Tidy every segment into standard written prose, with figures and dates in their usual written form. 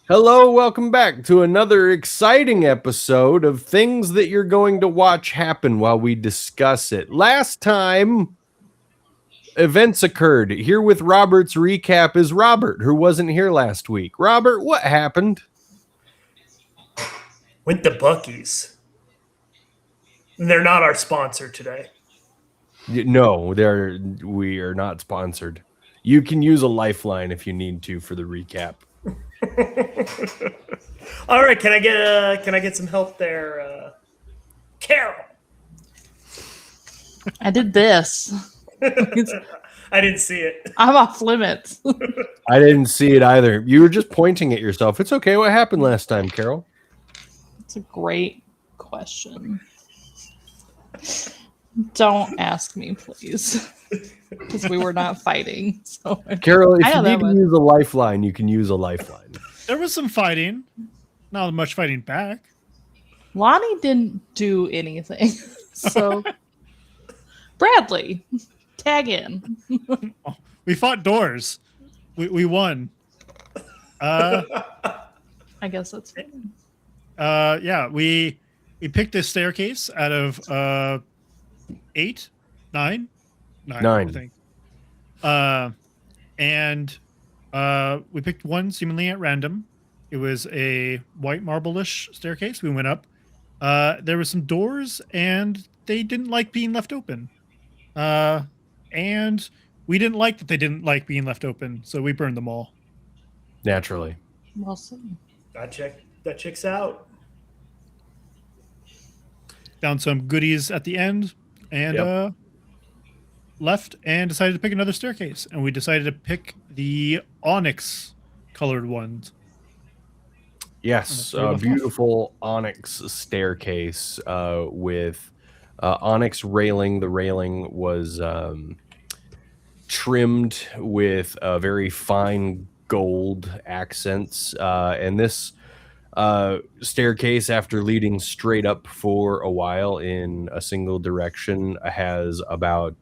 Hello, welcome back to another exciting episode of things that you're going to watch happen while we discuss it. Last time, events occurred. Here with Robert's recap is Robert, who wasn't here last week. Robert, what happened? Went to Buc-ee's. They're not our sponsor today. No, we are not sponsored. You can use a lifeline if you need to for the recap. All right, can I get some help there, Carol? I did this. I didn't see it. I'm off limits. I didn't see it either. You were just pointing at yourself. It's okay. What happened last time, Carol? It's a great question. Don't ask me, please. Because we were not fighting. So Carol, if you need to use a lifeline, you can use a lifeline. There was some fighting. Not much fighting back. Lonnie didn't do anything. So Bradley, tag in. We fought doors. We won. I guess that's fine. Yeah, we picked this staircase out of 8, 9, I think. And we picked one seemingly at random. It was a white marble-ish staircase. We went up. There were some doors, and they didn't like being left open. And we didn't like that they didn't like being left open, so we burned them all. Naturally. Well said. That checks out. Found some goodies at the end, and left and decided to pick another staircase. And we decided to pick the onyx colored ones. Yes, a beautiful onyx staircase with onyx railing. The railing was trimmed with very fine gold accents. And this staircase, after leading straight up for a while in a single direction, has about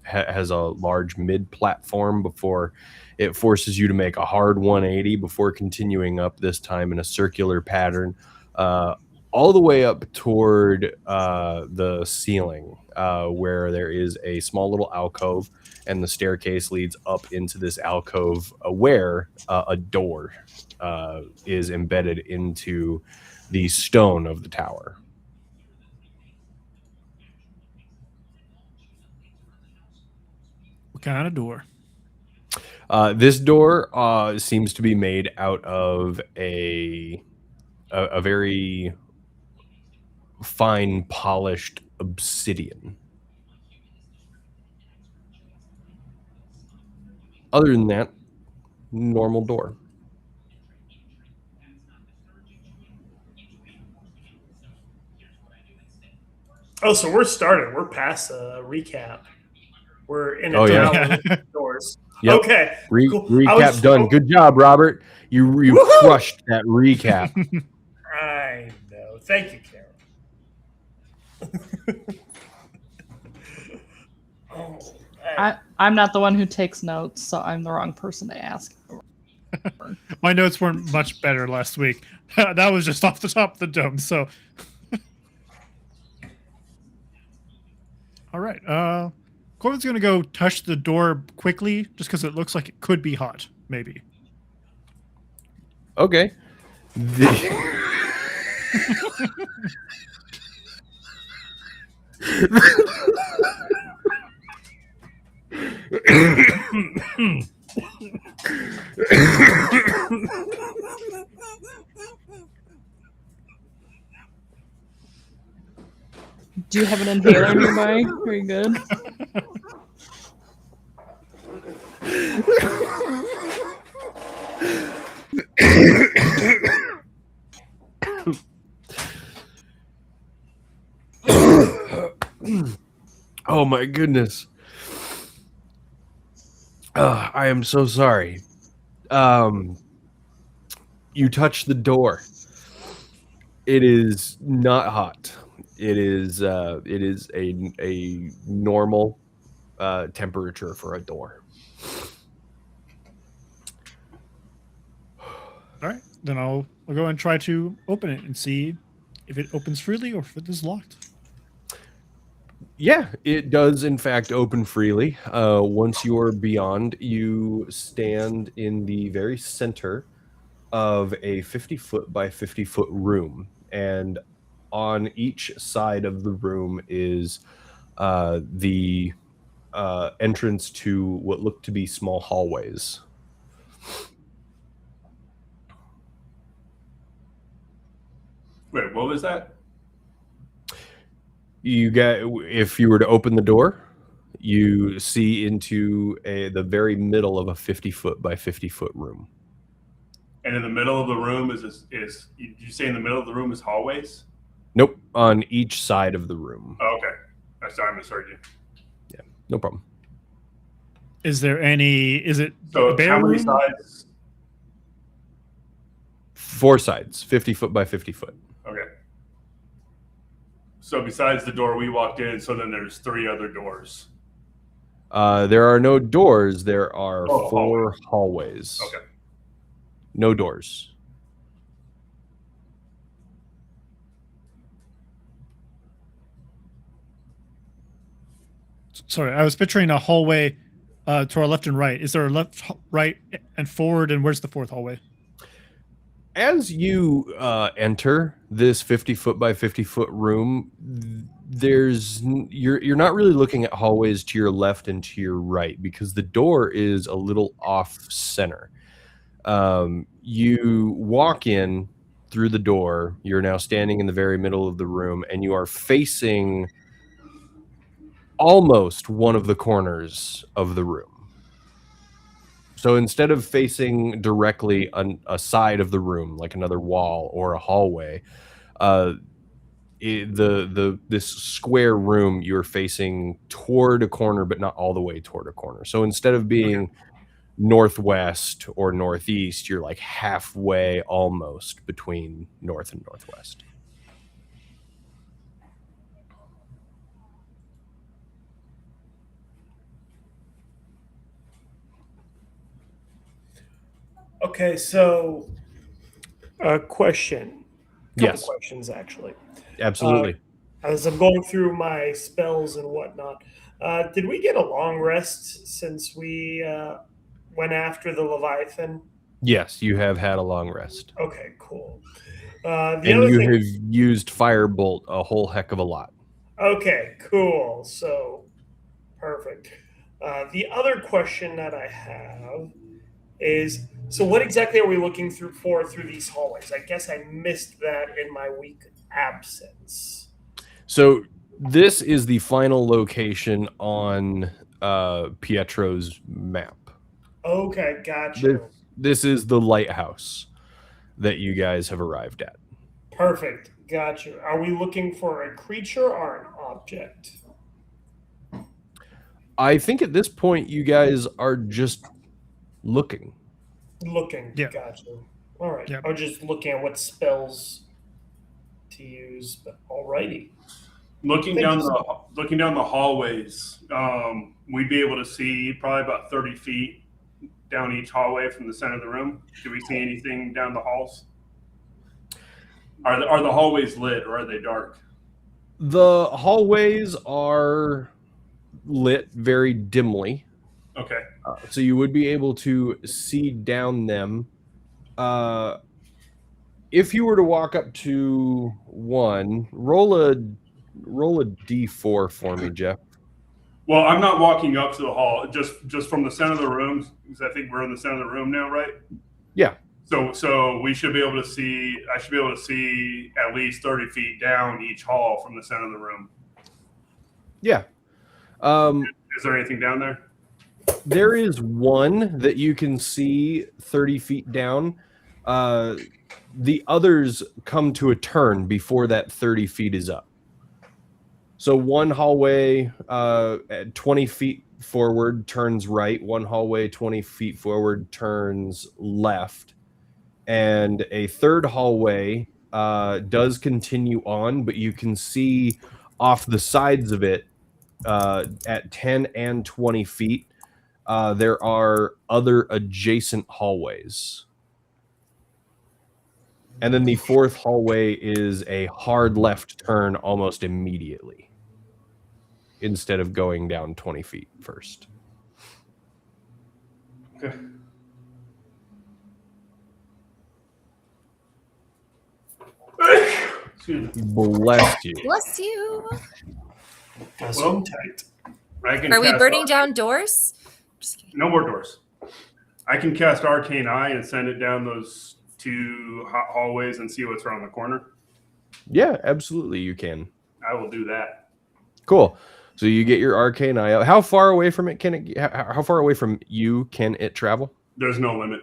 has a large mid platform before it forces you to make a hard 180 before continuing up, this time in a circular pattern, all the way up toward the ceiling, where there is a small little alcove, and the staircase leads up into this alcove, where a door is embedded into the stone of the tower. What kind of door? This door seems to be made out of a very fine polished obsidian. Other than that, normal door. Oh, so we're started. We're past a recap. We're in the doors. Yep. Okay. Cool. Recap done. Good job, Robert. You crushed that recap. I know. Thank you, Carol. I'm not the one who takes notes, so I'm the wrong person to ask. My notes weren't much better last week. That was just off the top of the dome. So, all right. Corbin's gonna go touch the door quickly, just because it looks like it could be hot. Maybe. Okay. Do you have an inhaler nearby? Very good. Oh my goodness. I am so sorry. You touched the door. It is not hot. It is a normal temperature for a door. All right. Then I'll go and try to open it and see if it opens freely or if it is locked. Yeah, it does in fact open freely. Once you're beyond, you stand in the very center of a 50-foot by 50-foot room, and on each side of the room is the entrance to what look to be small hallways. Wait, what was that? You get, if you were to open the door, you see into the very middle of a 50-foot by 50-foot room. And in the middle of the room is did you say in the middle of the room is hallways? Nope, on each side of the room. Oh, okay. I'm sorry, I misheard you. Yeah, no problem. Is there any? Is it So a bare how many room? sides? 4 sides, 50-foot by 50-foot. Okay. So besides the door we walked in, so then there's 3 other doors. There are no doors. There are Oh, 4 hallways. Okay. No doors. Sorry, I was picturing a hallway to our left and right. Is there a left, right, and forward? And where's the 4th hallway? As you enter this 50-foot by 50-foot room, you're not really looking at hallways to your left and to your right because the door is a little off center. You walk in through the door. You're now standing in the very middle of the room, and you are facing almost one of the corners of the room. So instead of facing directly on a side of the room, like another wall or a hallway, this square room, you're facing toward a corner, but not all the way toward a corner. So instead of being northwest or northeast, you're like halfway almost between north and northwest. Okay, so a question. Yes. Questions, actually. Absolutely. As I'm going through my spells and whatnot, did we get a long rest since we went after the Leviathan? Yes, you have had a long rest. Okay, cool. And you have used Firebolt a whole heck of a lot. Okay, cool. So, perfect. The other question that I have is, so what exactly are we looking through these hallways? I guess I missed that in my week absence. So this is the final location on Pietro's map. Okay, gotcha. This is the lighthouse that you guys have arrived at. Perfect, gotcha. Are we looking for a creature or an object? I think at this point you guys are just looking. Yeah. Gotcha. All right. Yep. I was just looking at what spells to use, but alrighty. Looking down the hallways, we'd be able to see probably about 30 feet down each hallway from the center of the room. Do we see anything down the halls? Are the hallways lit or are they dark? The hallways are lit very dimly. Okay. So you would be able to see down them. If you were to walk up to one, roll a d4 for me, Jeff. Well, I'm not walking up to the hall, just from the center of the room, because I think we're in the center of the room now, right? Yeah. So we should be able to see. I should be able to see at least 30 feet down each hall from the center of the room. Yeah. Is there anything down there? There is one that you can see 30 feet down. The others come to a turn before that 30 feet is up. So one hallway at 20 feet forward turns right. One hallway 20 feet forward turns left. And a third hallway does continue on, but you can see off the sides of it at 10 and 20 feet, there are other adjacent hallways. And then the fourth hallway is a hard left turn almost immediately, instead of going down 20 feet first. Okay. Excuse me. Bless you. Bless you. Guys, Well, tight. I can Are we cast burning down doors? Just kidding. No more doors. I can cast Arcane Eye and send it down those two hallways and see what's around the corner. Yeah, absolutely, you can. I will do that. Cool. So you get your arcane eye out. How far away from it can it? How far away from you can it travel? There's no limit.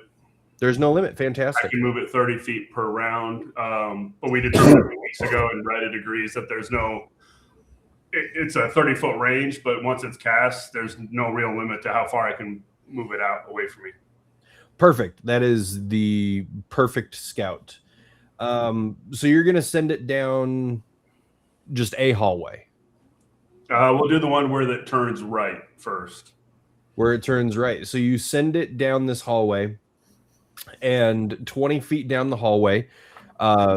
There's no limit. I Fantastic. can move it 30 feet per round. But we did this a few weeks ago, and Reddit agrees that there's no. It's a 30-foot range, but once it's cast, there's no real limit to how far I can move it out away from me. Perfect. That is the perfect scout. So you're gonna send it down just a hallway We'll do the one where that turns right first. where it turns right. So you send it down this hallway, and 20 feet down the hallway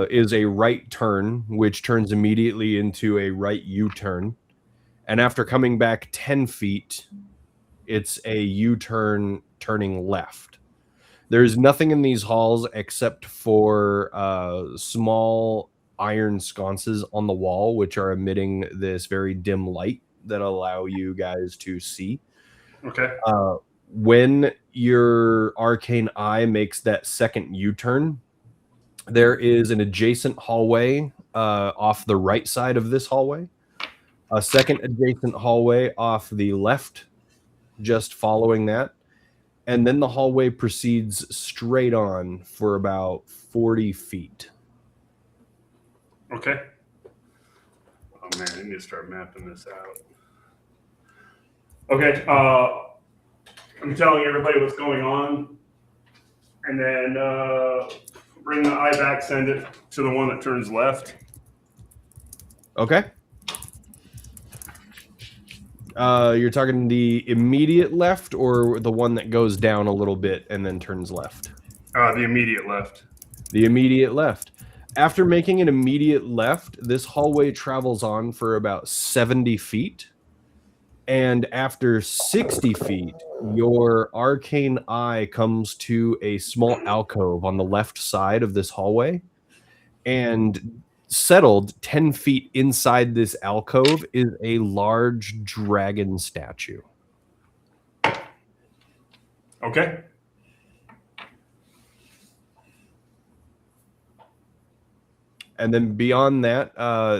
is a right turn, which turns immediately into a right U-turn. And after coming back 10 feet, it's a U-turn turning left. There's nothing in these halls except for small iron sconces on the wall, which are emitting this very dim light that allow you guys to see. Okay. When your arcane eye makes that second U-turn, there is an adjacent hallway off the right side of this hallway, a second adjacent hallway off the left, just following that. And then the hallway proceeds straight on for about 40 feet. Okay. Oh man, I need to start mapping this out. Okay. I'm telling everybody what's going on, and then bring the eye back. Send it to the one that turns left. Okay. You're talking the immediate left or the one that goes down a little bit and then turns left? The immediate left. The immediate left. After making an immediate left, this hallway travels on for about 70 feet. And after 60 feet, your arcane eye comes to a small alcove on the left side of this hallway. And settled 10 feet inside this alcove is a large dragon statue. Okay. And then beyond that,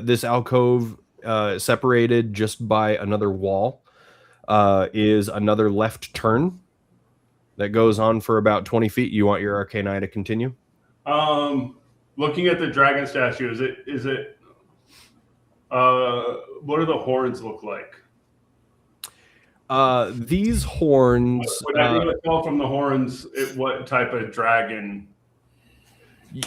this alcove, separated just by another wall, is another left turn that goes on for about 20 feet. You want your arcane eye to continue? Looking at the dragon statue, is it what do the horns look like? These horns, Would I be able to tell from the horns what type of dragon?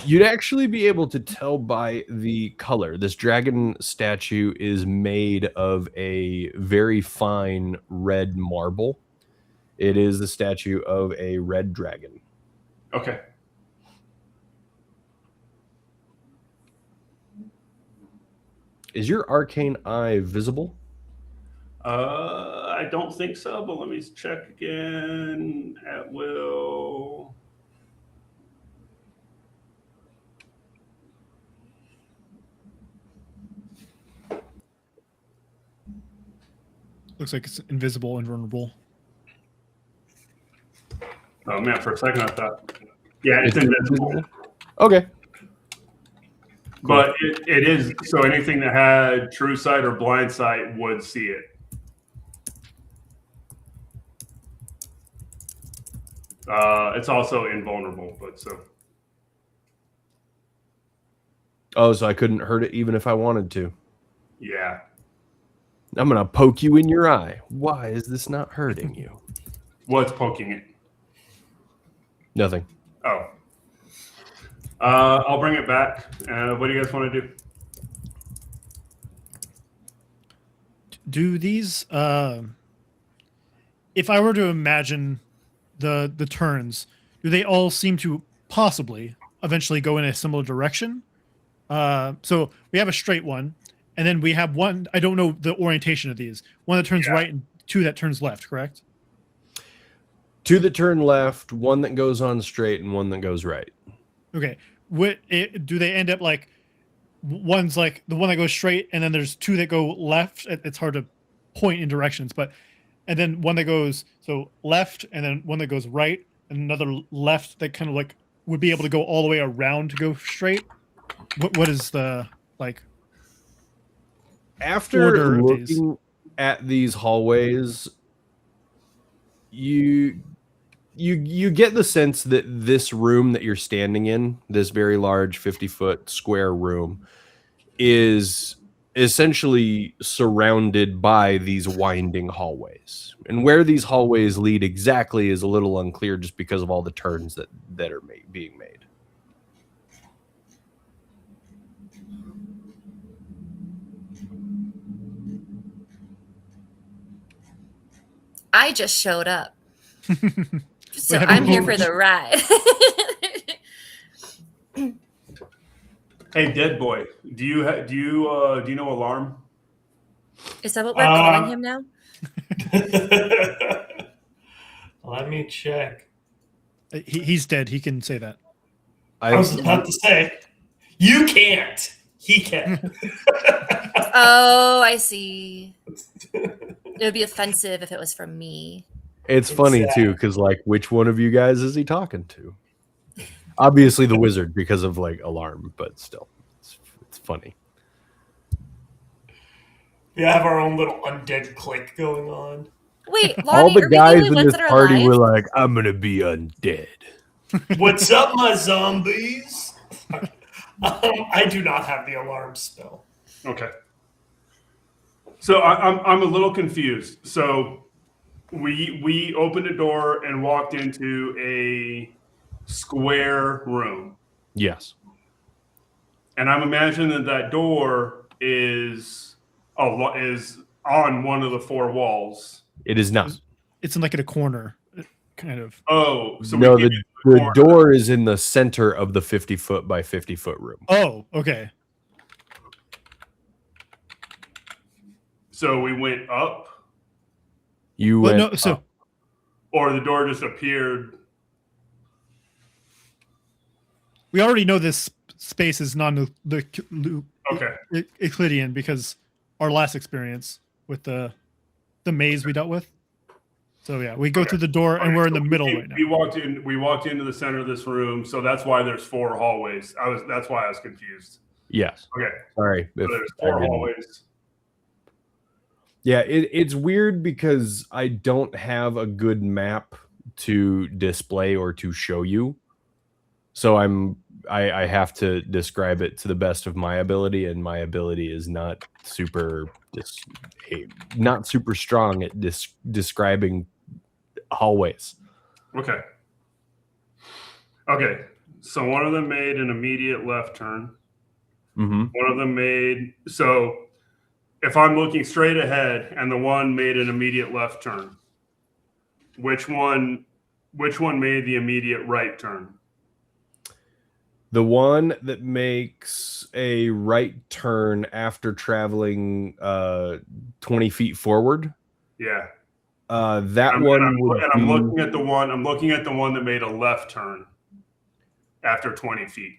you'd actually be able to tell by the color. This dragon statue is made of a very fine red marble. It is the statue of a red dragon. Okay. Is your arcane eye visible? I don't think so, but let me check again. At will. Looks like it's invisible and vulnerable. Oh man, for a second I thought, yeah, it's invisible. Okay. But it is, so anything that had true sight or blind sight would see it. It's also invulnerable, but so. Oh, so I couldn't hurt it even if I wanted to. Yeah. I'm going to poke you in your eye. Why is this not hurting you? What's poking it? Nothing. Oh. I'll bring it back. What do you guys want to do? Do these if I were to imagine the turns, do they all seem to possibly eventually go in a similar direction. So we have a straight one, and then we have one. I don't know the orientation of these. One that turns right and two that turns left. Correct? Two that turn left, one that goes on straight, and one that goes right. Okay. Do they end up like one's like the one that goes straight, and then there's two that go left? It's hard to point in directions, but and then one that goes so left, and then one that goes right, and another left that kind of like would be able to go all the way around to go straight. What is the like? After looking at these hallways, you get the sense that this room that you're standing in, this very large 50-foot square room, is essentially surrounded by these winding hallways. And where these hallways lead exactly is a little unclear just because of all the turns that are being made. I just showed up. So have I'm you here for moved? the ride. Hey, dead boy, do you know alarm? Is that what we're calling him now? Let me check. He's dead. He can say that. I was about to say, you can't. He can. Oh, I see. It would be offensive if it was from me. It's funny too, because like, which one of you guys is he talking to? Obviously the wizard because of like alarm, but still, it's funny. We have our own little undead clique going on. Wait, Lonnie, All the are we guys the only in ones this that are party alive? were like, "I'm gonna be undead." What's up, my zombies? I do not have the alarm spell. Okay. So I'm a little confused. So we opened a door and walked into a square room, Yes. and I'm imagining that door is on one of the four walls. It is not. It's in like in a corner, kind of. Oh, so No, we the door is in the center of the 50-foot by 50-foot room. Oh, okay. So we went up, You Well, went no, so up. or the door just appeared. we already know this space is Okay. Euclidean because our last experience with the maze we dealt with. So yeah, we go through the door and we're in the middle right now. We walked into the center of this room, so that's why there's four hallways. That's why I was confused. Yes. Okay. Sorry. So there's four hallways. Yeah, it's weird because I don't have a good map to display or to show you. So I have to describe it to the best of my ability, and my ability is not super strong at describing hallways. Okay. Okay. So one of them made an immediate left turn. Mm-hmm. One of them made if I'm looking straight ahead and the one made an immediate left turn, which one made the immediate right turn? The one that makes a right turn after traveling 20 feet forward. Yeah. I'm looking at the one. I'm looking at the one that made a left turn after 20 feet.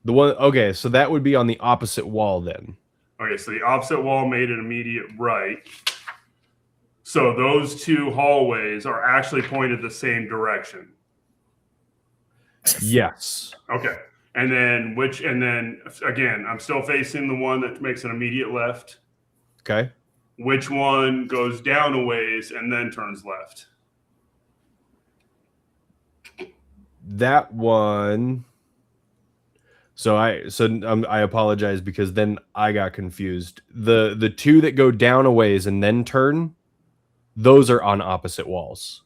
The one. Okay, so that would be on the opposite wall then. Okay, so the opposite wall made an immediate right. So those two hallways are actually pointed the same direction. Yes. Okay. And then again, I'm still facing the one that makes an immediate left. Okay. Which one goes down a ways and then turns left? That one. So I apologize because then I got confused. The two that go down a ways and then turn, those are on opposite walls.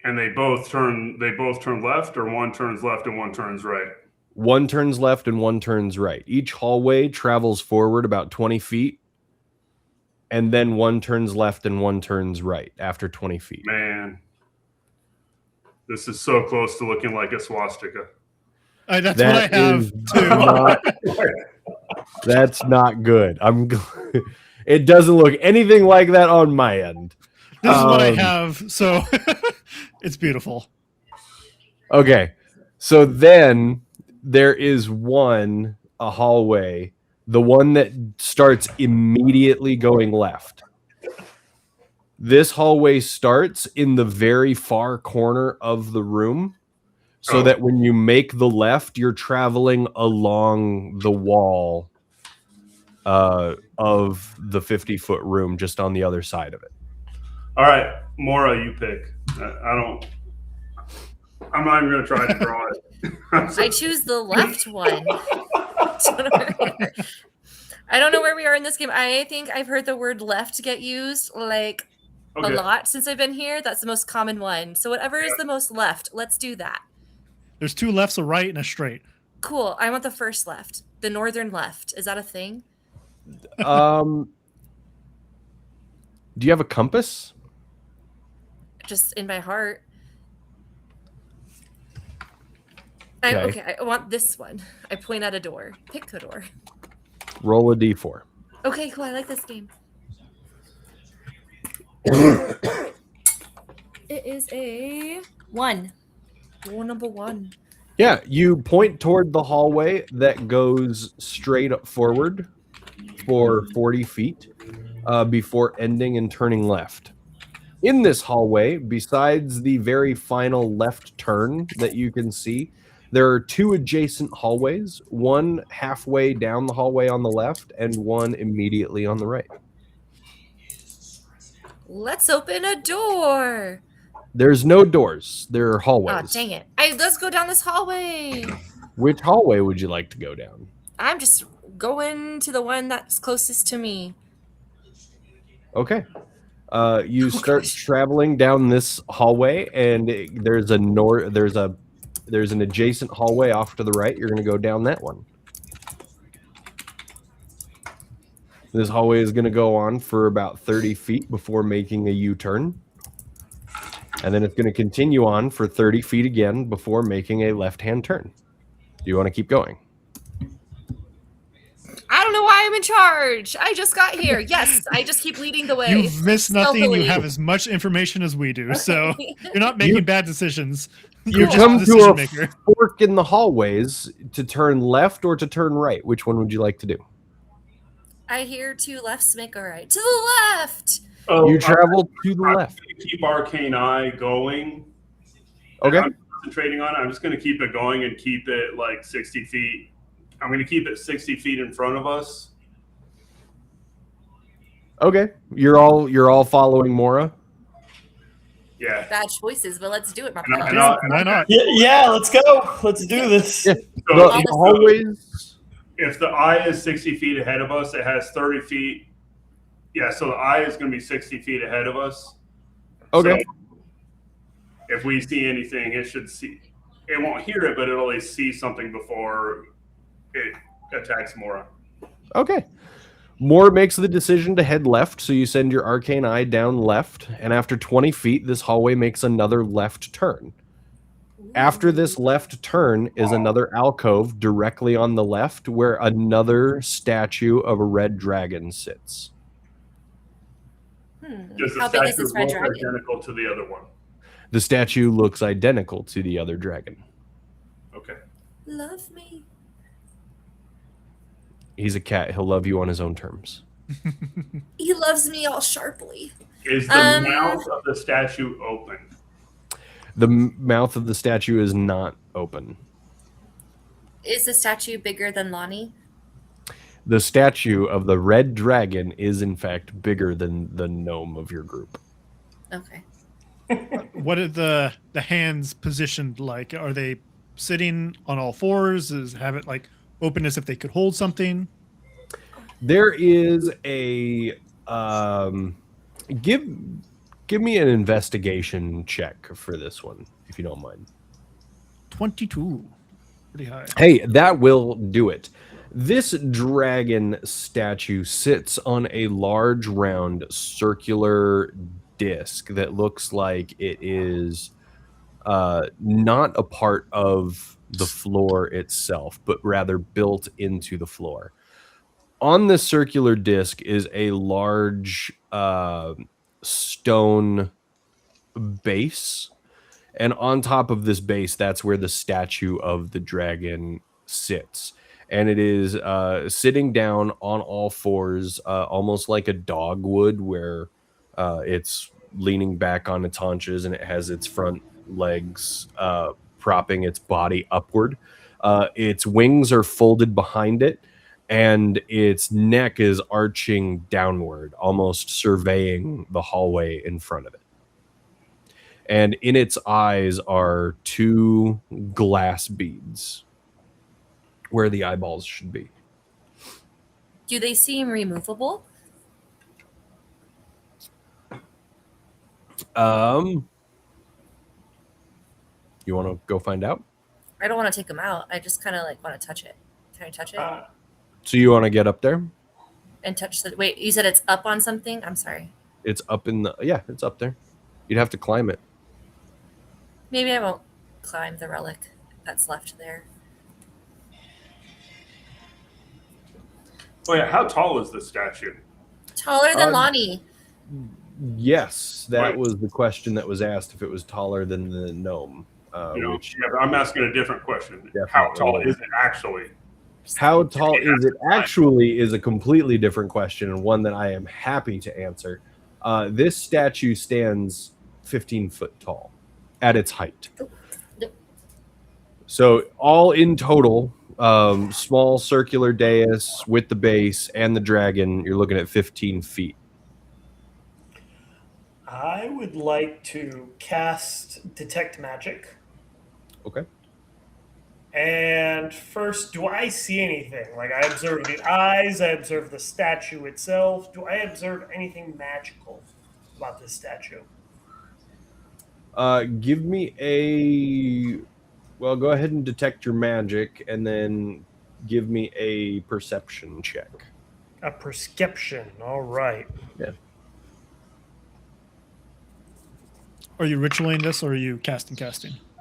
And they both turn left, or one turns left and one turns right? One turns left and one turns right. Each hallway travels forward about 20 feet. And then one turns left and one turns right after 20 feet. Man. This is so close to looking like a swastika. That's That what I have is too. not- That's not good. It doesn't look anything like that on my end. This is what I have, so it's beautiful. Okay. So then there is a hallway, the one that starts immediately going left. This hallway starts in the very far corner of the room, so that when you make the left, you're traveling along the wall of the 50-foot room just on the other side of it. All right, Mora, you pick. I'm not even going to try to draw it. I choose the left one. I don't know where we are in this game. I think I've heard the word left get used like a lot since I've been here. That's the most common one. So whatever is the most left, let's do that. There's two lefts, a right, and a straight. Cool. I want the first left. The northern left. Is that a thing? Do you have a compass? Just in my heart. Okay. I want this one. I point at a door. Pick the door. Roll a d4. Okay, cool. I like this game. It is a 1. Rule number 1. Yeah, you point toward the hallway that goes straight forward for 40 feet before ending and turning left. In this hallway, besides the very final left turn that you can see, there are two adjacent hallways, one halfway down the hallway on the left and one immediately on the right. Let's open a door. There's no doors. There are hallways. Oh, dang it. Let's go down this hallway. Which hallway would you like to go down? I'm just going to the one that's closest to me. Okay. You start traveling down this hallway, and there's an adjacent hallway off to the right. You're going to go down that one. This hallway is going to go on for about 30 feet before making a U-turn. And then it's going to continue on for 30 feet again before making a left-hand turn. Do you want to keep going? I don't know why I'm in charge. I just got here. Yes, I just keep leading the way. You've missed nothing. Stealthily. You have as much information as we do, so you're not making bad decisions. You You're just come the to decision a maker. fork in the hallways to turn left or to turn right. Which one would you like to do? I hear two lefts make a right. To the left. Oh, You travel to the I'm left. going to keep Arcane Eye going. Okay. I'm concentrating on it. I'm just going to keep it going and keep it like 60 feet. I'm going to keep it 60 feet in front of us. Okay. You're all following Mora. Yeah. Bad choices, but let's do it, my And I- pal. and I- Why not? Yeah, let's go. Let's do this. Yeah. So The hallways. if the eye is 60 feet ahead of us, it has 30 feet. Yeah, so the eye is going to be 60 feet ahead of us. Okay. So if we see anything, it should see. It won't hear it, but it'll at least see something before it attacks Mora. Okay. Mora makes the decision to head left, so you send your arcane eye down left, and after 20 feet, this hallway makes another left turn. After this left turn is another alcove directly on the left where another statue of a red dragon sits. Does the How big is statue this red look dragon? identical to the other one? The statue looks identical to the other dragon. Okay. Love me. He's a cat. He'll love you on his own terms. He loves me all sharply. Is the mouth of the statue open? The mouth of the statue is not open. Is the statue bigger than Lonnie? The statue of the red dragon is, in fact, bigger than the gnome of your group. Okay. What are the hands positioned like? Are they sitting on all fours? Have it like open as if they could hold something? There is a give me an investigation check for this one, if you don't mind. 22. Pretty high. Hey, that will do it. This dragon statue sits on a large, round, circular disc that looks like it is not a part of the floor itself, but rather built into the floor. On this circular disc is a large stone base, and on top of this base, that's where the statue of the dragon sits. And it is sitting down on all fours, almost like a dog would, where it's leaning back on its haunches and it has its front legs propping its body upward. Its wings are folded behind it, and its neck is arching downward, almost surveying the hallway in front of it. And in its eyes are two glass beads where the eyeballs should be. Do they seem removable? You want to go find out? I don't want to take them out. I just kind of like want to touch it. Can I touch it? So you want to get up there? And touch the. Wait, you said it's up on something? I'm sorry. It's up in the. Yeah, it's up there. You'd have to climb it. Maybe I won't climb the relic that's left there. Oh yeah, how tall is this statue? Taller than Lonnie. Yes, that Right. was the question that was asked, if it was taller than the gnome. Which, Yeah, but I'm asking a different question. Definitely. How tall is it actually? how tall is it actually is a completely different question, and one that I am happy to answer. This statue stands 15 foot tall at its height. So all in total, small circular dais with the base and the dragon, you're looking at 15 feet. I would like to cast Detect Magic. Okay. And first, do I see anything? Like, I observe the eyes, I observe the statue itself. Do I observe anything magical about this statue? Give me a. Well, go ahead and detect your magic, and then give me a perception check. A perception. All right. Yeah. Are you ritualing this or are you casting?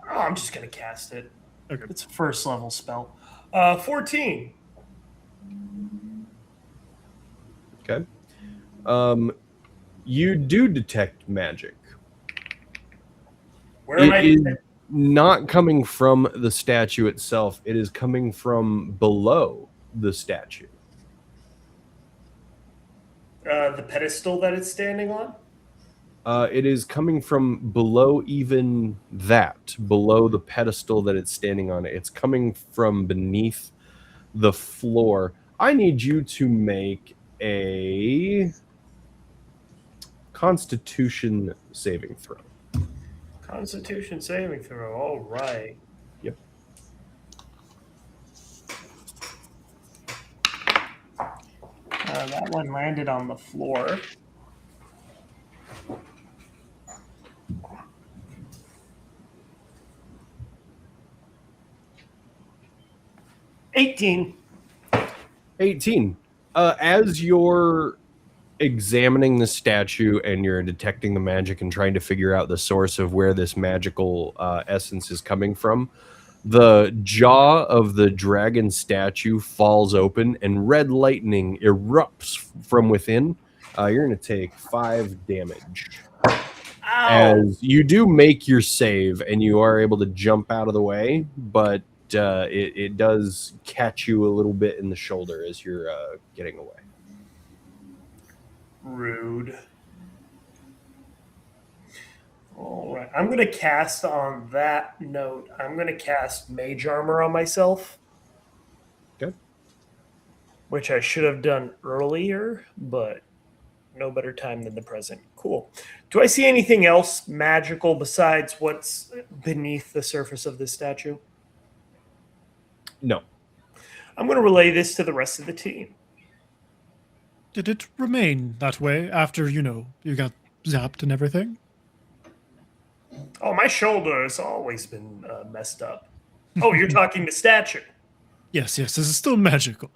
Oh, I'm just going to cast it. Okay. It's a first level spell. 14. Okay. You do detect magic. Where am It I? is not coming from the statue itself. It is coming from below the statue. The pedestal that it's standing on? It is coming from below even that, below the pedestal that it's standing on. It's coming from beneath the floor. I need you to make a Constitution saving throw. Constitution saving throw. All right. Yep. That one landed on the floor. $18. 18. As you're examining the statue and you're detecting the magic and trying to figure out the source of where this magical essence is coming from, the jaw of the dragon statue falls open and red lightning erupts from within. You're going to take 5 damage. Ow. As you do make your save and you are able to jump out of the way, but it does catch you a little bit in the shoulder as you're getting away. Rude. All right. I'm going to cast on that note. I'm going to cast Mage Armor on myself. Okay. Which I should have done earlier, but no better time than the present. Cool. Do I see anything else magical besides what's beneath the surface of this statue? No. I'm going to relay this to the rest of the team. Did it remain that way after, you got zapped and everything? Oh, my shoulder has always been messed up. Oh, you're talking the statue. Yes, this is still magical.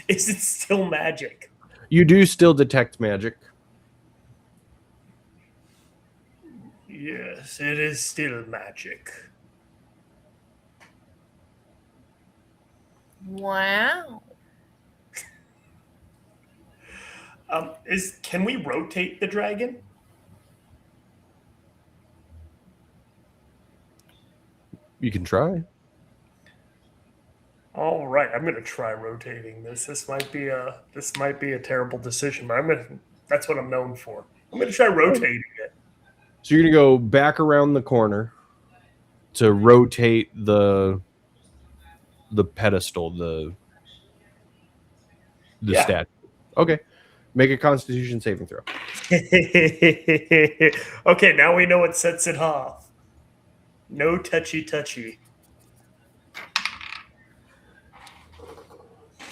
Is it still magic? You do still detect magic. Yes, it is still magic. Wow. Can we rotate the dragon? You can try. All right, I'm gonna try rotating this. This might be a terrible decision, but that's what I'm known for. I'm gonna try rotating it. So you're gonna go back around the corner to rotate the pedestal, the Yeah. statue. Okay. Make a Constitution saving throw. Okay, now we know what sets it off. No touchy.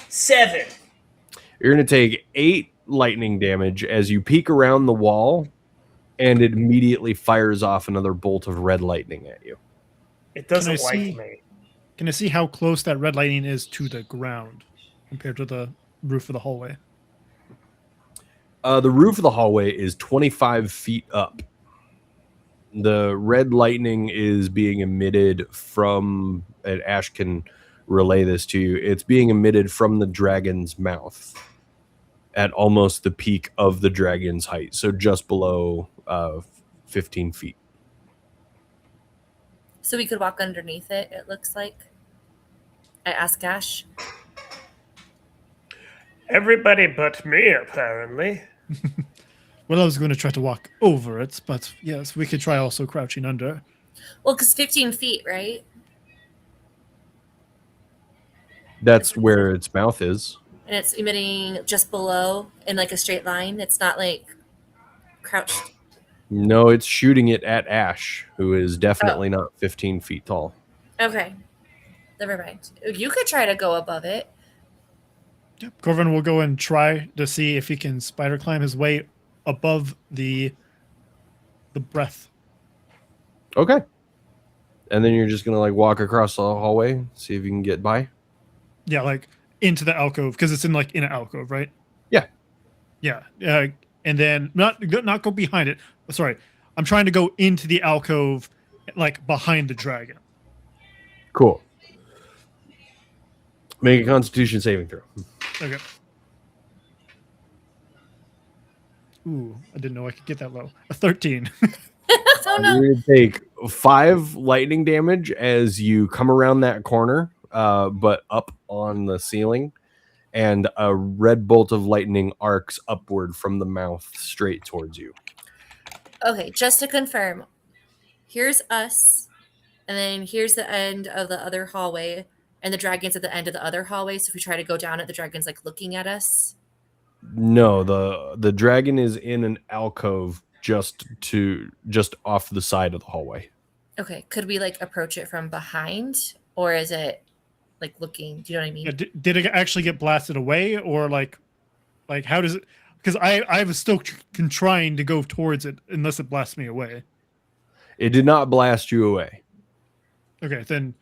7. You're gonna take 8 lightning damage as you peek around the wall, and it immediately fires off another bolt of red lightning at you. It doesn't Can I like see- me. Can I see how close that red lightning is to the ground compared to the roof of the hallway? The roof of the hallway is 25 feet up. The red lightning is being emitted from, and Ash can relay this to you, it's being emitted from the dragon's mouth at almost the peak of the dragon's height, so just below 15 feet. So we could walk underneath it, it looks like. I ask Ash. Everybody but me, apparently. Well, I was going to try to walk over it, but yes, we could try also crouching under. Well, because 15 feet, right? That's where its mouth is. And it's emitting just below in like a straight line. It's not like crouched. No, it's shooting it at Ash, who is definitely not 15 feet tall. Okay. Never mind. You could try to go above it. Yep. Corvin will go and try to see if he can spider climb his way above the breath. Okay. And then you're just going to like walk across the hallway, see if you can get by? Yeah, like into the alcove because it's in an alcove, right? Yeah. Yeah. And then not go behind it. Sorry, I'm trying to go into the alcove, like behind the dragon. Cool. Make a Constitution saving throw. Okay. Ooh, I didn't know I could get that low. A 13. Oh no. You're going to take 5 lightning damage as you come around that corner, but up on the ceiling, and a red bolt of lightning arcs upward from the mouth straight towards you. Okay, just to confirm, here's us, and then here's the end of the other hallway, and the dragon's at the end of the other hallway. So if we try to go down it, the dragon's like looking at us. No, the dragon is in an alcove just off the side of the hallway. Okay, could we like approach it from behind, or is it like looking? Do you know what I mean? Yeah, did it actually get blasted away, or like how does it? Because I was still trying to go towards it unless it blasts me away. It did not blast you away. Okay, then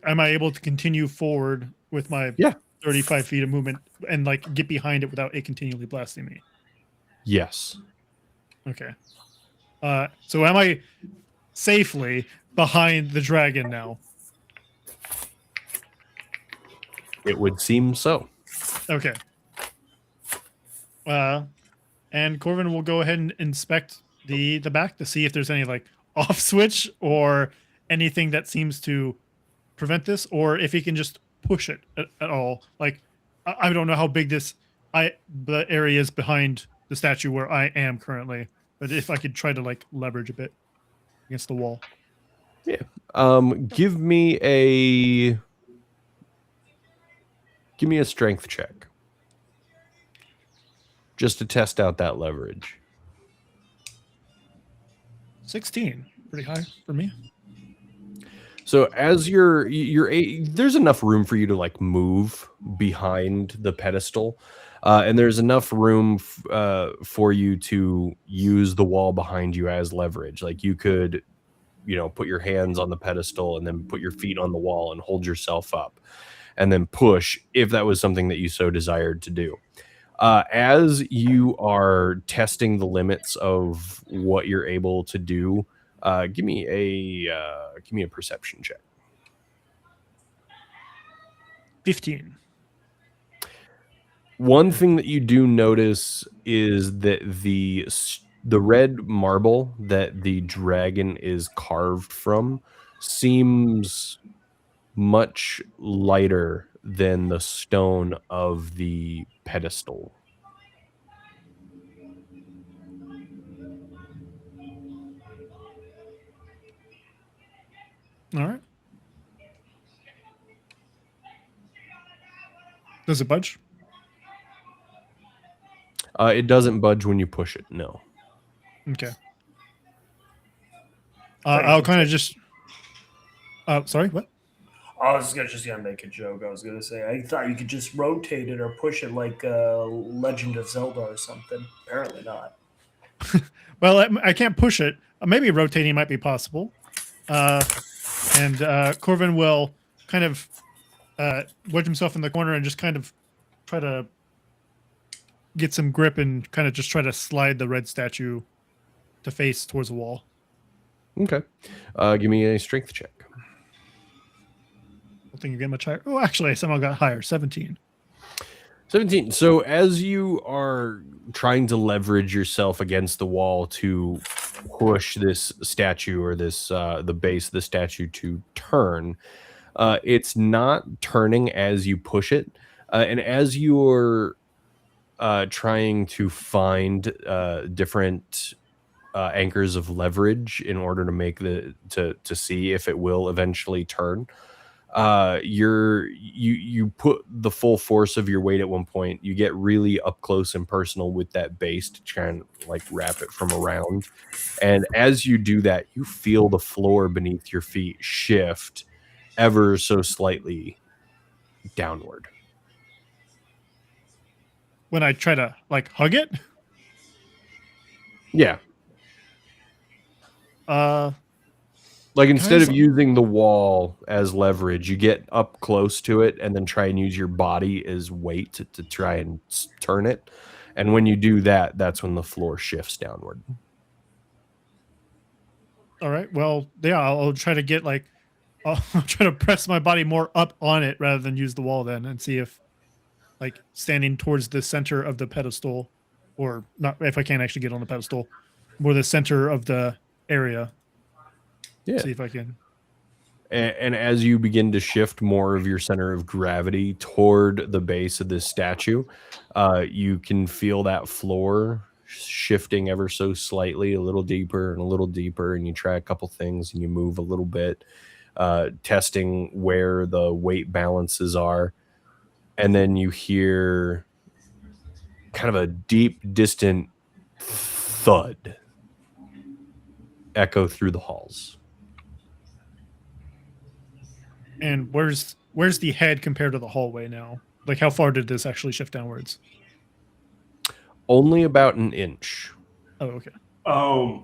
am I able to continue forward with my 35 feet of movement and like get behind it without it continually blasting me? Yes. Okay. So am I safely behind the dragon now? It would seem so. Okay. And Corvin will go ahead and inspect the back to see if there's any like off switch or anything that seems to prevent this, or if he can just push it at all. Like I don't know how big the area is behind the statue where I am currently, but if I could try to like leverage a bit against the wall. Give me a strength check. Just to test out that leverage. 16, pretty high for me. So as there's enough room for you to like move behind the pedestal, and there's enough room for you to use the wall behind you as leverage. Like you could, put your hands on the pedestal and then put your feet on the wall and hold yourself up, and then push if that was something that you so desired to do. As you are testing the limits of what you're able to do, Give me a perception check. 15. One thing that you do notice is that the red marble that the dragon is carved from seems much lighter than the stone of the pedestal. All right. Does it budge? It doesn't budge when you push it. No. Okay. I'll kind of just. Sorry, what? I was just gonna make a joke. I was gonna say I thought you could just rotate it or push it like Legend of Zelda or something. Apparently not. Well, I can't push it. Maybe rotating might be possible. And Corvin will kind of wedge himself in the corner and just kind of try to get some grip and kind of just try to slide the red statue to face towards the wall. Okay. Give me a strength check. I think you get much higher. Oh, actually, I somehow got higher. 17. 17. So as you are trying to leverage yourself against the wall to push this statue or this the base of the statue to turn, it's not turning as you push it. And as you're trying to find different anchors of leverage in order to make to see if it will eventually turn, you put the full force of your weight at one point. You get really up close and personal with that base to try and like wrap it from around, and as you do that, you feel the floor beneath your feet shift ever so slightly downward. When I try to like hug it, Yeah. Like instead of using the wall as leverage, you get up close to it and then try and use your body as weight to try and turn it. And when you do that, that's when the floor shifts downward. all right. Well, yeah, I'll try to get like, I'll try to press my body more up on it rather than use the wall then, and see if like standing towards the center of the pedestal, or not, if I can't actually get on the pedestal, more the center of the area. Yeah. See if I can. And as you begin to shift more of your center of gravity toward the base of this statue, you can feel that floor shifting ever so slightly, a little deeper and a little deeper. And you try a couple things and you move a little bit, testing where the weight balances are. And then you hear kind of a deep, distant thud echo through the halls. And where's the head compared to the hallway now? Like, how far did this actually shift downwards? Only about an inch. Oh, okay.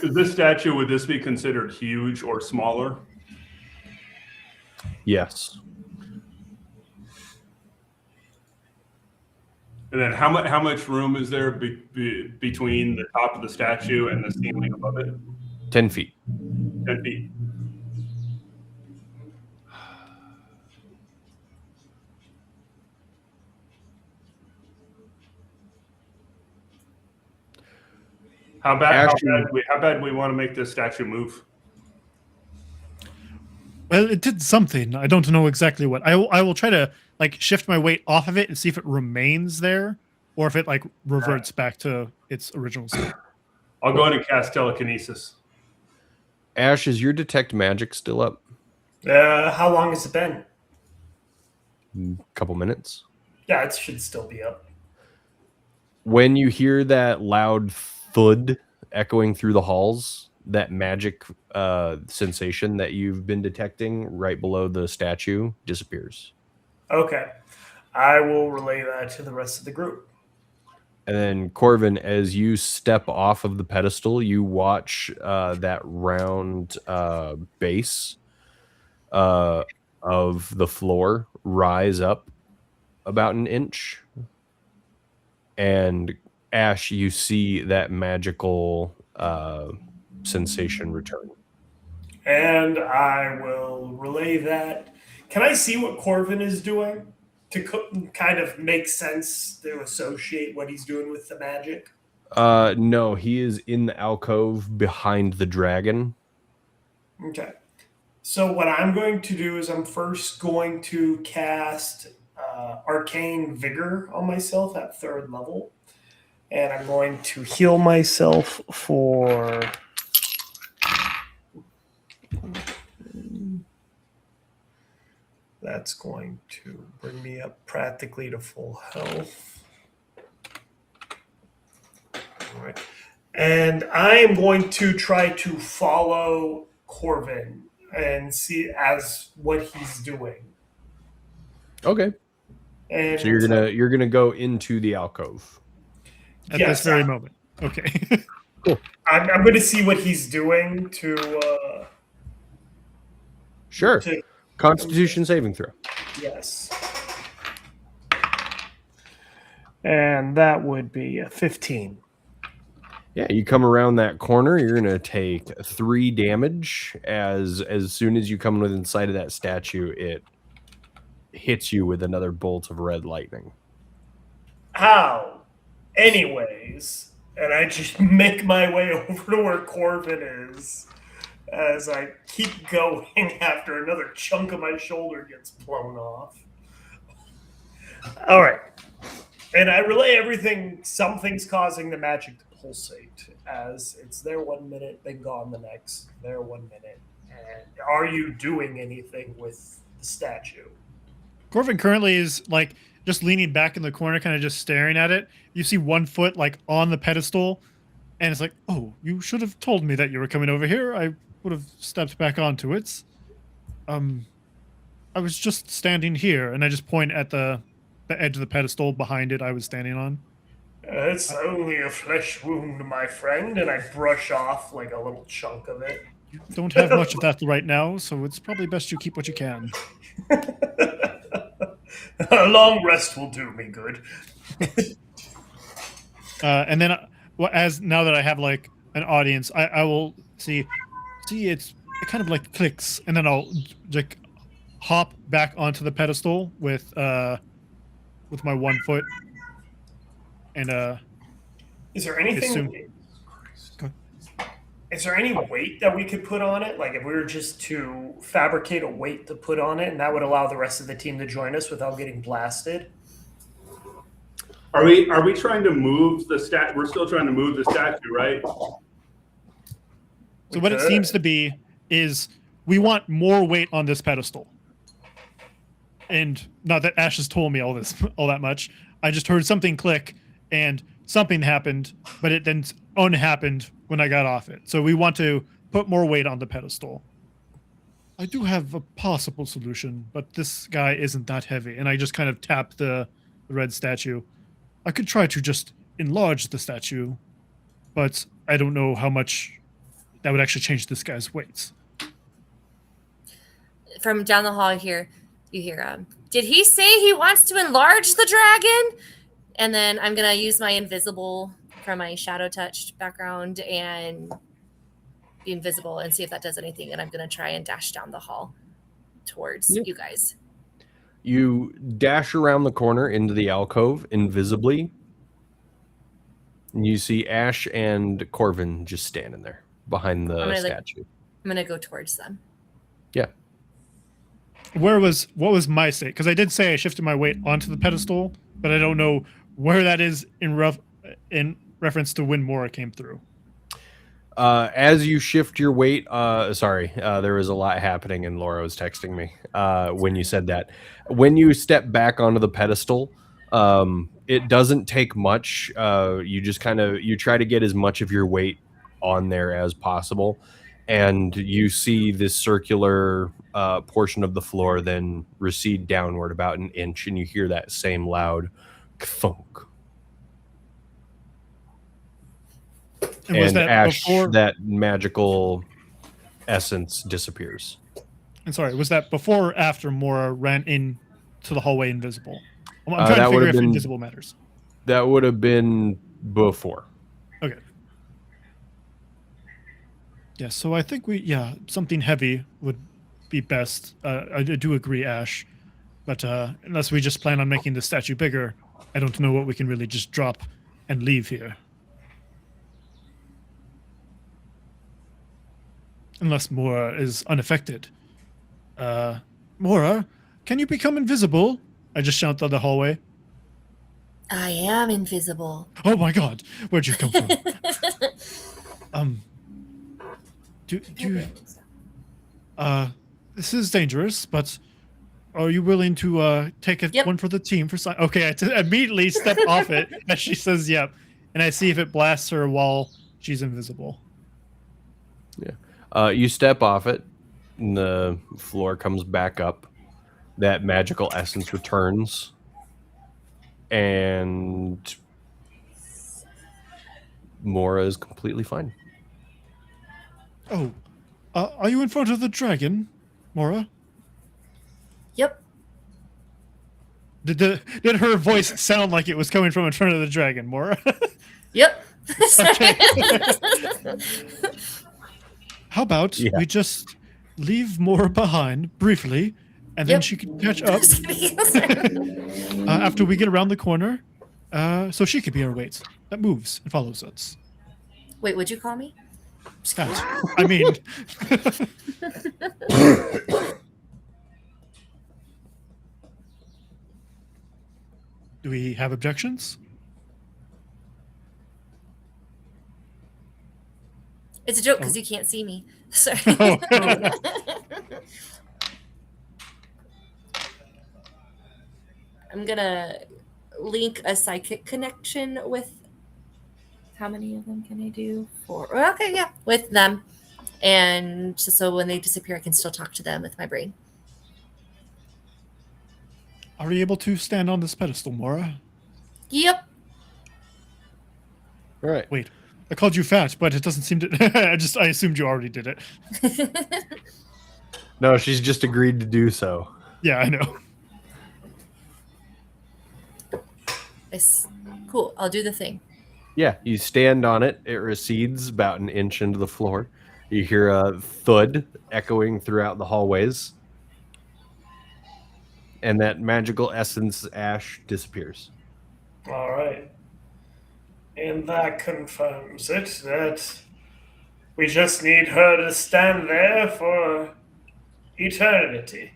This statue, would this be considered huge or smaller? Yes. And then how much room is there between the top of the statue and the ceiling above it? 10 feet. 10 feet. How bad do we want to make this statue move? Well, it did something. I don't know exactly what. I will try to like shift my weight off of it and see if it remains there, or if it like reverts back to its original state. I'll go in and cast telekinesis. Ash, is your detect magic still up? How long has it been? Couple minutes. Yeah, it should still be up. When you hear that loud thud echoing through the halls, that magic sensation that you've been detecting right below the statue disappears. Okay. I will relay that to the rest of the group. And then, Corvin, as you step off of the pedestal, you watch that round base of the floor rise up about an inch. And Ash, you see that magical sensation return. And I will relay that. Can I see what Corvin is doing to kind of make sense to associate what he's doing with the magic? No, he is in the alcove behind the dragon. Okay. So what I'm going to do is I'm first going to cast Arcane Vigor on myself at 3rd level. And I'm going to heal myself for... That's going to bring me up practically to full health. All right. And I am going to try to follow Corvin and see as what he's doing. Okay. And So you're gonna go into the alcove. At Yes, this very I- moment. Okay. I'm going to see what he's doing to Sure. Constitution saving throw. yes. And that would be a 15. Yeah, you come around that corner, you're gonna take 3 damage as soon as you come within sight of that statue, it hits you with another bolt of red lightning. Ow. Anyways, and I just make my way over to where Corvin is as I keep going after another chunk of my shoulder gets blown off. All right. And I relay everything. Something's causing the magic to pulsate as it's there 1 minute, then gone the next, there 1 minute. And are you doing anything with the statue? Corvin currently is like just leaning back in the corner, kind of just staring at it. You see 1 foot like on the pedestal, and it's like, oh, you should have told me that you were coming over here. I would have stepped back onto it. I was just standing here, and I just point at the edge of the pedestal behind it I was standing on. It's only a flesh wound, my friend, and I brush off like a little chunk of it. Don't have much of that right now, so it's probably best you keep what you can. A long rest will do me good. And then, as now that I have like an audience, I will see it kind of like clicks, and then I'll like hop back onto the pedestal with my 1 foot, and Is there anything? assume- Is there any weight that we could put on it? Like if we were just to fabricate a weight to put on it, and that would allow the rest of the team to join us without getting blasted? Are we trying to move the stat? We're still trying to move the statue, right? So what it could. seems to be is we want more weight on this pedestal. And not that Ash has told me all that much. I just heard something click and something happened, but it then unhappened when I got off it. So we want to put more weight on the pedestal. I do have a possible solution, but this guy isn't that heavy. And I just kind of tap the red statue. I could try to just enlarge the statue, but I don't know how much that would actually change this guy's weight. From down the hall here, you hear, did he say he wants to enlarge the dragon? And then I'm going to use my invisible from my shadow touched background and be invisible and see if that does anything. And I'm going to try and dash down the hall towards you guys. You dash around the corner into the alcove invisibly. And you see Ash and Corvin just standing there behind the statue. I'm going to go towards them. Yeah. What was my state? Because I did say I shifted my weight onto the pedestal, but I don't know where that is in reference to when Mora came through. As you shift your weight, there was a lot happening, and Laura was texting me when you said that. When you step back onto the pedestal, it doesn't take much. You just you try to get as much of your weight on there as possible, and you see this circular portion of the floor then recede downward about an inch, and you hear that same loud thunk. And was that Ash, before? that magical essence disappears. And sorry, was that before or after Mora ran into the hallway invisible? I'm trying That to figure would've if been- invisible matters. That would have been before. Okay. Yeah, so I think something heavy would be best. I do agree, Ash. But unless we just plan on making the statue bigger, I don't know what we can really just drop and leave here. Unless Mora is unaffected. Mora, can you become invisible? I just shout down the hallway. I am invisible. Oh my god, where'd you come from? Do this is dangerous, but are you willing to take Yep. one for the team for science? Okay, I immediately step off it as she says yep, and I see if it blasts her while she's invisible. You step off it, and the floor comes back up. That magical essence returns, and Mora is completely fine. Oh, are you in front of the dragon, Mora? Yep. Did her voice sound like it was coming from in front of the dragon, Mora? Yep. Okay. How about Yeah. we just leave Mora behind briefly, and then Yep. she can catch up Just kidding. after we get around the corner. So she could be our weight that moves and follows us. Wait, would you call me? That, I mean, do we have objections? It's a joke because you can't see me. Sorry. Oh. I'm gonna link a psychic connection with. How many of them can I do? 4. Okay, yeah, with them, and just so when they disappear, I can still talk to them with my brain. Are you able to stand on this pedestal, Mora? Yep. All right. Wait, I called you fat, but it doesn't seem to. I assumed you already did it. No, she's just agreed to do so. Yeah, I know. It's cool. I'll do the thing. Yeah, you stand on it. It recedes about an inch into the floor. You hear a thud echoing throughout the hallways. And that magical essence ash disappears. All right. And that confirms it that we just need her to stand there for eternity.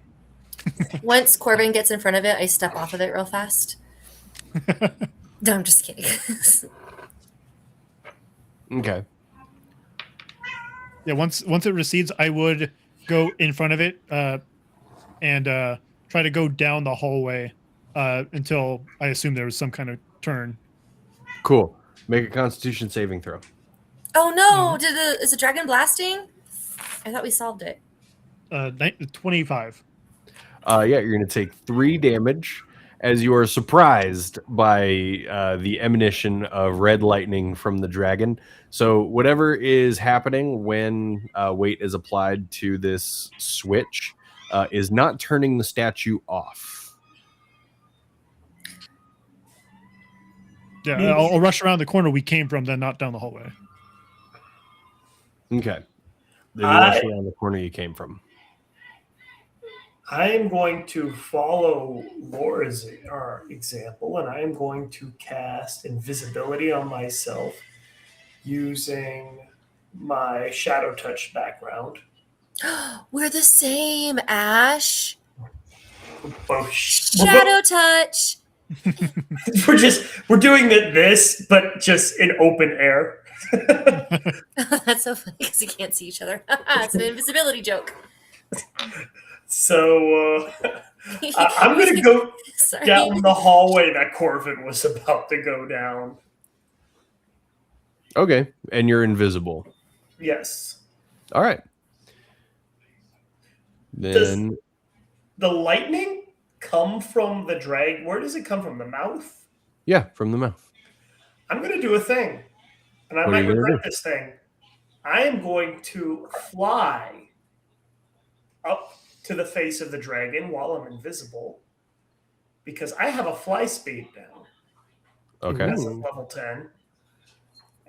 Once Corbin gets in front of it, I step off of it real fast. No, I'm just kidding. Okay. Yeah, once it recedes, I would go in front of it and try to go down the hallway until I assume there was some kind of turn. Cool. Make a Constitution saving throw. Oh no! Is the dragon blasting? I thought we solved it. 25. Yeah, you're going to take 3 damage as you are surprised by the emanation of red lightning from the dragon. So whatever is happening when weight is applied to this switch is not turning the statue off. Yeah, I'll rush around the corner we came from, then not down the hallway. Okay. Then you rush around the corner you came from. I am going to follow Laura's example, and I am going to cast invisibility on myself using my Shadow Touch background. We're the same, Ash. Shadow Touch. we're doing this, but just in open air. That's so funny because you can't see each other. It's an invisibility joke. So I'm going to go Sorry. down the hallway that Corvin was about to go down. Okay. And you're invisible. Yes. All right. Then the lightning come from the drag? Where does it come from? The mouth? yeah, from the mouth. I'm going to do a thing, and I What are might you gonna regret do? this thing. I am going to fly up to the face of the dragon while I'm invisible, because I have a fly speed now. Okay. That's a level 10.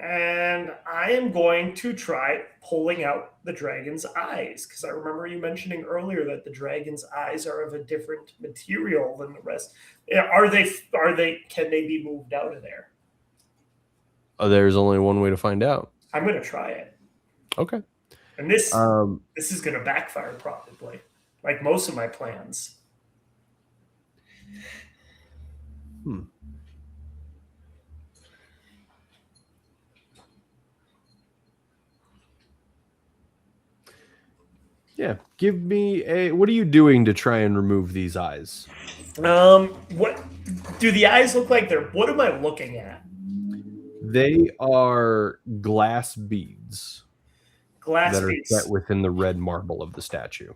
And I am going to try pulling out the dragon's eyes because I remember you mentioning earlier that the dragon's eyes are of a different material than the rest. Are they? Are they? Can they be moved out of there? There's only one way to find out. I'm going to try it. Okay. And this is going to backfire probably, like most of my plans. Yeah. Give me a. What are you doing to try and remove these eyes? What do the eyes look like? They're. What am I looking at? They are glass beads Glass that are beads. set within the red marble of the statue.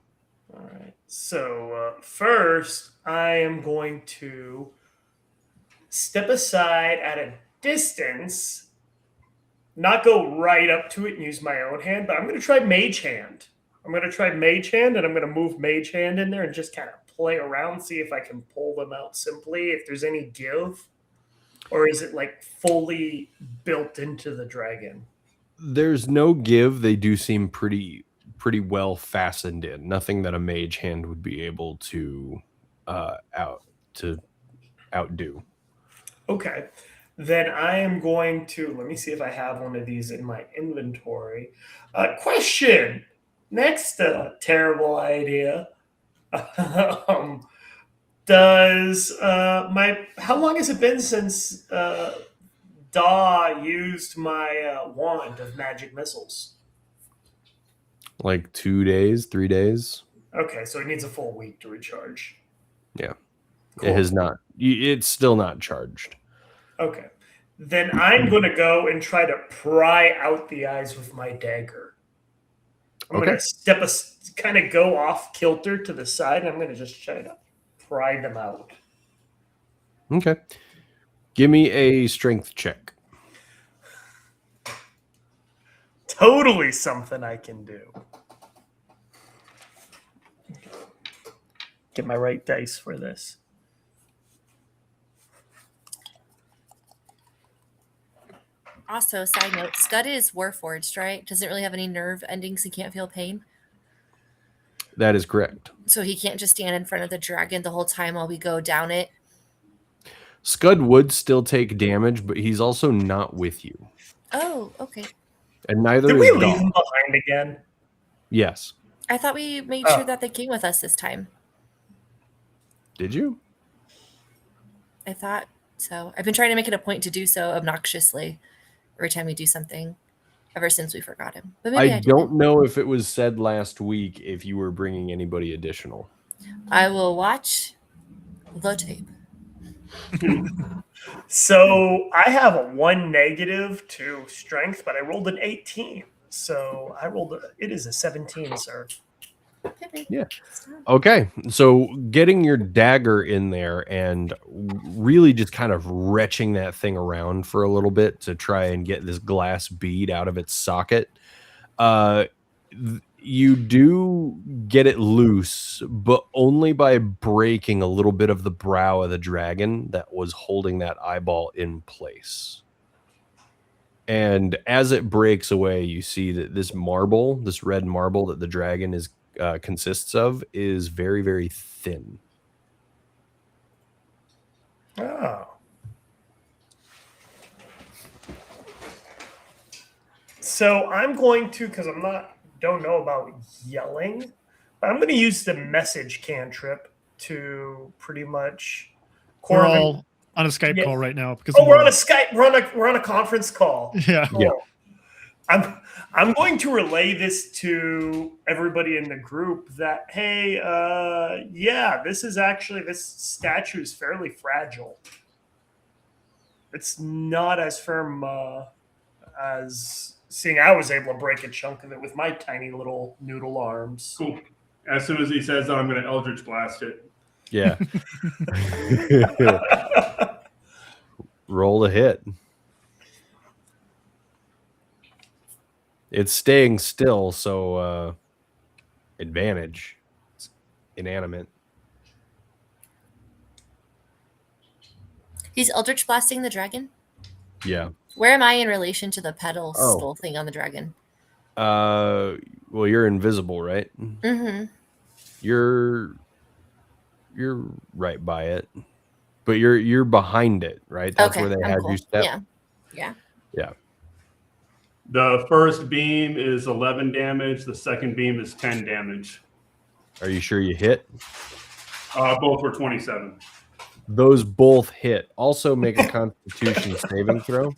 All right. So first, I am going to step aside at a distance, not go right up to it and use my own hand, but I'm going to try Mage Hand. I'm going to try Mage Hand, and I'm going to move Mage Hand in there and just kind of play around, see if I can pull them out simply, if there's any give. Or is it like fully built into the dragon? There's no give. They do seem pretty well fastened in. Nothing that a mage hand would be able to outdo. Okay. Then I am going to let me see if I have one of these in my inventory. Question. Next terrible idea. Does how long has it been since Daw used my wand of magic missiles? Like 2 days, 3 days. Okay, so it needs a full week to recharge. Yeah. Cool. It has not. It's still not charged. Okay. Then I'm going to go and try to pry out the eyes with my dagger. I'm going to kind of go off kilter to the side, and I'm going to just try to pry them out. Okay. Give me a strength check. Totally something I can do. Get my right dice for this. Also, side note, Scud is Warforged, right? Doesn't really have any nerve endings. He can't feel pain. That is correct. So he can't just stand in front of the dragon the whole time while we go down it. Scud would still take damage, but he's also not with you. Oh, okay. And neither Did is we leave Daw. them behind again? Yes. I thought we made sure that they came with us this time. Did you? I thought so. I've been trying to make it a point to do so obnoxiously every time we do something ever since we forgot him. But maybe I don't know if it was said last week if you were bringing anybody additional. I will watch the tape. So I have a 1 negative to strength, but I rolled an 18. So it is a 17, sir. Yeah. Okay. So getting your dagger in there and really just kind of retching that thing around for a little bit to try and get this glass bead out of its socket. You do get it loose, but only by breaking a little bit of the brow of the dragon that was holding that eyeball in place. And as it breaks away, you see that this marble, this red marble that the dragon is consists of, is very, very thin. Oh. So I'm going to, because don't know about yelling, but I'm going to use the message cantrip to pretty much. We're all on a Skype call right now because we're on a Skype. We're on a conference call. Yeah. Cool. Yeah. I'm going to relay this to everybody in the group that, hey, this statue is fairly fragile. It's not as firm as seeing I was able to break a chunk of it with my tiny little noodle arms. Cool. As soon as he says that, I'm going to Eldritch Blast it. Yeah. Roll a hit. It's staying still, so advantage. It's inanimate. He's Eldritch blasting the dragon? Yeah. Where am I in relation to the pedal Oh. stole thing on the dragon? Well, you're invisible, right? Mm-hmm. You're right by it, but you're behind it, right? That's Okay, where they I'm had cool. you step. Yeah. Yeah. Yeah. The first beam is 11 damage. The second beam is 10 damage. Are you sure you hit? Both were 27. Those both hit. Also make a Constitution saving throw.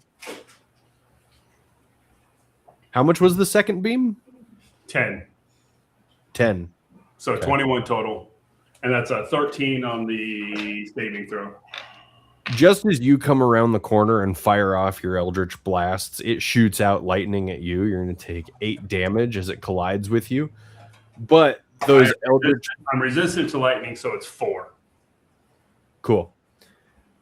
How much was the second beam? 10. 10. So Okay. 21 total. And that's a 13 on the saving throw. Just as you come around the corner and fire off your Eldritch Blasts, it shoots out lightning at you. You're going to take 8 damage as it collides with you. But those Eldritch... I'm resistant to lightning, so it's 4. Cool.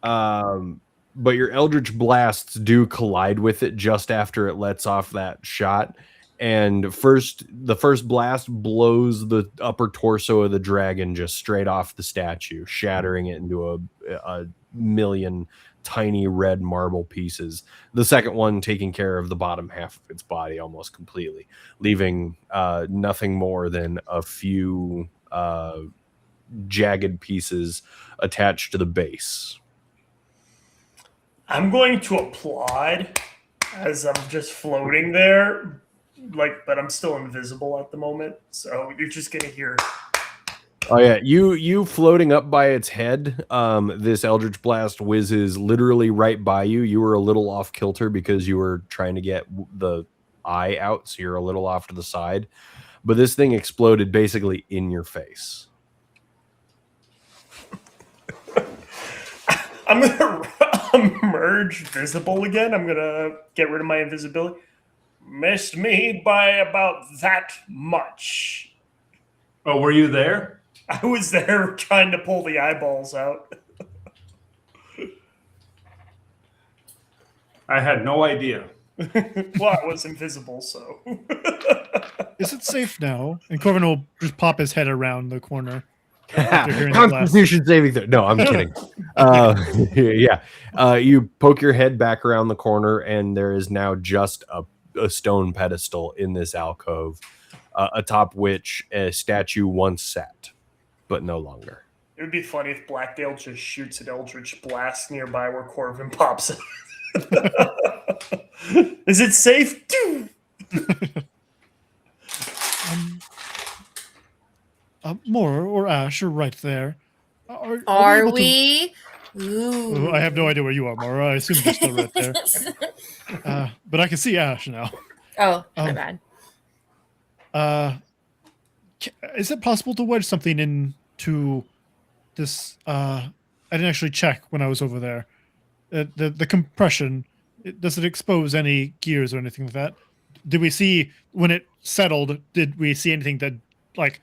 But your Eldritch Blasts do collide with it just after it lets off that shot. And the first blast blows the upper torso of the dragon just straight off the statue, shattering it into a million tiny red marble pieces. The second one taking care of the bottom half of its body almost completely, leaving nothing more than a few jagged pieces attached to the base. I'm going to applaud as I'm just floating there, but I'm still invisible at the moment, so you're just gonna hear. Oh yeah, you floating up by its head. This Eldritch Blast whizzes literally right by you. You were a little off kilter because you were trying to get the eye out, so you're a little off to the side. But this thing exploded basically in your face. I'm gonna emerge visible again. I'm gonna get rid of my invisibility. Missed me by about that much. Oh, were you there? I was there trying to pull the eyeballs out. I had no idea. Well, I was invisible, so. Is it safe now? And Corvin will just pop his head around the corner. After hearing the blast. Constitution saving throw. No, I'm kidding. You poke your head back around the corner, and there is now just a stone pedestal in this alcove, atop which a statue once sat, but no longer. It would be funny if Blackdale just shoots an Eldritch Blast nearby where Corvin pops it. Is it safe? Mora or Ash, you're right there. Are able to- we? Ooh. I have no idea where you are, Mora. I assume you're still right there. But I can see Ash now. Oh, my bad. Is it possible to wedge something into this? I didn't actually check when I was over there. The compression, does it expose any gears or anything like that? Did we see when it settled? Did we see anything that like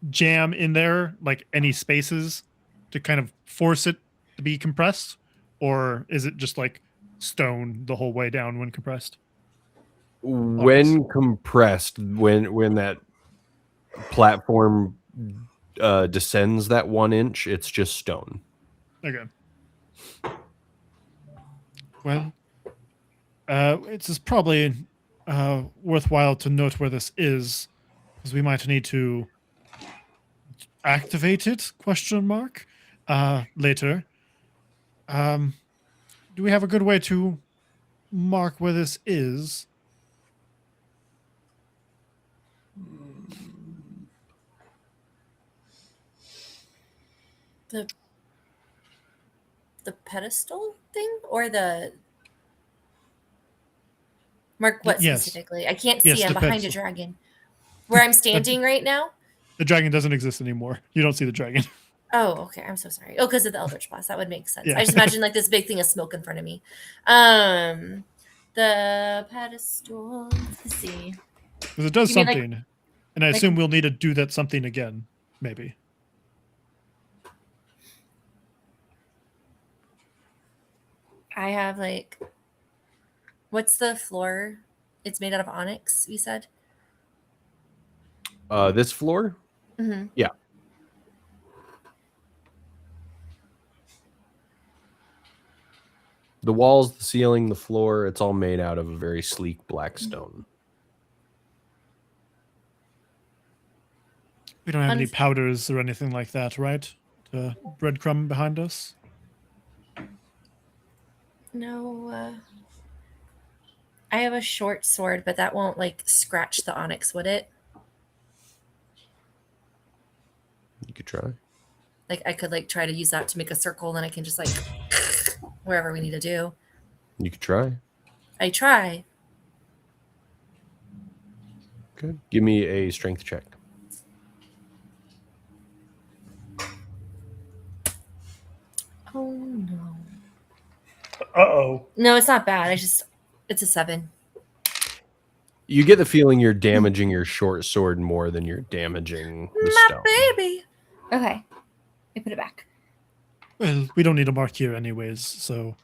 jam in there, like any spaces to kind of force it to be compressed, or is it just like stone the whole way down when compressed? When compressed, when that platform descends that 1 inch, it's just stone. Okay. Well, it's probably worthwhile to note where this is, because we might need to activate it, later. Do we have a good way to mark where this is? The pedestal thing, or the Mark? What Yes. specifically? I can't Yes, see. I'm the behind a pedestal. dragon. Where I'm standing right now. The dragon doesn't exist anymore. You don't see the dragon. Oh, okay. I'm so sorry. Oh, because of the Eldritch Blast. That would make sense. Yeah. I just imagine like this big thing of smoke in front of me. The pedestal. Let's see. Because it does You mean, like- something. And I assume we'll need to do that something again, maybe. I have like. What's the floor? It's made out of onyx. You said. This floor? Mm-hmm. Yeah. The walls, the ceiling, the floor, it's all made out of a very sleek black stone. We don't have any Unf- powders or anything like that, right? The breadcrumb behind us. No, I have a short sword, but that won't like scratch the onyx, would it? You could try. Like I could like try to use that to make a circle, and then I can just like wherever we need to do. You could try. I try. Okay. Give me a strength check. Oh no. Uh-oh. No, it's not bad. It's a 7. You get the feeling you're damaging your short sword more than you're damaging the My stone. baby. Okay. I put it back. Well, we don't need a mark here anyways, so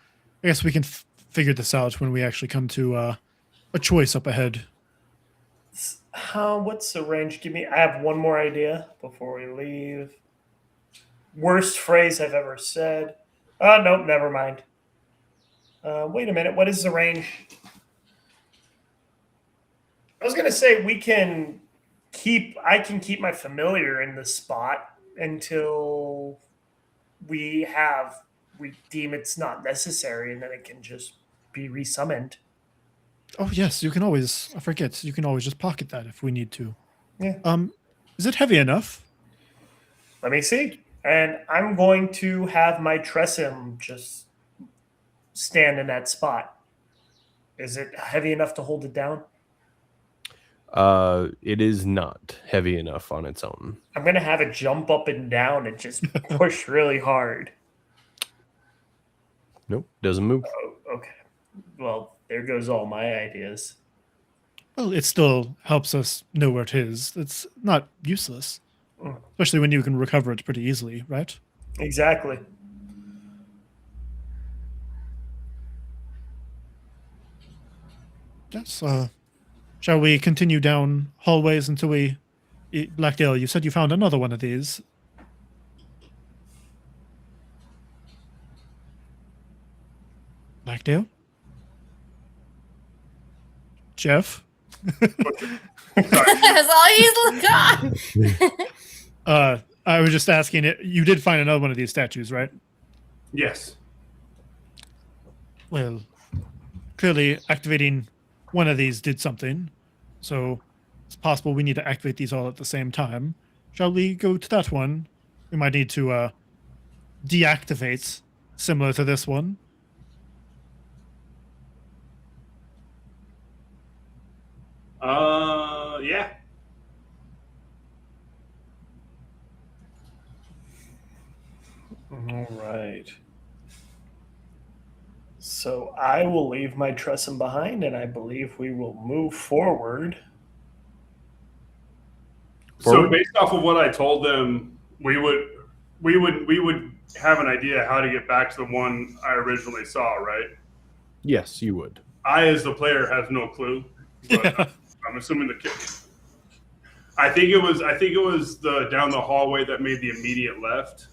I guess we can figure this out when we actually come to a choice up ahead. What's the range? I have one more idea before we leave. Worst phrase I've ever said. Nope, never mind. Wait a minute. What is the range? I was gonna say I can keep my familiar in the spot until we deem it's not necessary, and then it can just be resummoned. Oh yes, you can always. I forget. You can always just pocket that if we need to. Yeah. Is it heavy enough? Let me see. And I'm going to have my Tressum just stand in that spot. Is it heavy enough to hold it down? It is not heavy enough on its own. I'm going to have it jump up and down and just push really hard. Nope, doesn't move. Oh, okay. Well, there goes all my ideas. Well, it still helps us know where it is. It's not useless, Mm. especially when you can recover it pretty easily, right? Exactly. Yes. Shall we continue down hallways until we... Blackdale, you said you found another one of these. Blackdale? Jeff? That's all he's got. I was just asking it. You did find another one of these statues, right? Yes. Well, clearly activating one of these did something. So it's possible we need to activate these all at the same time. Shall we go to that one? We might need to deactivate, similar to this one. Yeah. All right. So I will leave my Tressum behind, and I believe we will move forward. So Forward? based off of what I told them, we would have an idea how to get back to the one I originally saw, right? Yes, you would. I, as the player, has no clue. But I'm assuming the kid. I think it was the down the hallway that made the immediate left.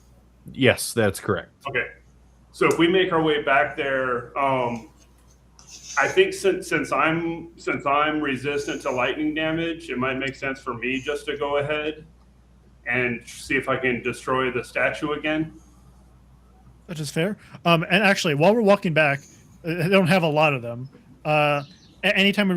Yes, that's correct. Okay. So if we make our way back there, I think since I'm resistant to lightning damage, it might make sense for me just to go ahead and see if I can destroy the statue again. That is fair. And actually, while we're walking back, I don't have a lot of them. Anytime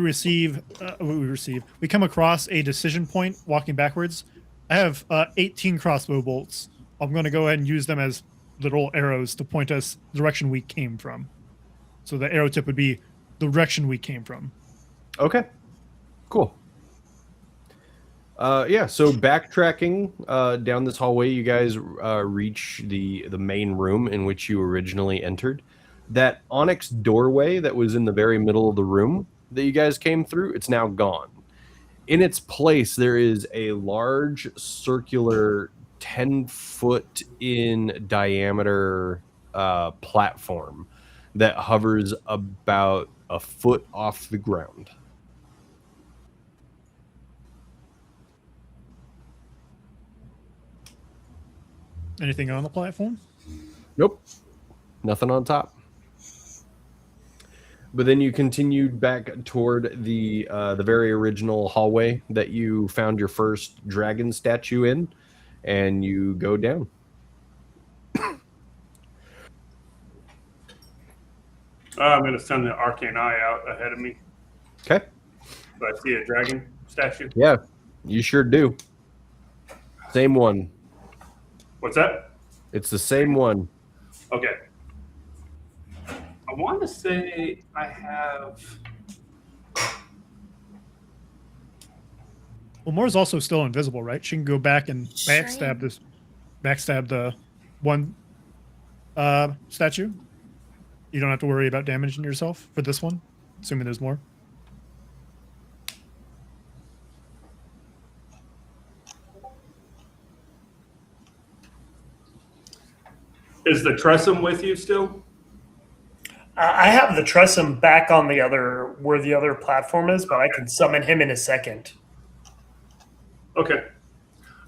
we come across a decision point walking backwards, I have 18 crossbow bolts. I'm going to go ahead and use them as little arrows to point us the direction we came from. So the arrow tip would be the direction we came from. Okay, cool. Yeah, so backtracking down this hallway, you guys reach the main room in which you originally entered. That onyx doorway that was in the very middle of the room that you guys came through, it's now gone. In its place, there is a large circular 10-foot in diameter platform that hovers about a foot off the ground. Anything on the platform? Nope. Nothing on top. But then you continued back toward the very original hallway that you found your first dragon statue in, and you go down. I'm going to send the arcane eye out ahead of me. Okay. Do I see a dragon statue? Yeah, you sure do. Same one. What's that? It's the same one. Okay. I want to say I have. Well, Moore's also still invisible, right? She can go back and Sure backstab the one statue. You don't have to worry about damaging yourself for this one, assuming there's more. Is the Tressum with you still? I have the Tressum back on the other where the other platform is, but I can summon him in a second. Okay.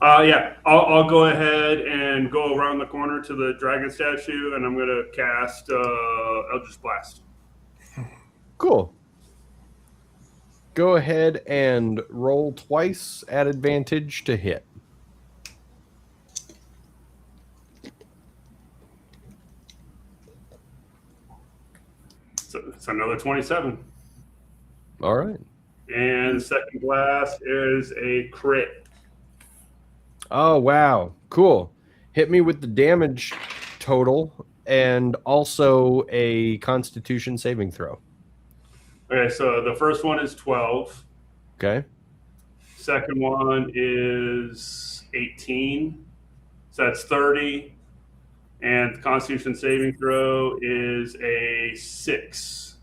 Yeah, I'll go ahead and go around the corner to the dragon statue, and I'm going to cast Eldritch Blast. Cool. Go ahead and roll twice at advantage to hit. So it's another 27. All right. And the second blast is a crit. Oh, wow. Cool. Hit me with the damage total and also a Constitution saving throw. Okay, so the first one is 12. Okay. Second one is 18. So that's 30. And the Constitution saving throw is a 6.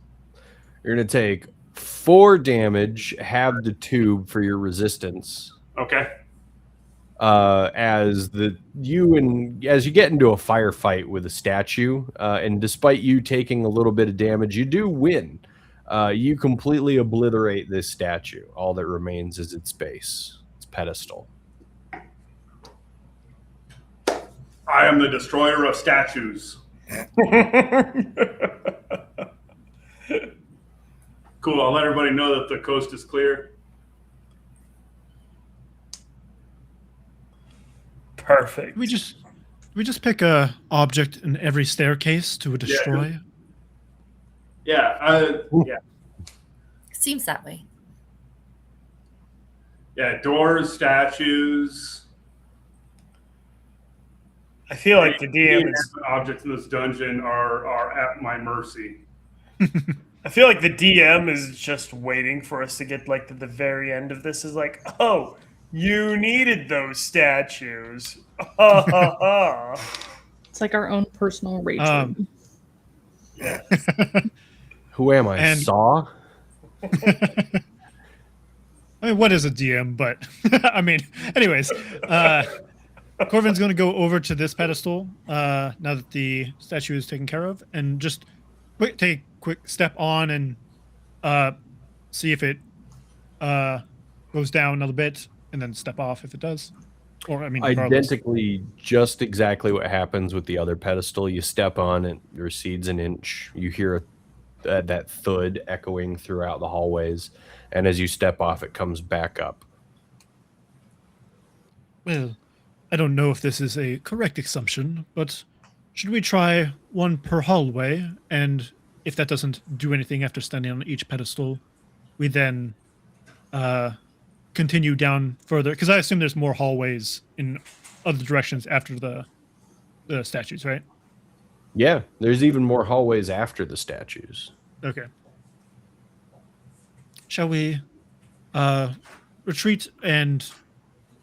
You're going to take 4 damage, have the tube for your resistance. Okay. As you get into a firefight with a statue, and despite you taking a little bit of damage, you do win. You completely obliterate this statue. All that remains is its base, its pedestal. I am the destroyer of statues. Cool. I'll let everybody know that the coast is clear. Perfect. We just pick a object in every staircase to destroy. Yeah. Seems that way. Yeah. Doors, statues. I feel like the DM Any is. objects in this dungeon are at my mercy. I feel like the DM is just waiting for us to get like to the very end of this. Is like, oh, you needed those statues. Ha ha ha. It's like our own personal rage room. Yeah. Who am I? And- Saw? I mean, what is a DM? But I mean, anyways, Corvin's going to go over to this pedestal now that the statue is taken care of, and just take a quick step on and see if it goes down a little bit, and then step off if it does. Or I mean, regardless. Identically, just exactly what happens with the other pedestal. You step on it, it recedes an inch. You hear that thud echoing throughout the hallways, and as you step off, it comes back up. Well, I don't know if this is a correct assumption, but should we try one per hallway? And if that doesn't do anything after standing on each pedestal, we then continue down further? Because I assume there's more hallways in other directions after the statues, right? Yeah, there's even more hallways after the statues. Okay. Shall we retreat and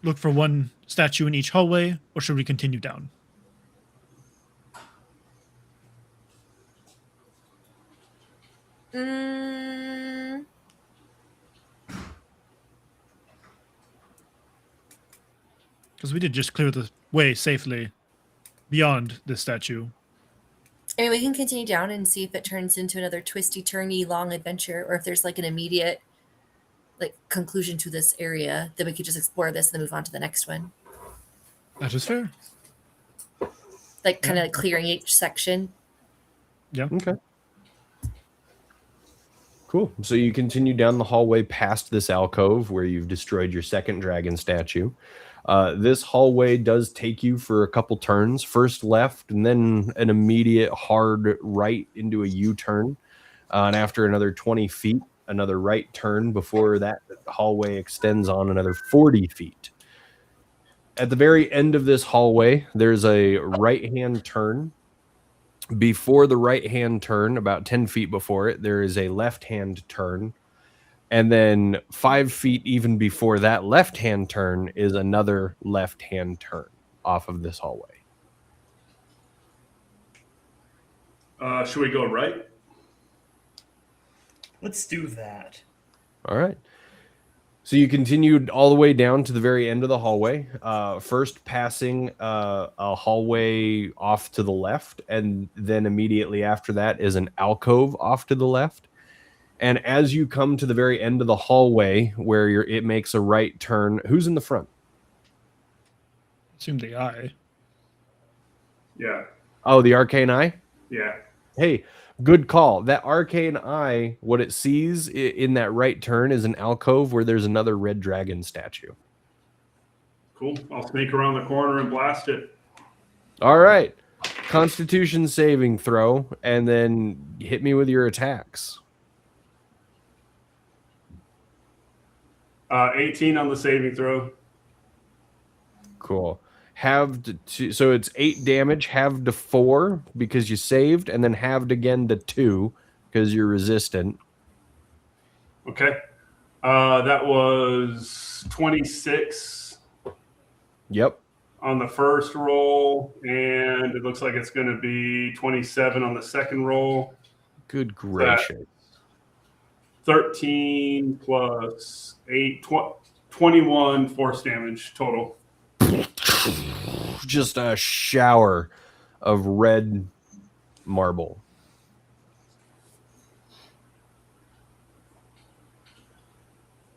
look for one statue in each hallway, or should we continue down? Because we did just clear the way safely beyond this statue. I mean, we can continue down and see if it turns into another twisty, turny, long adventure, or if there's like an immediate like conclusion to this area. Then we could just explore this and then move on to the next one. That is fair. Like kind of clearing each section. Yeah. Okay. Cool. So you continue down the hallway past this alcove where you've destroyed your second dragon statue. This hallway does take you for a couple turns, first left and then an immediate hard right into a U-turn. And after another 20 feet, another right turn before that hallway extends on another 40 feet. At the very end of this hallway, there's a right-hand turn. Before the right-hand turn, about 10 feet before it, there is a left-hand turn. And then 5 feet even before that left-hand turn is another left-hand turn off of this hallway. Should we go right? Let's do that. All right. So you continued all the way down to the very end of the hallway, first passing a hallway off to the left, and then immediately after that is an alcove off to the left. And as you come to the very end of the hallway where it makes a right turn, who's in the front? Assume the eye. Yeah. Oh, the arcane eye? Yeah. Hey, good call. That arcane eye, what it sees in that right turn is an alcove where there's another red dragon statue. Cool. I'll sneak around the corner and blast it. All right. Constitution saving throw, and then hit me with your attacks. 18 on the saving throw. Cool. Halved to, so it's 8 damage, halved to 4 because you saved, and then halved again to 2 because you're resistant. Okay. That was 26 Yep. on the first roll, and it looks like it's going to be 27 on the second roll. Good gracious. 13 plus 8, 21 force damage total. Just a shower of red marble.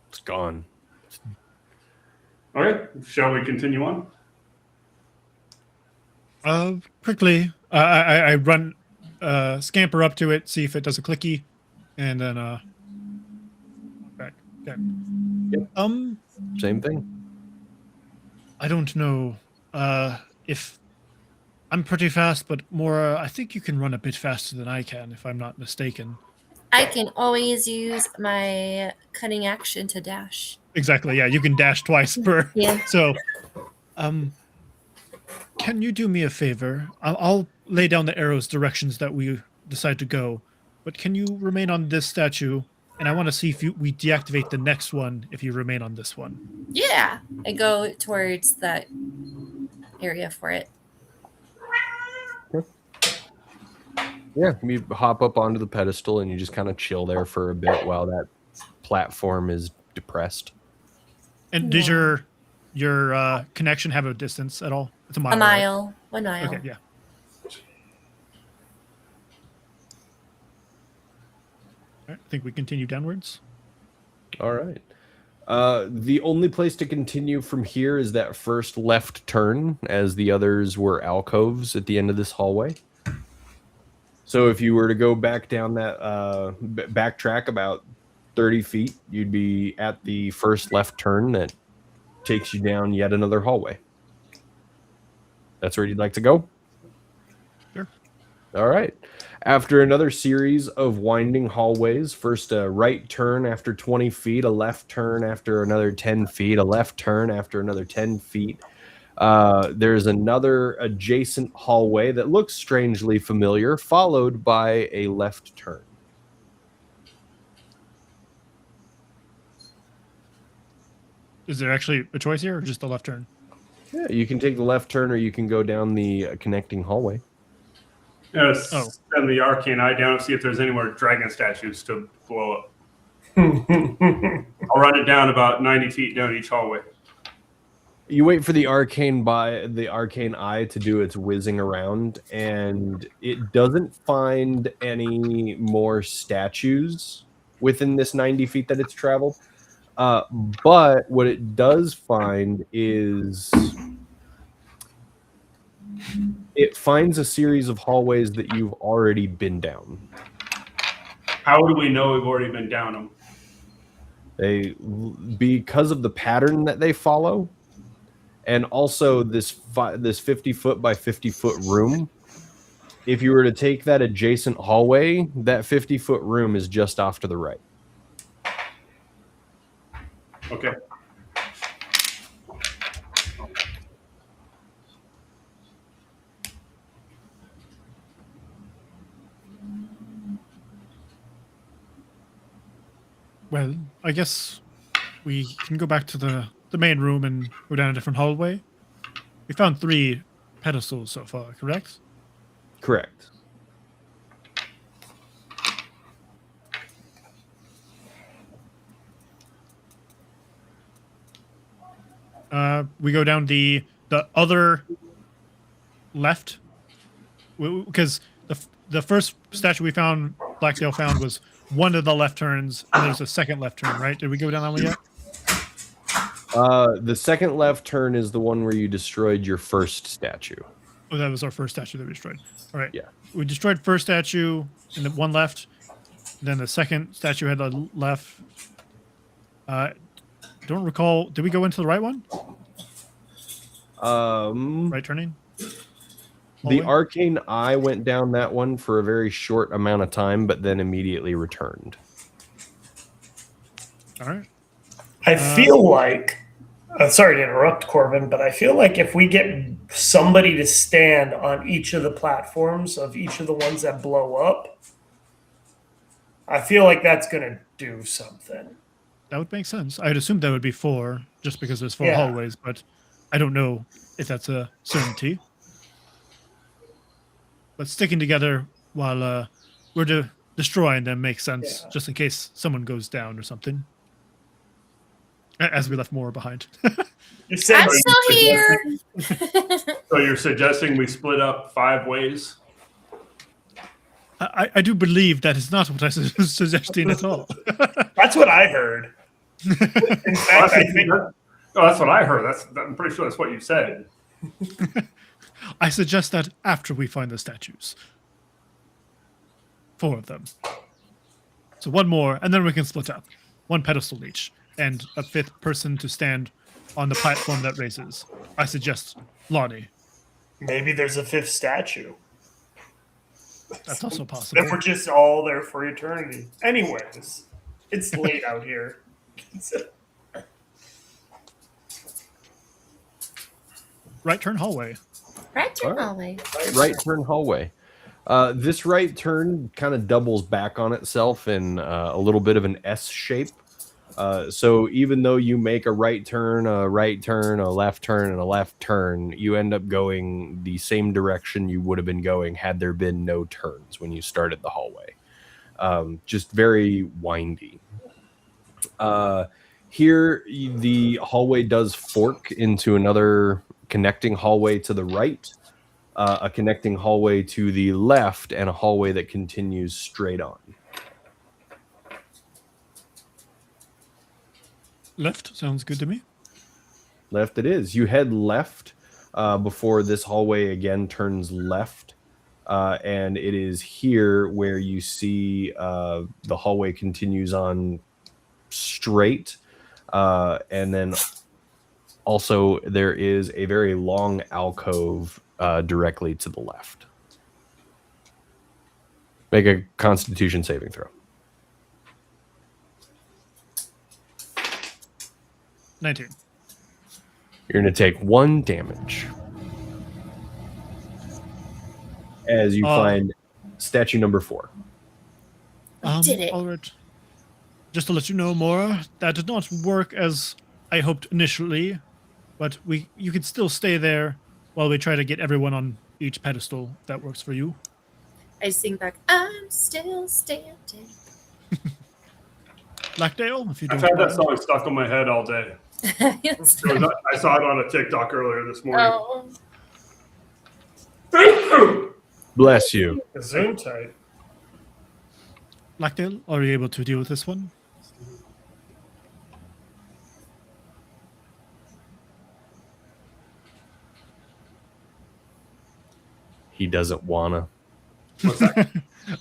It's gone. All right. Shall we continue on? Quickly, I run, scamper up to it, see if it does a clicky, and then back. Okay. Yep. Same thing. I don't know if I'm pretty fast, but Mora, I think you can run a bit faster than I can, if I'm not mistaken. I can always use my cutting action to dash. Exactly. Yeah, you can dash twice per. Yeah. So, can you do me a favor? I'll lay down the arrows directions that we decide to go, but can you remain on this statue? And I want to see if we deactivate the next one if you remain on this one. Yeah. I go towards that area for it. Yeah, you hop up onto the pedestal and you just kind of chill there for a bit while that platform is depressed. And does your connection have a distance at all? It's a mile. A mile. 1 mile. Okay, yeah. All right, I think we continue downwards. All right. The only place to continue from here is that first left turn, as the others were alcoves at the end of this hallway. So if you were to go back down that backtrack about 30 feet, you'd be at the first left turn that takes you down yet another hallway. That's where you'd like to go? Sure. All right. After another series of winding hallways, first a right turn after 20 feet, a left turn after another 10 feet, a left turn after another 10 feet. There's another adjacent hallway that looks strangely familiar, followed by a left turn. Is there actually a choice here or just a left turn? Yeah, you can take the left turn or you can go down the connecting hallway. Send the arcane eye down and see if there's any more dragon statues to blow up. I'll run it down about 90 feet down each hallway. You wait for the arcane eye to do its whizzing around, and it doesn't find any more statues within this 90 feet that it's traveled. But what it does find is it finds a series of hallways that you've already been down. How do we know we've already been down them? Because of the pattern that they follow, and also this 50-foot by 50-foot room. If you were to take that adjacent hallway, that 50-foot room is just off to the right. Okay. Well, I guess we can go back to the main room and go down a different hallway. We found 3 pedestals so far, correct? Correct. We go down the other left, because the first statue we found, Blacktail found, was one of the left turns, and there's a second left turn, right? Did we go down that one yet? The second left turn is the one where you destroyed your first statue. Oh, that was our first statue that we destroyed. All right. Yeah. We destroyed first statue and the one left. Then the second statue had a left. Don't recall. Did we go into the right one? Right turning? The Hallway? arcane eye went down that one for a very short amount of time, but then immediately returned. All right. I feel like, sorry to interrupt, Corbin, but I feel like if we get somebody to stand on each of the platforms of each of the ones that blow up, I feel like that's going to do something. That would make sense. I'd assume that would be 4, just because there's 4 Yeah. hallways, but I don't know if that's a certainty. But sticking together while we're destroying them makes sense, Yeah. just in case someone goes down or something. As we left more behind. You're saying I'm still here. So you're suggesting we split up 5 ways? I do believe that is not what I was suggesting at all. that's what I heard. In fact, I think That's what I heard. I'm pretty sure that's what you said. I suggest that after we find the statues. 4 of them. So 1 more, and then we can split up. 1 pedestal each, and a 5th person to stand on the platform that raises. I suggest Lonnie. maybe there's a 5th statue. That's also possible. Then we're just all there for eternity. Anyways, it's late out here. Right turn hallway. Right turn All right. hallway. Right turn hallway. This right turn kind of doubles back on itself in a little bit of an S shape. So even though you make a right turn, a left turn, and a left turn, you end up going the same direction you would have been going had there been no turns when you started the hallway. Just very windy. Here, the hallway does fork into another connecting hallway to the right, a connecting hallway to the left, and a hallway that continues straight on. Left sounds good to me. Left it is. You head left before this hallway again turns left. And it is here where you see the hallway continues on straight. And then also there is a very long alcove directly to the left. Make a Constitution saving throw. 19. You're going to take 1 damage as you find statue number 4. Did it. All right. Just to let you know, Mora, that did not work as I hoped initially, but you can still stay there while we try to get everyone on each pedestal. That works for you. I sing back, I'm still standing. Blackdale, if you I've don't had that mind. song stuck in my head all day. Yes. I saw it on a TikTok earlier this morning. Oh. Bless you. Zoom tight. Blackdale, are you able to deal with this one? He doesn't wanna. What's that?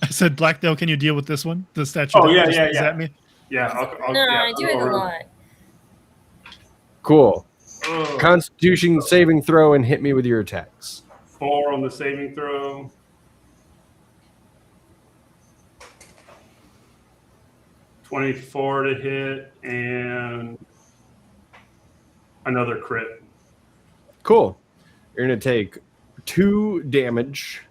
I said, Blackdale, can you deal with this one? The statue Oh, that yeah, just yeah, is yeah. at me? Yeah, No, yeah, I do I'll it go a around. lot. Cool. Oh, Constitution saving throw and hit me with your attacks. 4 on the saving throw. $24 to hit and another crit. Cool. You're going to take 2 damage,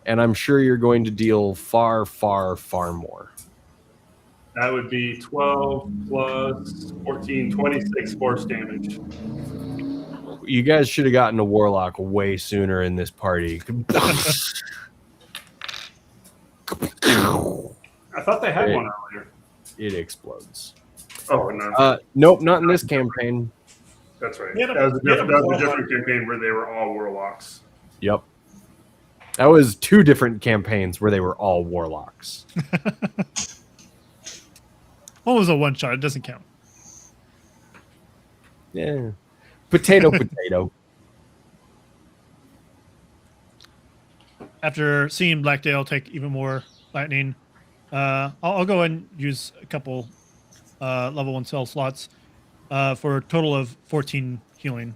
and I'm sure you're going to deal far, far, far more. That would be 12 plus 14, 26 force damage. You guys should have gotten a warlock way sooner in this party. I thought they had It- one earlier. It explodes. Oh, no. Nope, not in this campaign. That's right. We had a- That was we had a a warlock. different campaign where they were all warlocks. Yep. That was 2 different campaigns where they were all warlocks. One was a one-shot. It doesn't count. Yeah. Potato, potato. After seeing Blackdale take even more lightning, I'll go and use a couple level 1 spell slots for a total of 14 healing.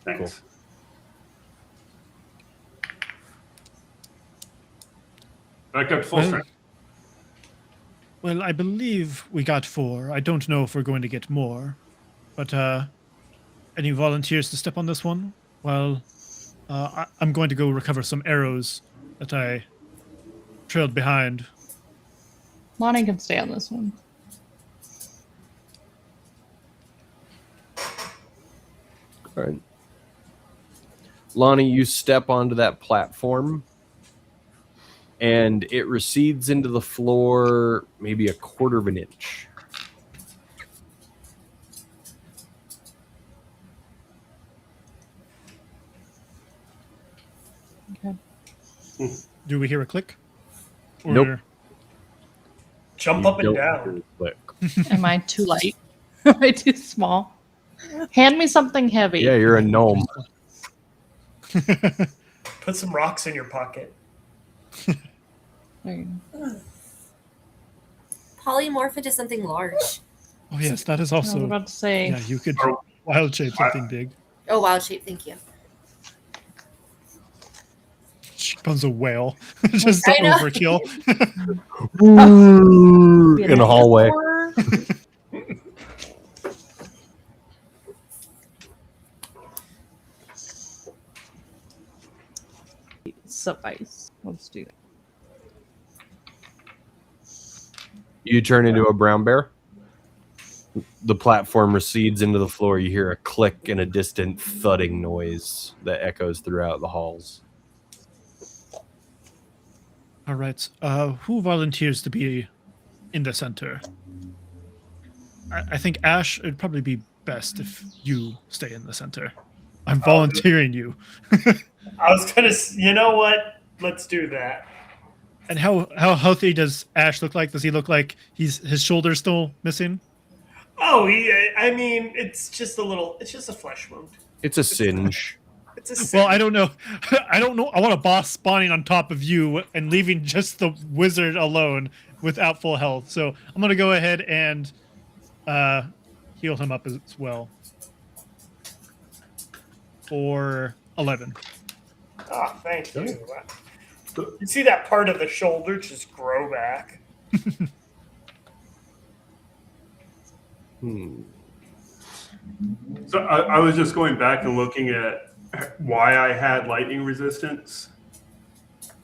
Thanks. Back up to full strength. Well, I believe we got 4. I don't know if we're going to get more. But any volunteers to step on this one? Well, I'm going to go recover some arrows that I trailed behind. Lonnie can stay on this one. All right. Lonnie, you step onto that platform, and it recedes into the floor maybe a quarter of an inch. Okay. Do we hear a click? Or Nope. Jump You up and don't down. hear a click. Am I too light? Am I too small? Hand me something heavy. Yeah, you're a gnome. Put some rocks in your pocket. There you go. Polymorph into something large. Oh yes, that is I was also. about to say. Yeah, you could wild shape something big. Oh, wild shape. Thank you. She becomes a whale. Just I know. overkill. In a hallway. Suffice. Let's do that. You turn into a brown bear. The platform recedes into the floor. You hear a click and a distant thudding noise that echoes throughout the halls. All right. Who volunteers to be in the center? I think Ash, it'd probably be best if you stay in the center. I'm volunteering you. I was gonna. You know what? Let's do that. And how healthy does Ash look like? Does he look like his shoulder's still missing? Oh, I mean, it's just a little. It's just a flesh wound. It's a singe. It's a. Well, I don't know. I don't know. I want a boss spawning on top of you and leaving just the wizard alone without full health. So I'm gonna go ahead and heal him up as well for 11. Oh, thank you. You see that part of the shoulder just grow back. So I was just going back and looking at why I had lightning resistance.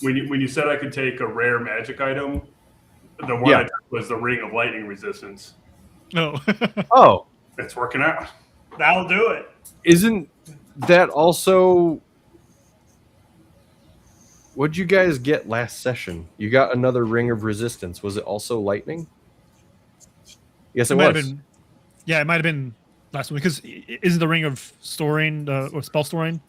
When you said I could take a rare magic item, the one Yeah. I took was the ring of lightning resistance. No. Oh, It's working out. That'll do it. isn't that also... What'd you guys get last session? You got another ring of resistance. Was it also lightning? Yes, it might have was. been. Yeah, it might have been last one because isn't the ring of storing or spell storing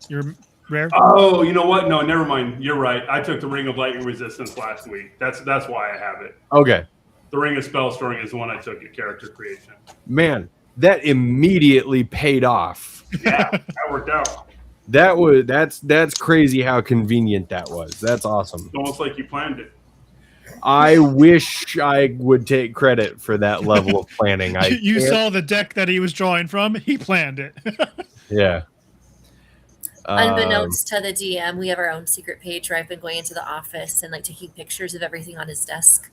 your rare? Oh, you know what? No, never mind. You're right. I took the ring of lightning resistance last week. That's why I have it. Okay. The ring of spell storing is the one I took at character creation. Man, that immediately paid off. Yeah, that worked out. That's crazy how convenient that was. That's awesome. It's almost like you planned it. I wish I would take credit for that level of planning. You saw the deck that he was drawing from. He planned it. Yeah. Unbeknownst to the DM, we have our own secret page where I've been going into the office and like taking pictures of everything on his desk.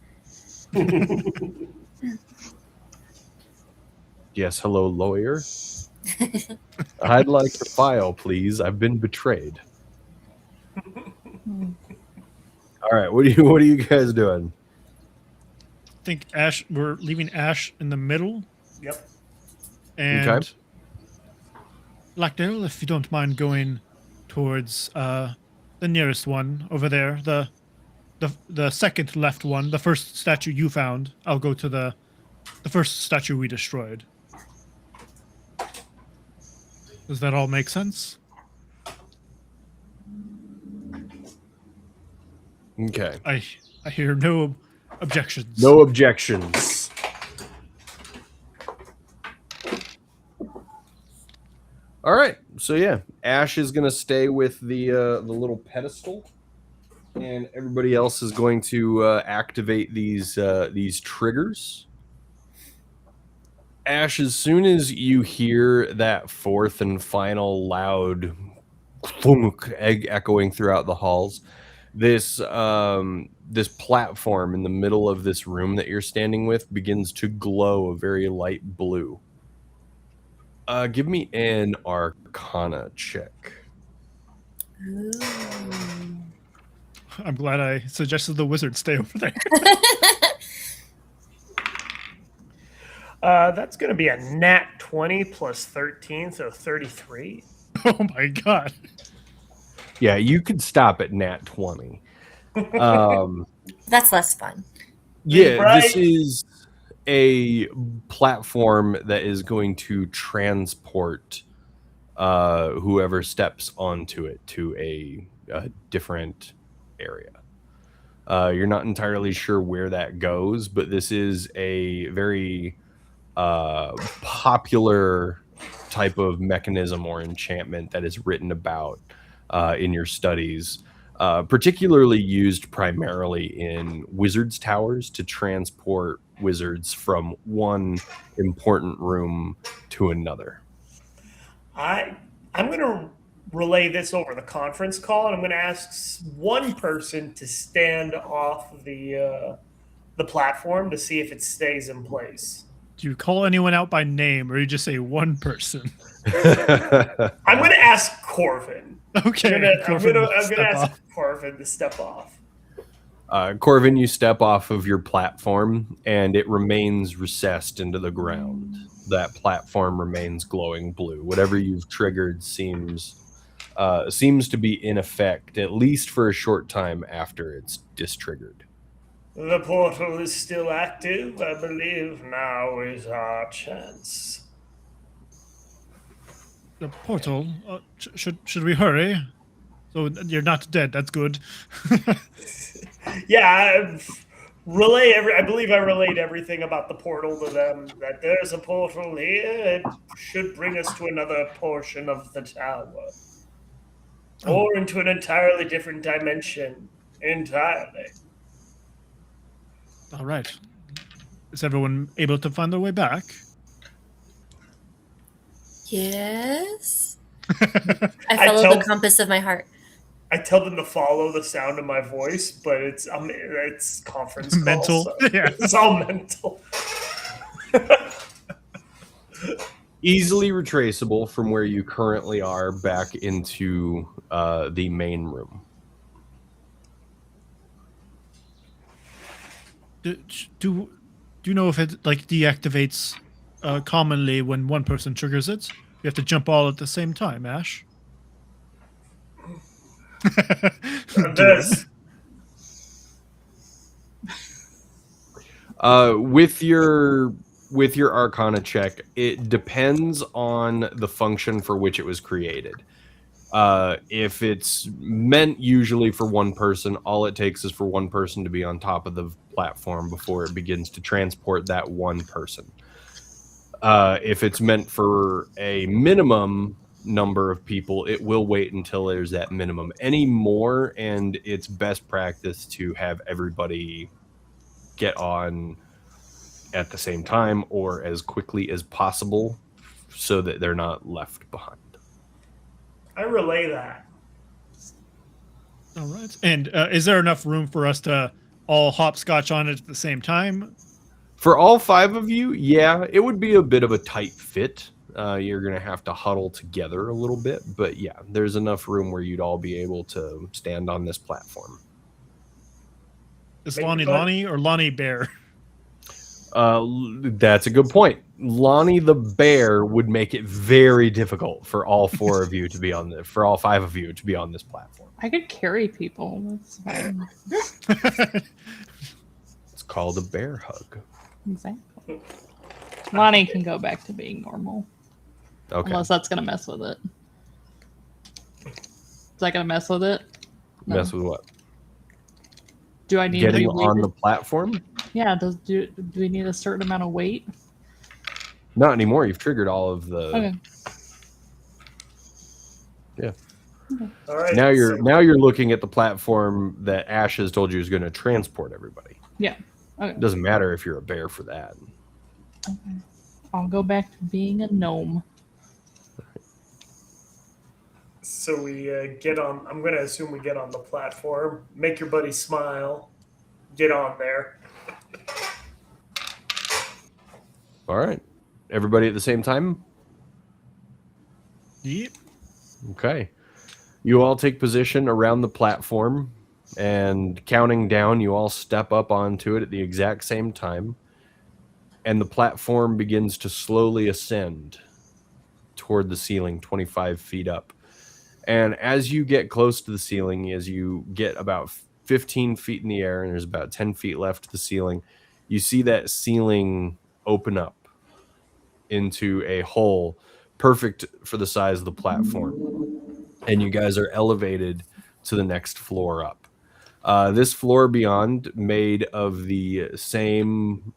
Yes, hello, lawyer. I'd like to file, please. I've been betrayed. All right, what are you guys doing? I think we're leaving Ash in the middle. Yep. And Okay. Lackdale, if you don't mind going towards the nearest one over there, the second left one, the first statue you found, I'll go to the first statue we destroyed. Does that all make sense? Okay. I hear no objections. No objections. All right. So yeah, Ash is going to stay with the little pedestal, and everybody else is going to activate these triggers. Ash, as soon as you hear that fourth and final loud thunk echoing throughout the halls, this platform in the middle of this room that you're standing with begins to glow a very light blue. Give me an Arcana check. Ooh. I'm glad I suggested the wizard stay over there. That's going to be a nat 20 plus 13, so 33. Oh my god. Yeah, you could stop at nat 20. That's less fun. Yeah, Right. This is a platform that is going to transport whoever steps onto it to a different area. You're not entirely sure where that goes, but this is a very popular type of mechanism or enchantment that is written about in your studies, particularly used primarily in wizards' towers to transport wizards from one important room to another. I'm going to relay this over the conference call, and I'm going to ask one person to stand off the platform to see if it stays in place. Do you call anyone out by name, or you just say one person? I'm going to ask Corvin. Okay. I'm going Corvin will to step ask off. Corvin to step off. Corvin, you step off of your platform, and it remains recessed into the ground. That platform remains glowing blue. Whatever you've triggered seems to be in effect, at least for a short time after it's distriggered. The portal is still active. I believe now is our chance. The portal. Should we hurry? So you're not dead. That's good. Yeah, I believe I relayed everything about the portal to them. That there's a portal here. It should bring us to another portion of the tower. Or into an entirely different dimension entirely. All right. Is everyone able to find their way back? Yes. I I follow tell- the compass of my heart. I tell them to follow the sound of my voice, but it's conference call, Mental. so Yeah. it's all mental. Easily retraceable from where you currently are back into the main room. Do you know if it like deactivates commonly when one person triggers it? You have to jump all at the same time, Ash. There's With your Arcana check, it depends on the function for which it was created. If it's meant usually for one person, all it takes is for one person to be on top of the platform before it begins to transport that one person. If it's meant for a minimum number of people, it will wait until there's that minimum. Any more, and it's best practice to have everybody get on at the same time or as quickly as possible so that they're not left behind. I relay that. All right. And is there enough room for us to all hopscotch on it at the same time? For all 5 of you, yeah, it would be a bit of a tight fit. You're going to have to huddle together a little bit, but yeah, there's enough room where you'd all be able to stand on this platform. Is Lonnie or Lonnie Bear? That's a good point. Lonnie the bear would make it very difficult for all 4 of you to be on for all 5 of you to be on this platform. I could carry people. That's fine. It's called a bear hug. Exactly. Lonnie can go back to being normal. Okay. Unless that's gonna mess with it. Is that gonna mess with it? No. Mess with what? Do I need Getting to be on weighted? the platform? Yeah. Do we need a certain amount of weight? Not anymore. You've triggered all of the. Okay. Yeah. All right. Now you're looking at the platform that Ash has told you is going to transport everybody. Yeah. Okay. It doesn't matter if you're a bear for that. Okay. I'll go back to being a gnome. So we get on. I'm going to assume we get on the platform. Make your buddy smile. Get on there. All right. Everybody at the same time? Yep. Okay. You all take position around the platform, and counting down, you all step up onto it at the exact same time, and the platform begins to slowly ascend toward the ceiling, 25 feet up. And as you get close to the ceiling, as you get about 15 feet in the air, and there's about 10 feet left to the ceiling, you see that ceiling open up into a hole perfect for the size of the platform. And you guys are elevated to the next floor up. This floor beyond, made of the same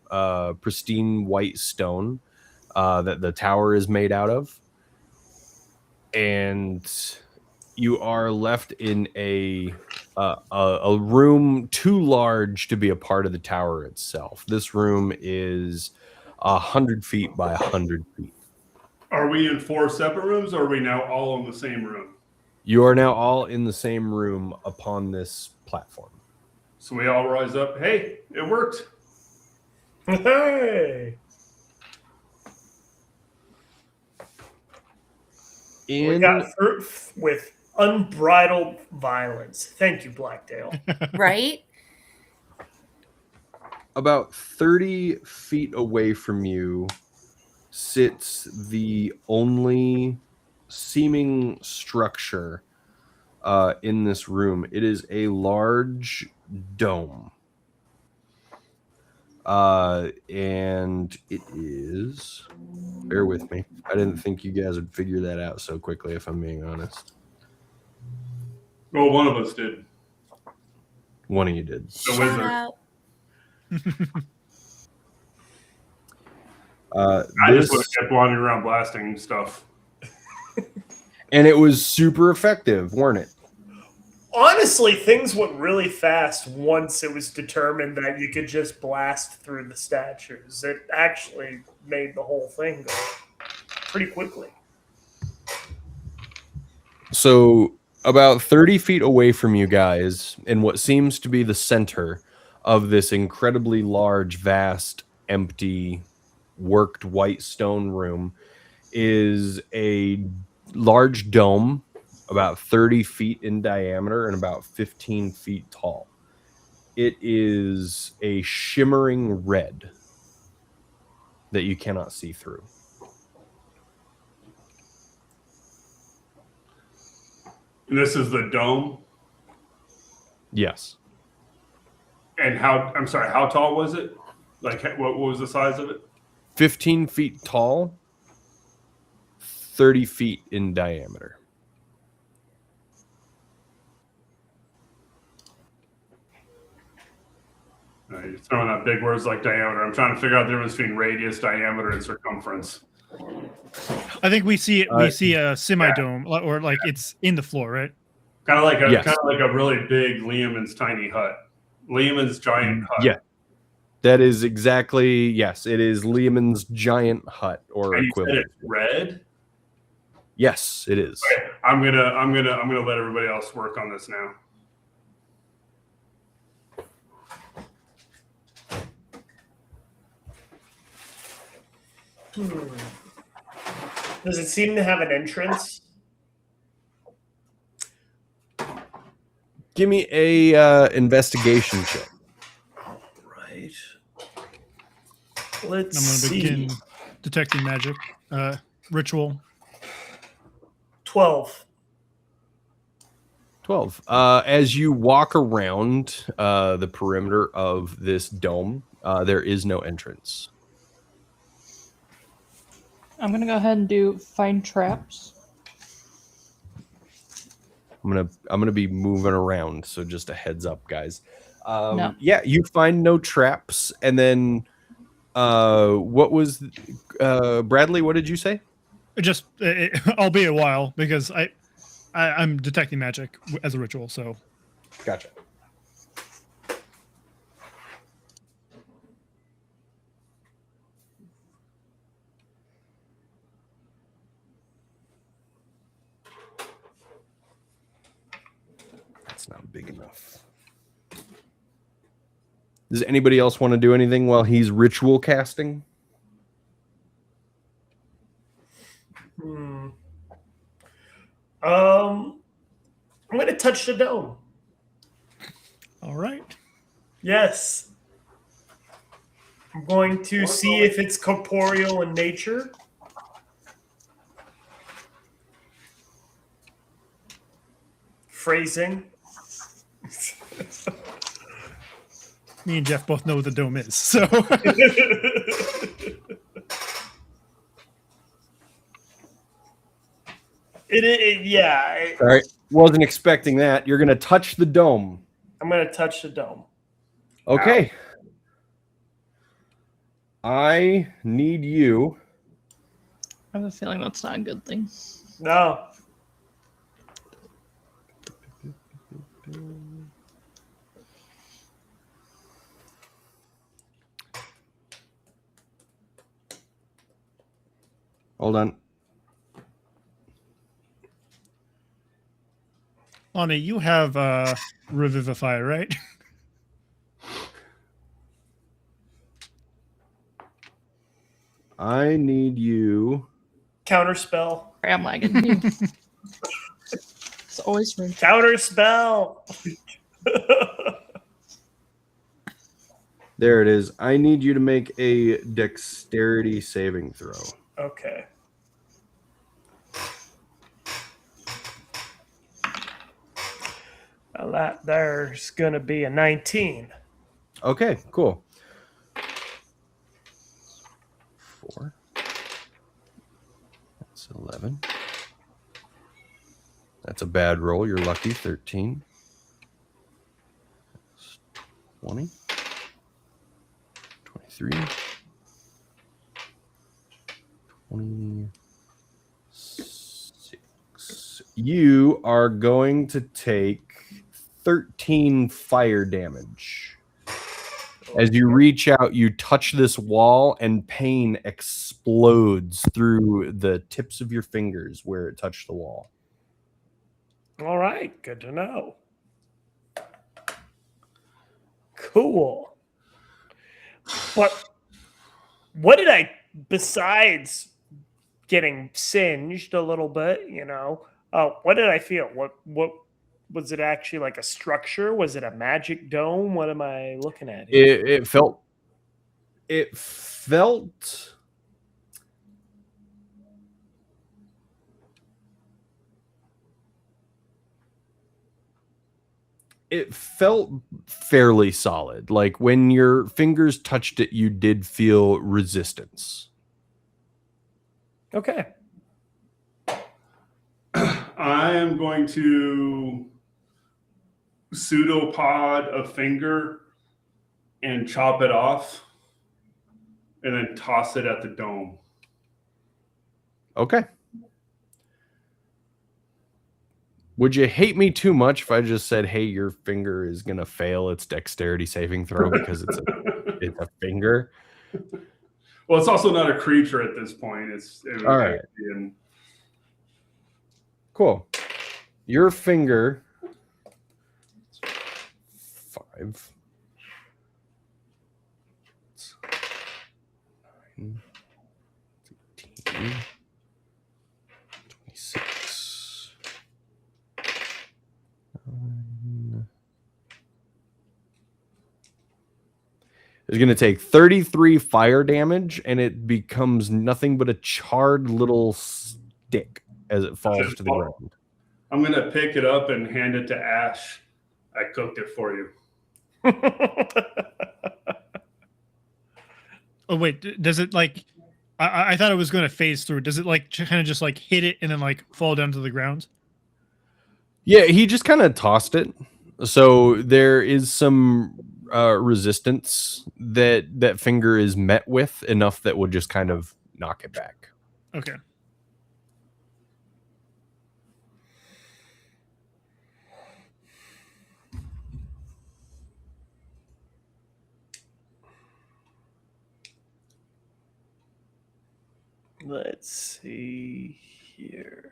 pristine white stone that the tower is made out of. And you are left in a room too large to be a part of the tower itself. This room is 100 feet by 100 feet. Are we in 4 separate rooms, or are we now all in the same room? You are now all in the same room upon this platform. So we all rise up. Hey, it worked. Hey. We got through with unbridled violence. Thank you, Blackdale. Right? About 30 feet away from you sits the only seeming structure in this room. It is a large dome. And it is... Bear with me. I didn't think you guys would figure that out so quickly, if I'm being honest. Well, one of us did. One of you did. The Shout wizard. out. I just would have kept wandering around blasting stuff. And it was super effective, weren't it? Honestly, things went really fast once it was determined that you could just blast through the statues. It actually made the whole thing go pretty quickly. So about 30 feet away from you guys, in what seems to be the center of this incredibly large, vast, empty, worked white stone room, is a large dome about 30 feet in diameter and about 15 feet tall. It is a shimmering red that you cannot see through. And this is the dome. Yes. And how tall was it? Like, what was the size of it? 15 feet tall, 30 feet in diameter. You're throwing out big words like diameter. I'm trying to figure out the difference between radius, diameter, and circumference. I think we see it. We see a semi-dome, or like it's in the floor, right? Kind of like a Yes. kind of like a really big Liam's tiny hut. Liam's giant hut. Yeah. That is exactly, yes. It is Lehman's giant hut or And you said equivalent. it's red? Yes, it is. Okay. I'm gonna let everybody else work on this now. Does it seem to have an entrance? Give me a investigation check. All right. Let's I'm going to see. begin detecting magic. Ritual. 12. 12. As you walk around the perimeter of this dome, there is no entrance. I'm gonna go ahead and do find traps. I'm gonna be moving around, so just a heads up, guys. No. Yeah, you find no traps, and then what was Bradley? What did you say? Just I'll be a while because I'm detecting magic as a ritual. So Gotcha. That's not big enough. Does anybody else want to do anything while he's ritual casting? I'm going to touch the dome. all right. Yes. I'm going to see if it's corporeal in nature. Phrasing. Me and Jeff both know what the dome is. So Yeah. All right. Wasn't expecting that. You're gonna touch the dome. I'm going to touch the dome. Okay. I need you. I have a feeling that's not a good thing. No. Hold on. Lonnie, you have Revivify, right? I need you. Counterspell. I'm lagging. It's always me. Counterspell. There it is. I need you to make a dexterity saving throw. Okay. Well, that there's going to be a 19. Okay, cool. 4. That's 11. That's a bad roll. You're lucky. 13. That's 20. 23. 26. You are going to take 13 fire damage. As you reach out, you touch this wall, and pain explodes through the tips of your fingers where it touched the wall. All right. Good to know. Cool. But what did I, besides getting singed a little bit, what did I feel? What was it actually like a structure? Was it a magic dome? What am I looking at here? It felt fairly solid. Like when your fingers touched it, you did feel resistance. Okay. I am going to pseudopod a finger and chop it off and then toss it at the dome. Okay. Would you hate me too much if I just said, hey, your finger is going to fail its dexterity saving throw because it's a finger? Well, it's also not a creature at this point. All right. Cool. Your finger. 5. 9, 18, 26. 9. It's going to take 33 fire damage, and it becomes nothing but a charred little stick as it falls to the ground. I'm going to pick it up and hand it to Ash. I cooked it for you. Oh wait, does it like? I thought it was going to phase through. Does it like kind of just like hit it and then like fall down to the ground? Yeah, he just kind of tossed it. So there is some resistance that finger is met with enough that would just kind of knock it back. Okay. Let's see here.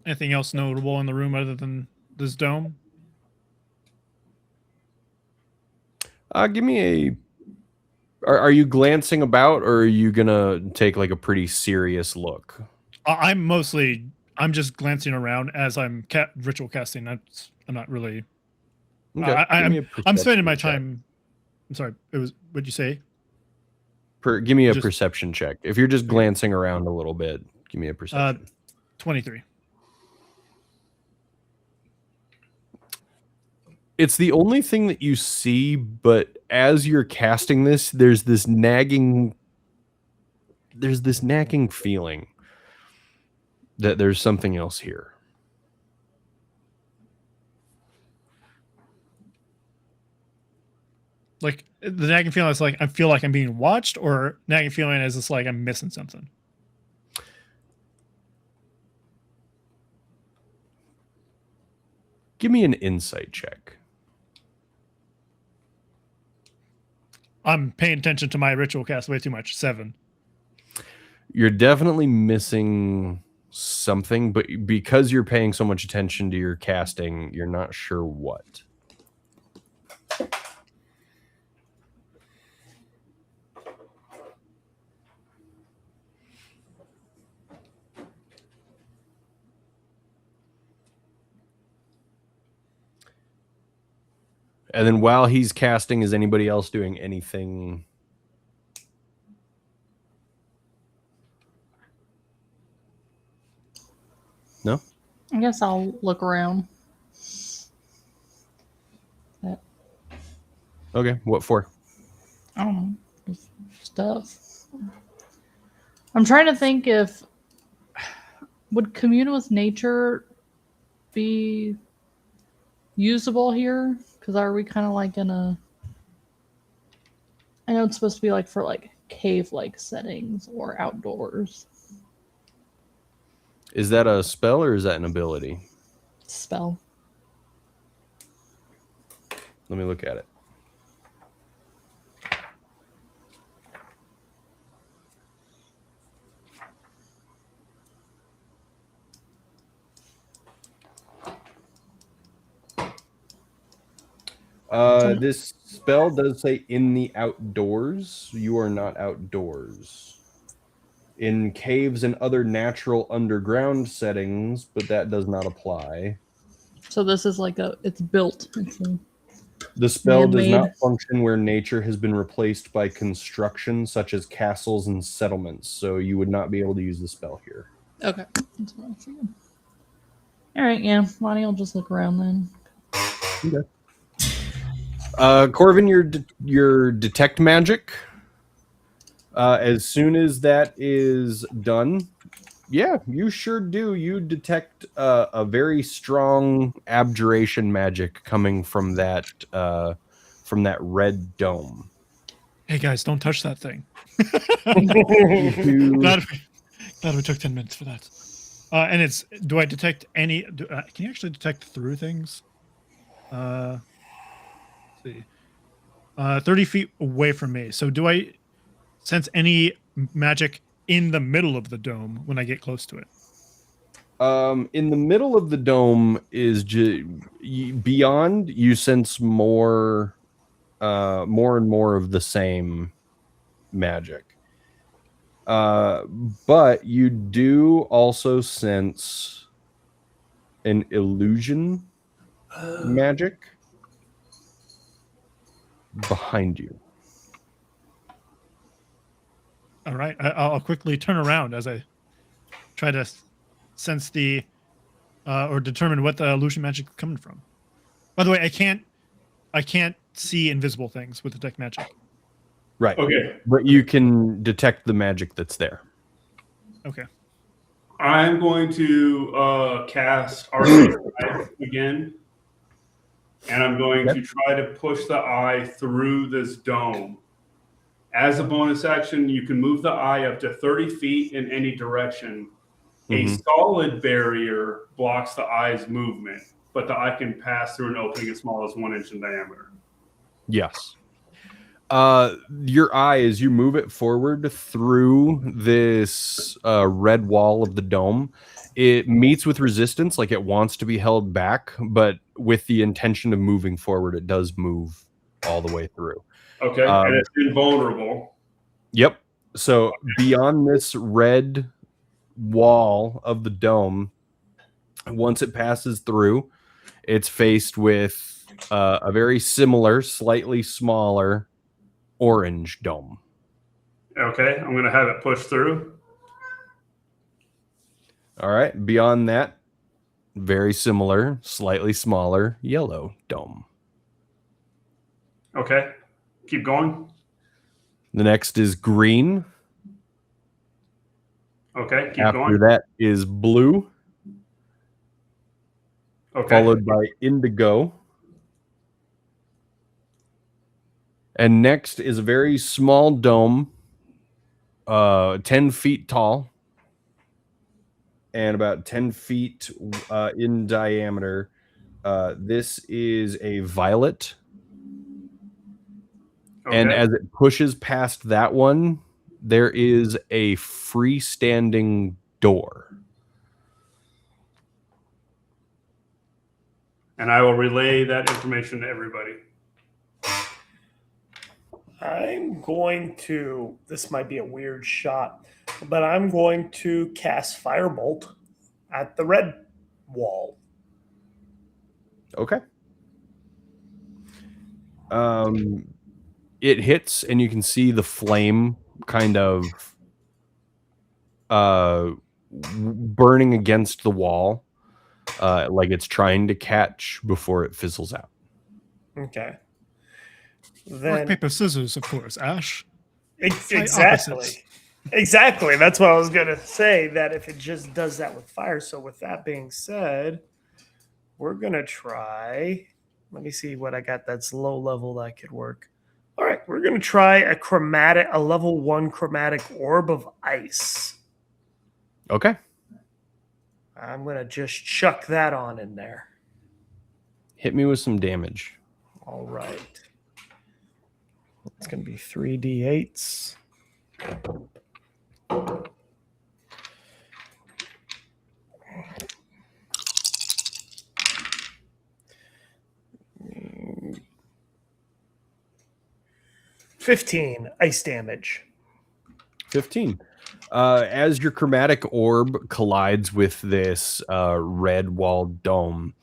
Anything else notable in the room other than this dome? Give me a. Are you glancing about, or are you gonna take like a pretty serious look? I'm just glancing around as I'm ritual casting. I'm not really. Okay. I'm spending my time. I'm sorry. What'd you say? Give me a perception check. If you're just glancing around a little bit, give me a perception. 23. It's the only thing that you see, but as you're casting this, there's this nagging feeling that there's something else here. Like the nagging feeling is like I feel like I'm being watched, or nagging feeling is it's like I'm missing something. Give me an insight check. I'm paying attention to my ritual cast way too much. 7. You're definitely missing something, but because you're paying so much attention to your casting, you're not sure what. And then while he's casting, is anybody else doing anything? No? I guess I'll look around. Okay, what for? I don't know. Just stuff. I'm trying to think if would commune with nature be usable here? Because are we kind of like in a... I know it's supposed to be like for like cave-like settings or outdoors. Is that a spell or is that an ability? Spell. Let me look at it. This spell does say in the outdoors. You are not outdoors. In caves and other natural underground settings, but that does not apply. So this is like it's built. The spell does man-made. not function where nature has been replaced by construction, such as castles and settlements. So you would not be able to use the spell here. Okay. That's what I was thinking. All right, yeah. Lonnie will just look around then. Okay. Corvin, your detect magic. As soon as that is done, yeah, you sure do. You detect a very strong abjuration magic coming from that red dome. Hey guys, don't touch that thing. You- glad we took 10 minutes for that. And it's, do I detect any, can you actually detect through things? Let's see. 30 feet away from me. So do I sense any magic in the middle of the dome when I get close to it? In the middle of the dome is beyond. You sense more and more of the same magic. But you do also sense an illusion magic behind you. All right. I'll quickly turn around as I try to sense the, or determine what the illusion magic is coming from. By the way, I can't see invisible things with detect magic. Right. Okay. But you can detect the magic that's there. Okay. I'm going to cast Arcane Light again, and I'm going to try to push the eye through this dome. As a bonus action, you can move the eye up to 30 feet in any direction. A solid barrier blocks the eye's movement, but the eye can pass through an opening as small as 1 inch in diameter. Yes. Your eye, as you move it forward through this red wall of the dome, it meets with resistance, like it wants to be held back, but with the intention of moving forward, it does move all the way through. Okay, and it's invulnerable. Yep. So beyond this red wall of the dome, once it passes through, it's faced with a very similar, slightly smaller orange dome. Okay, I'm going to have it push through. All right. Beyond that, very similar, slightly smaller yellow dome. Okay, keep going. The next is green. Okay, keep After going. that is blue, Okay. followed by indigo. And next is a very small dome, 10 feet tall and about 10 feet in diameter. This is a violet. Okay. And as it pushes past that one, there is a freestanding door. And I will relay that information to everybody. I'm going to, this might be a weird shot, but I'm going to cast Firebolt at the red wall. Okay. It hits, and you can see the flame kind of burning against the wall, like it's trying to catch before it fizzles out. Okay. Rock, Then paper, scissors, of course, Ash. exactly. Exactly. That's what I was going to say, that if it just does that with fire. So with that being said, we're going to try, let me see what I got that's low level that could work. All right, we're going to try a level 1 chromatic orb of ice. Okay. I'm going to just chuck that on in there. Hit me with some damage. All right. It's going to be 3d8s. Mm. 15 ice damage. 15. As your chromatic orb collides with this red walled dome,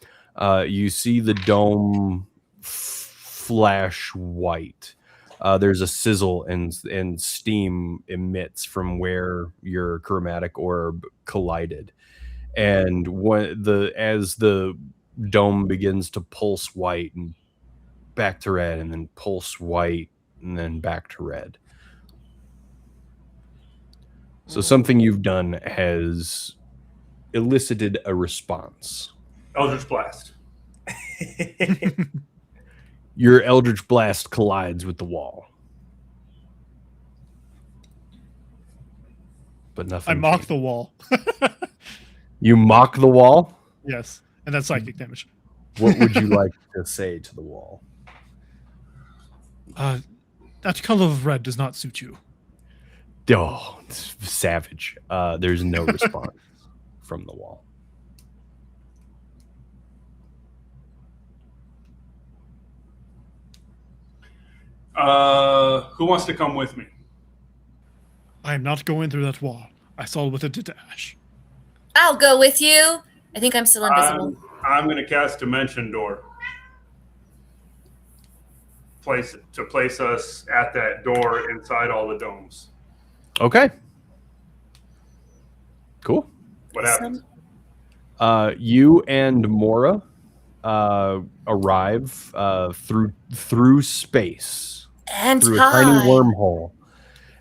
you see the dome flash white. There's a sizzle and steam emits from where your chromatic orb collided. And as the dome begins to pulse white and back to red, and then pulse white, and then back to red. So something you've done has elicited a response. Eldritch Blast. Your Eldritch Blast collides with the wall. But nothing. I mock changes. the wall. You mock the wall? Yes, and that's psychic damage. What would you like to say to the wall? That color of red does not suit you. Oh, it's savage. There's no response from the wall. Who wants to come with me? I am not going through that wall. I saw what it did to Ash. I'll go with you. I think I'm still invisible. I'm going to cast Dimension Door. Place us at that door inside all the domes. Okay. Cool. What happens? You and Mora arrive through space, And through a hi. tiny wormhole,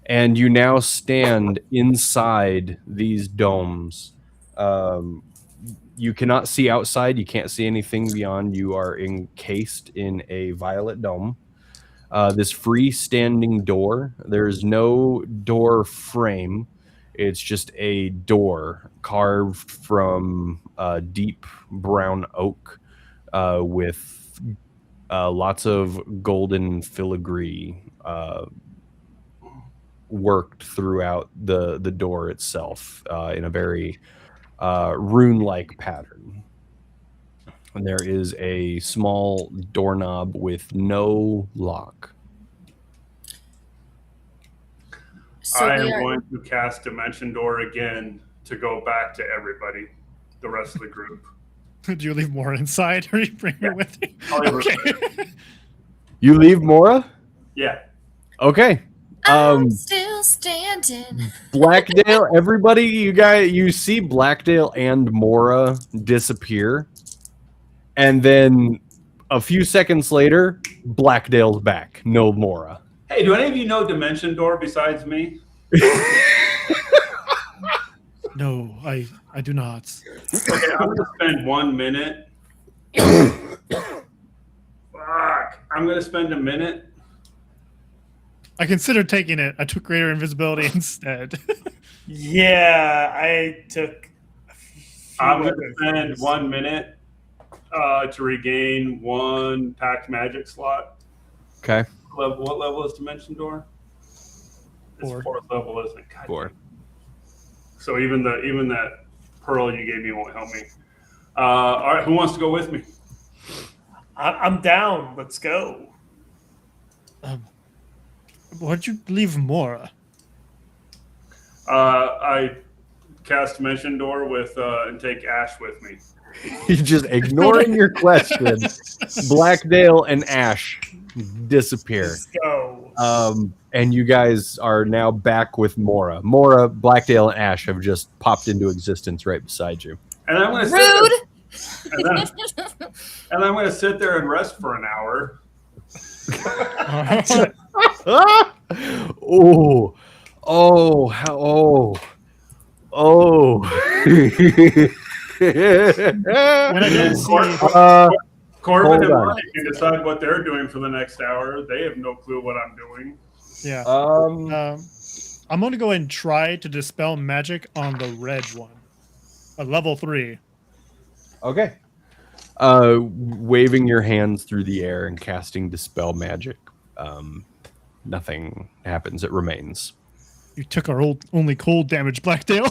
and you now stand inside these domes. You cannot see outside. You can't see anything beyond. You are encased in a violet dome. This freestanding door. There's no door frame. It's just a door carved from deep brown oak with lots of golden filigree worked throughout the door itself in a very rune-like pattern. And there is a small doorknob with no lock. So I we am are. going to cast Dimension Door again to go back to everybody, the rest of the group. Do you leave more inside, or you bring her with you? I'll leave her Okay. You leave Mora? Yeah. Okay. I'm still standing. Blackdale, everybody, you see Blackdale and Mora disappear. And then a few seconds later, Blackdale's back. No Mora. Hey, do any of you know Dimension Door besides me? No, I do not. Okay, I'm going to spend 1 minute. Fuck. I'm going to spend a minute. I considered taking it. I took greater invisibility instead. Yeah, I took. I'm going to spend 1 minute to regain 1 packed magic slot. Okay. What level is Dimension Door? It's 4. 4th level, isn't it? God 4. damn. So even that pearl you gave me won't help me. All right, who wants to go with me? I'm down. Let's go. Why'd you leave Mora? I cast Dimension Door with and take Ash with me. He's just ignoring your question. Blackdale and Ash disappear. Let's go. And you guys are now back with Mora. Mora, Blackdale, and Ash have just popped into existence right beside you. And I'm going to Rude. and I'm going to sit there and rest for an hour. Oh, oh, how, oh. When I didn't see, Corbin Hold and on. Mike can decide what they're doing for the next hour. They have no clue what I'm doing. yeah, Um, I'm gonna go and try to dispel magic on the red one, a level 3. okay. Waving your hands through the air and casting Dispel Magic. Nothing happens. It remains. You took our only cold damage, Blackdale.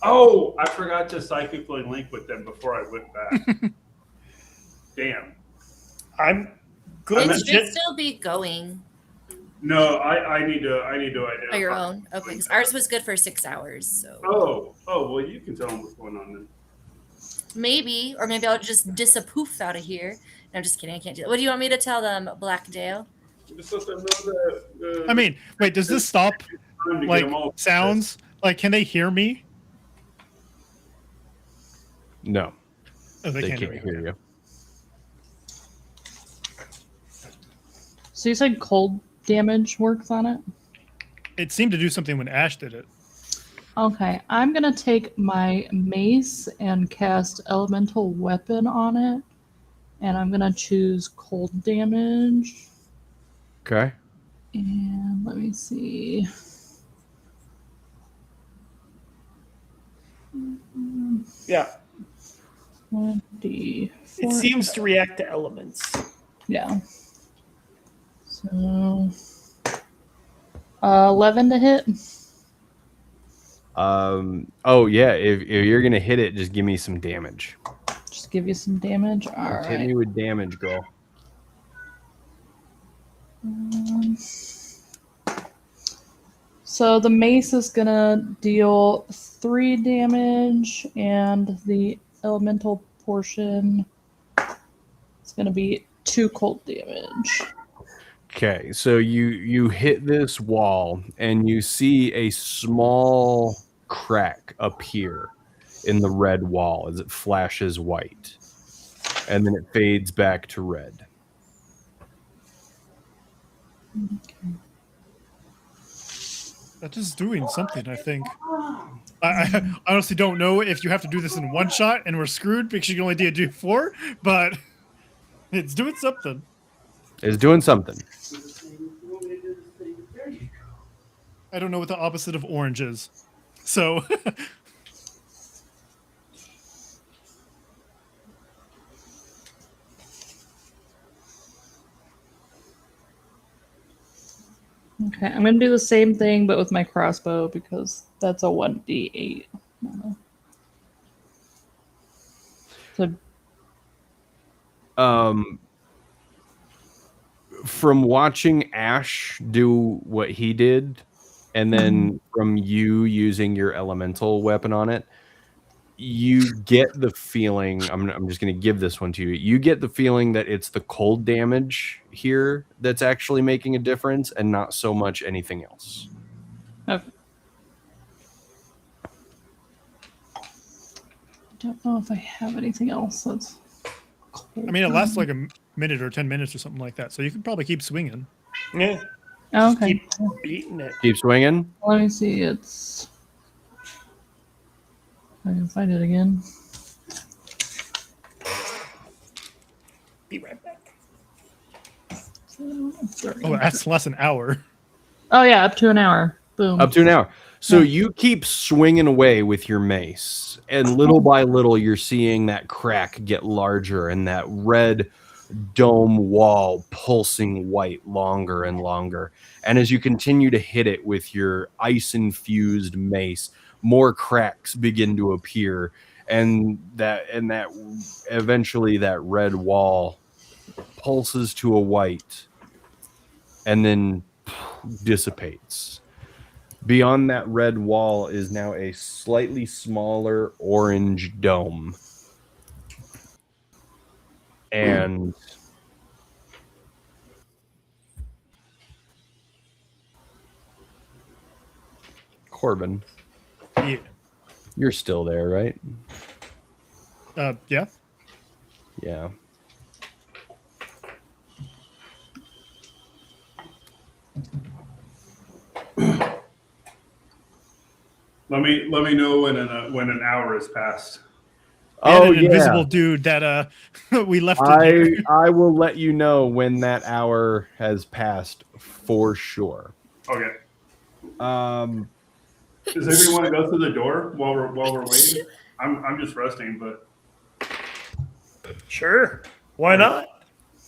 Oh, I forgot to psychically link with them before I went back. Damn. I'm good. It should still be going No, I need to identify. on your own. Okay, because ours was good for 6 hours. So Oh, well, you can tell them what's going on then. maybe, or maybe I'll just disapprove out of here. No, I'm just kidding. I can't do that. What do you want me to tell them, Blackdale? Just let them know that. I mean, wait, does this stop time to get like them all- sounds? Like, can they hear me? No. Oh, They can't can't hear hear you. So you said cold damage works on it? It seemed to do something when Ash did it. Okay, I'm gonna take my mace and cast elemental weapon on it, and I'm gonna choose cold damage. Okay. And let me see. Yeah. 1d4. It seems to react to elements. Yeah. So 11 to hit. Oh yeah. If you're gonna hit it, just give me some damage. Just give you some damage. All Just hit right. me with damage, girl. So the mace is gonna deal 3 damage, and the elemental portion is gonna be 2 cold damage. Okay, so you hit this wall and you see a small crack appear in the red wall as it flashes white, and then it fades back to red. That is doing something, I think. I honestly don't know if you have to do this in one shot and we're screwed because you can only do 4, but it's doing something. It's doing something. I don't know what the opposite of orange is. So Okay, I'm gonna do the same thing but with my crossbow because that's a 1d8. So From watching Ash do what he did, and then from you using your elemental weapon on it, you get the feeling. I'm just going to give this one to you. You get the feeling that it's the cold damage here that's actually making a difference, and not so much anything else. okay. Don't know if I have anything else that's cold. I mean, it lasts like a minute or 10 minutes or something like that. So you can probably keep swinging. Yeah. Oh, Just okay. keep beating it. Keep swinging. Let me see. It's. I can find it again. Be right back. Oh, that's less an hour. Oh yeah, up to an hour. Boom. Up to an hour. So Yeah. you keep swinging away with your mace, and little by little, you're seeing that crack get larger and that red dome wall pulsing white longer and longer. And as you continue to hit it with your ice-infused mace, more cracks begin to appear, and that eventually that red wall pulses to a white and then dissipates. Beyond that red wall is now a slightly smaller orange dome. And Corbin, Yeah. you're still there, right? Yeah. Yeah. Let me know when an hour has passed. And Oh an yeah. invisible dude that we left in here. I will let you know when that hour has passed for sure. Okay. Does anybody want to go through the door while we're waiting? I'm just resting, but Sure. Why not?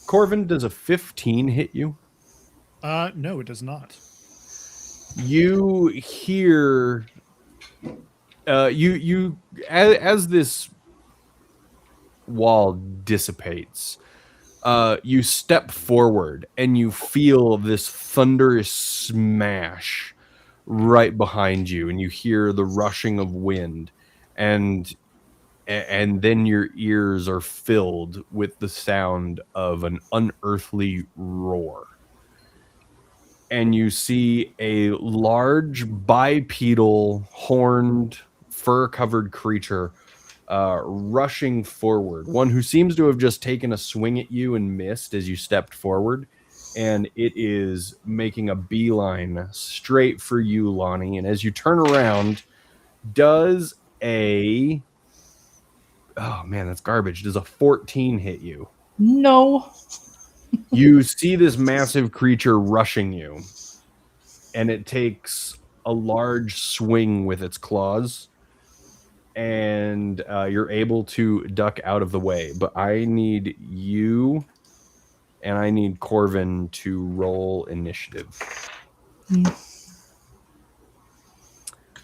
Corvin, does a 15 hit you? No, it does not. You hear you as this wall dissipates, you step forward and you feel this thunderous smash right behind you, and you hear the rushing of wind, and then your ears are filled with the sound of an unearthly roar. And you see a large bipedal, horned, fur-covered creature rushing forward. One who seems to have just taken a swing at you and missed as you stepped forward. And it is making a beeline straight for you, Lonnie. And as you turn around, does a... Oh, man, that's garbage. Does a 14 hit you? No. You see this massive creature rushing you. And it takes a large swing with its claws. And you're able to duck out of the way. But I need you... and I need Corvin to roll initiative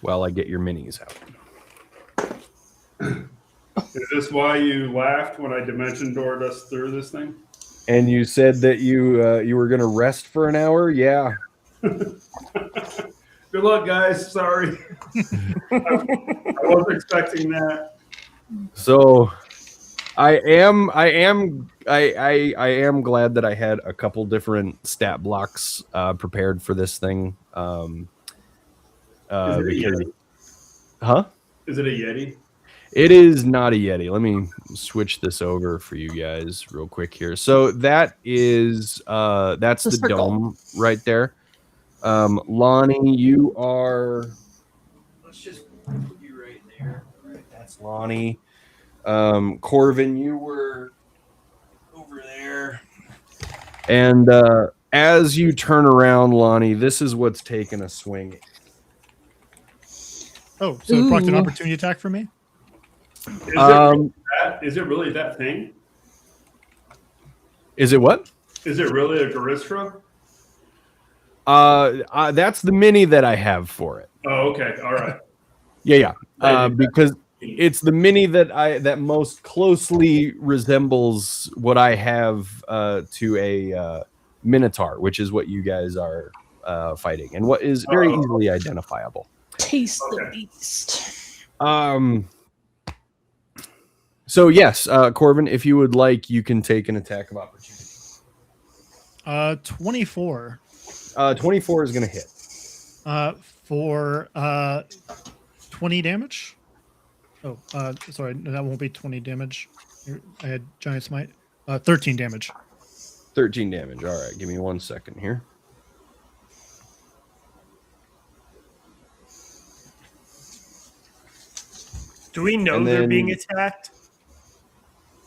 while I get your minis out. Is this why you laughed when I dimension doored us through this thing? And you said that you were going to rest for an hour? Yeah. Good luck, guys. Sorry. I wasn't expecting that. So I am glad that I had a couple different stat blocks prepared for this thing. Is it a Yeti? Huh? Is it a Yeti? It is not a Yeti. Let me switch this over for you guys real quick here. So that is that's the circle. dome right there. Lonnie, you are... Let's just put you right there. All right, that's Lonnie. Corvin, you were over there. And as you turn around, Lonnie, this is what's taking a swing. Oh, so it procked an Ooh. opportunity attack for me? Is it really that thing? Is it what? Is it really a Garistra? That's the mini that I have for it. Oh, okay. All right. Yeah. Because it's the mini that most closely resembles what I have to a Minotaur, which is what you guys are fighting, and what is very easily identifiable. Taste the beast. So yes, Corvin, if you would like, you can take an attack of opportunity. 24. 24 is going to hit. For 20 damage. Oh, sorry, that won't be 20 damage. I had giant smite. 13 damage. 13 damage. All right, give me 1 second here. Do we know And they're then- being attacked?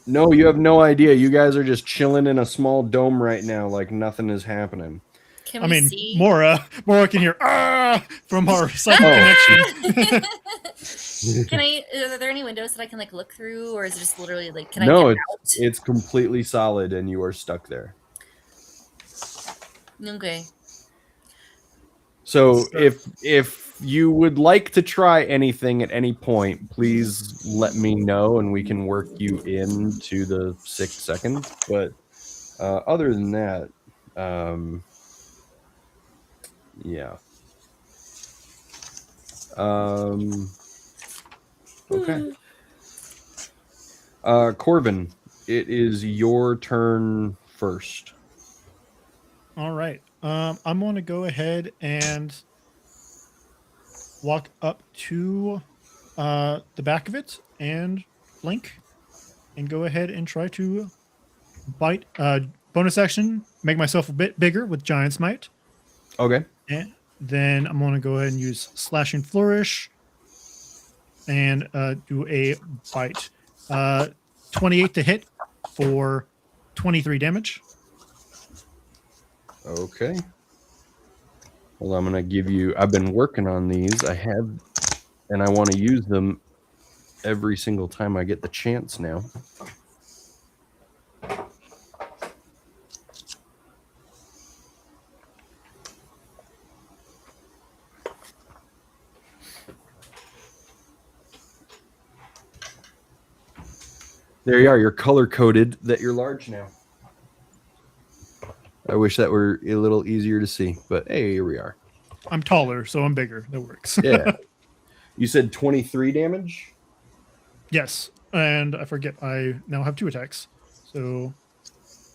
No, you have no idea. You guys are just chilling in a small dome right now, like nothing is happening. Can I we mean, see? Mora can hear from our psychic connection. Can I? Are there any windows that I can like look through, or is it just literally like? Can No, I get it's completely solid, and you are stuck there. out? Okay. So if you would like to try anything at any point, please let me know, and we can work you into the 6 seconds. But other than that, yeah. Okay. Corvin, it is your turn first. All right. I'm going to go ahead and walk up to the back of it and blink and go ahead and try to bite. Bonus action, make myself a bit bigger with Giant Smite. Okay. And then I'm going to go ahead and use Slashing Flourish and do a bite. 28 to hit for 23 damage. Okay. Well, I'm going to give you... I've been working on these. I have... And I want to use them every single time I get the chance now. There you are. You're color-coded that you're large now. I wish that were a little easier to see, but hey, here we are. I'm taller, so I'm bigger. That works. Yeah. You said 23 damage? Yes. And I forget, I now have 2 attacks. So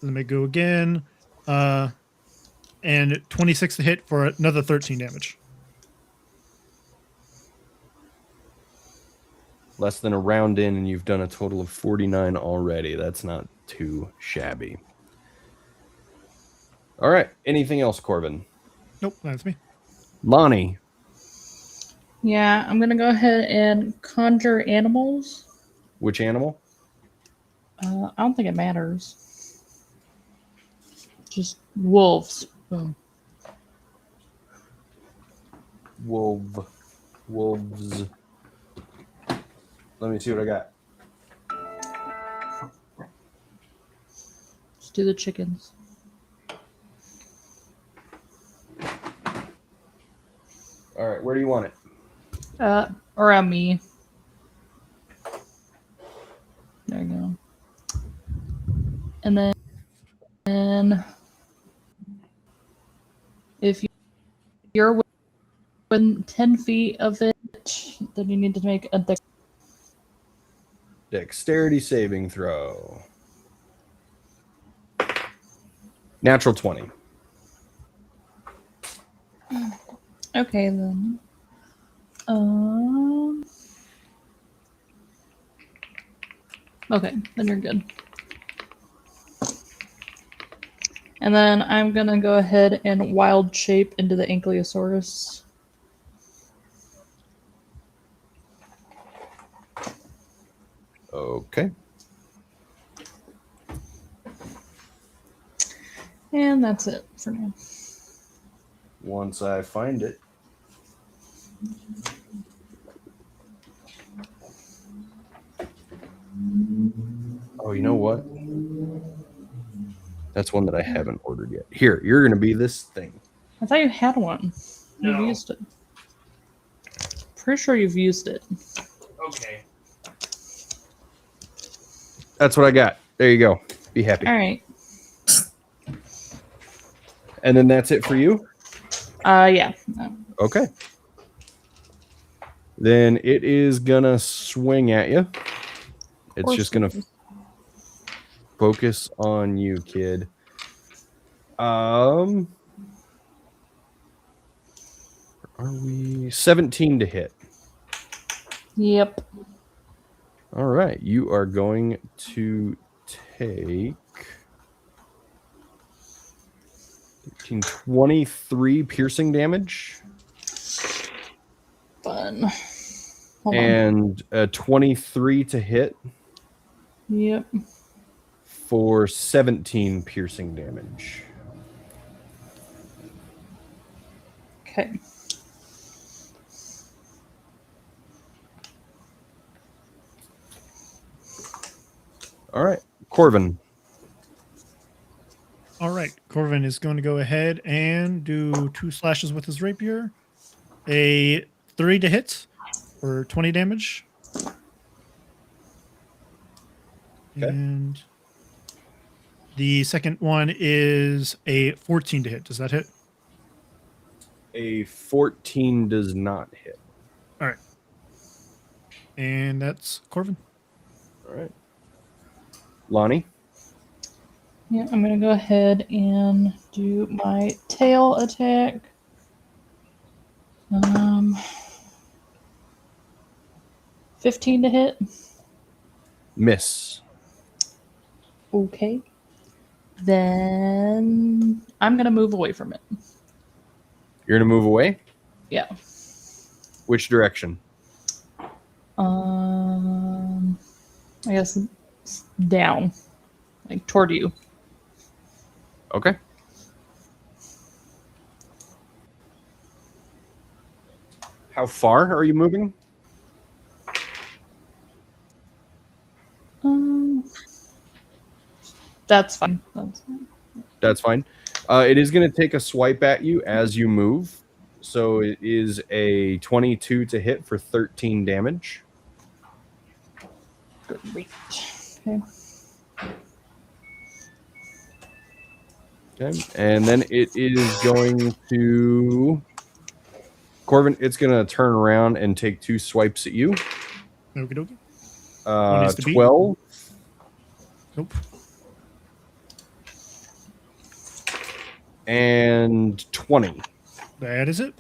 let me go again. And 26 to hit for another 13 damage. Less than a round in, and you've done a total of 49 already. That's not too shabby. All right. Anything else, Corbin? Nope, that's me. Lonnie. Yeah, I'm gonna go ahead and conjure animals. Which animal? I don't think it matters. Just wolves. Boom. Wolves. Let me see what I got. Let's do the chickens. All right. Where do you want it? Around me. There you go. And then if you're within 10 feet of it, then you need to make a Dexterity saving throw. Natural 20. Okay, then. Okay, then you're good. And then I'm gonna go ahead and wild shape into the Ankylosaurus. Okay. And that's it for now. Once I find it. Oh, you know what? That's one that I haven't ordered yet. Here, you're going to be this thing. I thought you had one. You've No. used it. Pretty sure you've used it. Okay. That's what I got. There you go. Be happy. All right. And then that's it for you? Yeah. Okay. Then it is going to swing at you. It's just going to focus on you, kid. Are we 17 to hit? Yep. All right. You are going to take 23 piercing damage. Fun. Hold on. And 23 to hit Yep. for 17 piercing damage. Okay. All right. Corvin. All right, Corvin is going to go ahead and do 2 slashes with his rapier. A 3 to hit for 20 damage. Okay. And the second one is a 14 to hit. Does that hit? A 14 does not hit. All right. And that's Corvin. All right. Lonnie. Yeah, I'm gonna go ahead and do my tail attack. 15 to hit. Miss. Okay. Then I'm gonna move away from it. You're going to move away? Yeah. Which direction? I guess down, like toward you. Okay. How far are you moving? That's fine. That's fine. That's fine. It is going to take a swipe at you as you move. So it is a 22 to hit for 13 damage. Great. Okay. Okay. And then it is going to... Corvin, it's going to turn around and take 2 swipes at you. Okie dokie. Needs to beat. 12. Nope. And 20. That is it.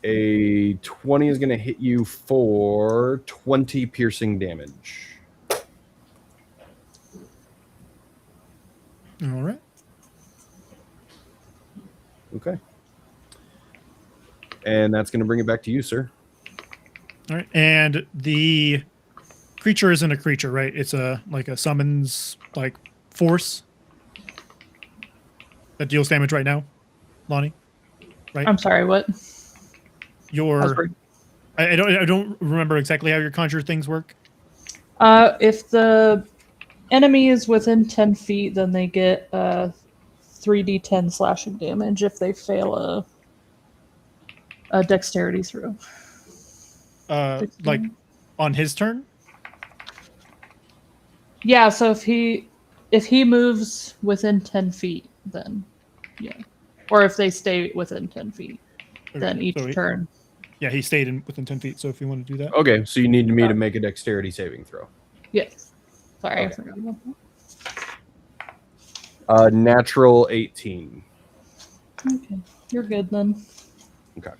A 20 is going to hit you for 20 piercing damage. All right. Okay. And that's going to bring it back to you, sir. All right. And the creature isn't a creature, right? It's a summons force that deals damage right now, Lonnie. Right? I'm sorry, what? I don't remember exactly how your conjure things work. If the enemy is within 10 feet, then they get 3d10 slashing damage if they fail a dexterity throw. Like on his turn? Yeah, so if he moves within 10 feet, then yeah. Or if they stay within 10 feet, then each turn. Yeah, he stayed within 10 feet, so if you want to do that. Okay, so you need me to make a dexterity saving throw. Yes. Sorry, Okay. I forgot about that. Natural 18. Okay, you're good then. Okay.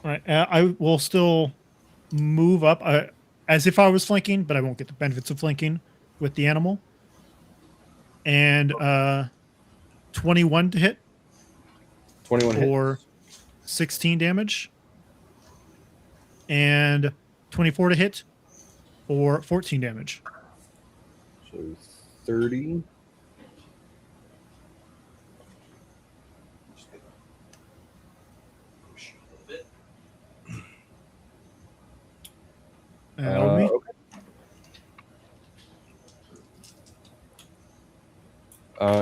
All right, I will still move up as if I was flanking, but I won't get the benefits of flanking with the animal. And 21 to hit 21 for hits. 16 damage. And 24 to hit for 14 damage. So 30. Okay.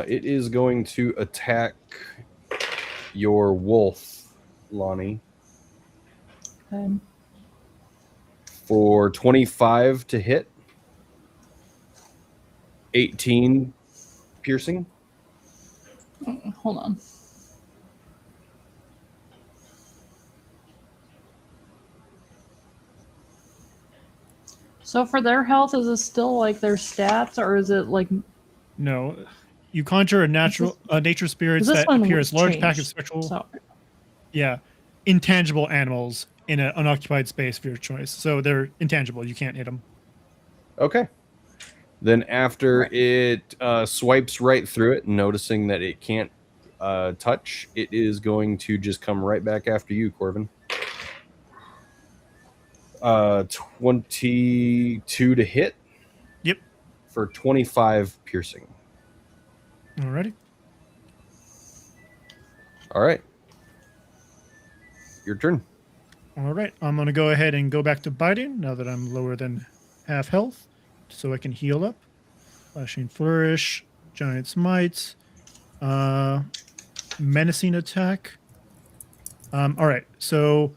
It is going to attack your wolf, Lonnie, for 25 to hit, 18 piercing. Hold on. So for their health, is it still like their stats, or is it like? No, you conjure a nature spirits that appear as large pack of spectral, intangible animals in an unoccupied space of your choice. So they're intangible. You can't hit them. Okay. Then after it swipes right through it, noticing that it can't touch, it is going to just come right back after you, Corbin. 22 to hit. Yep. For 25 piercing. Alrighty. All right. Your turn. All right. I'm going to go ahead and go back to biting now that I'm lower than half health so I can heal up. Flashing Flourish, Giant's Might, Menacing Attack. All right. So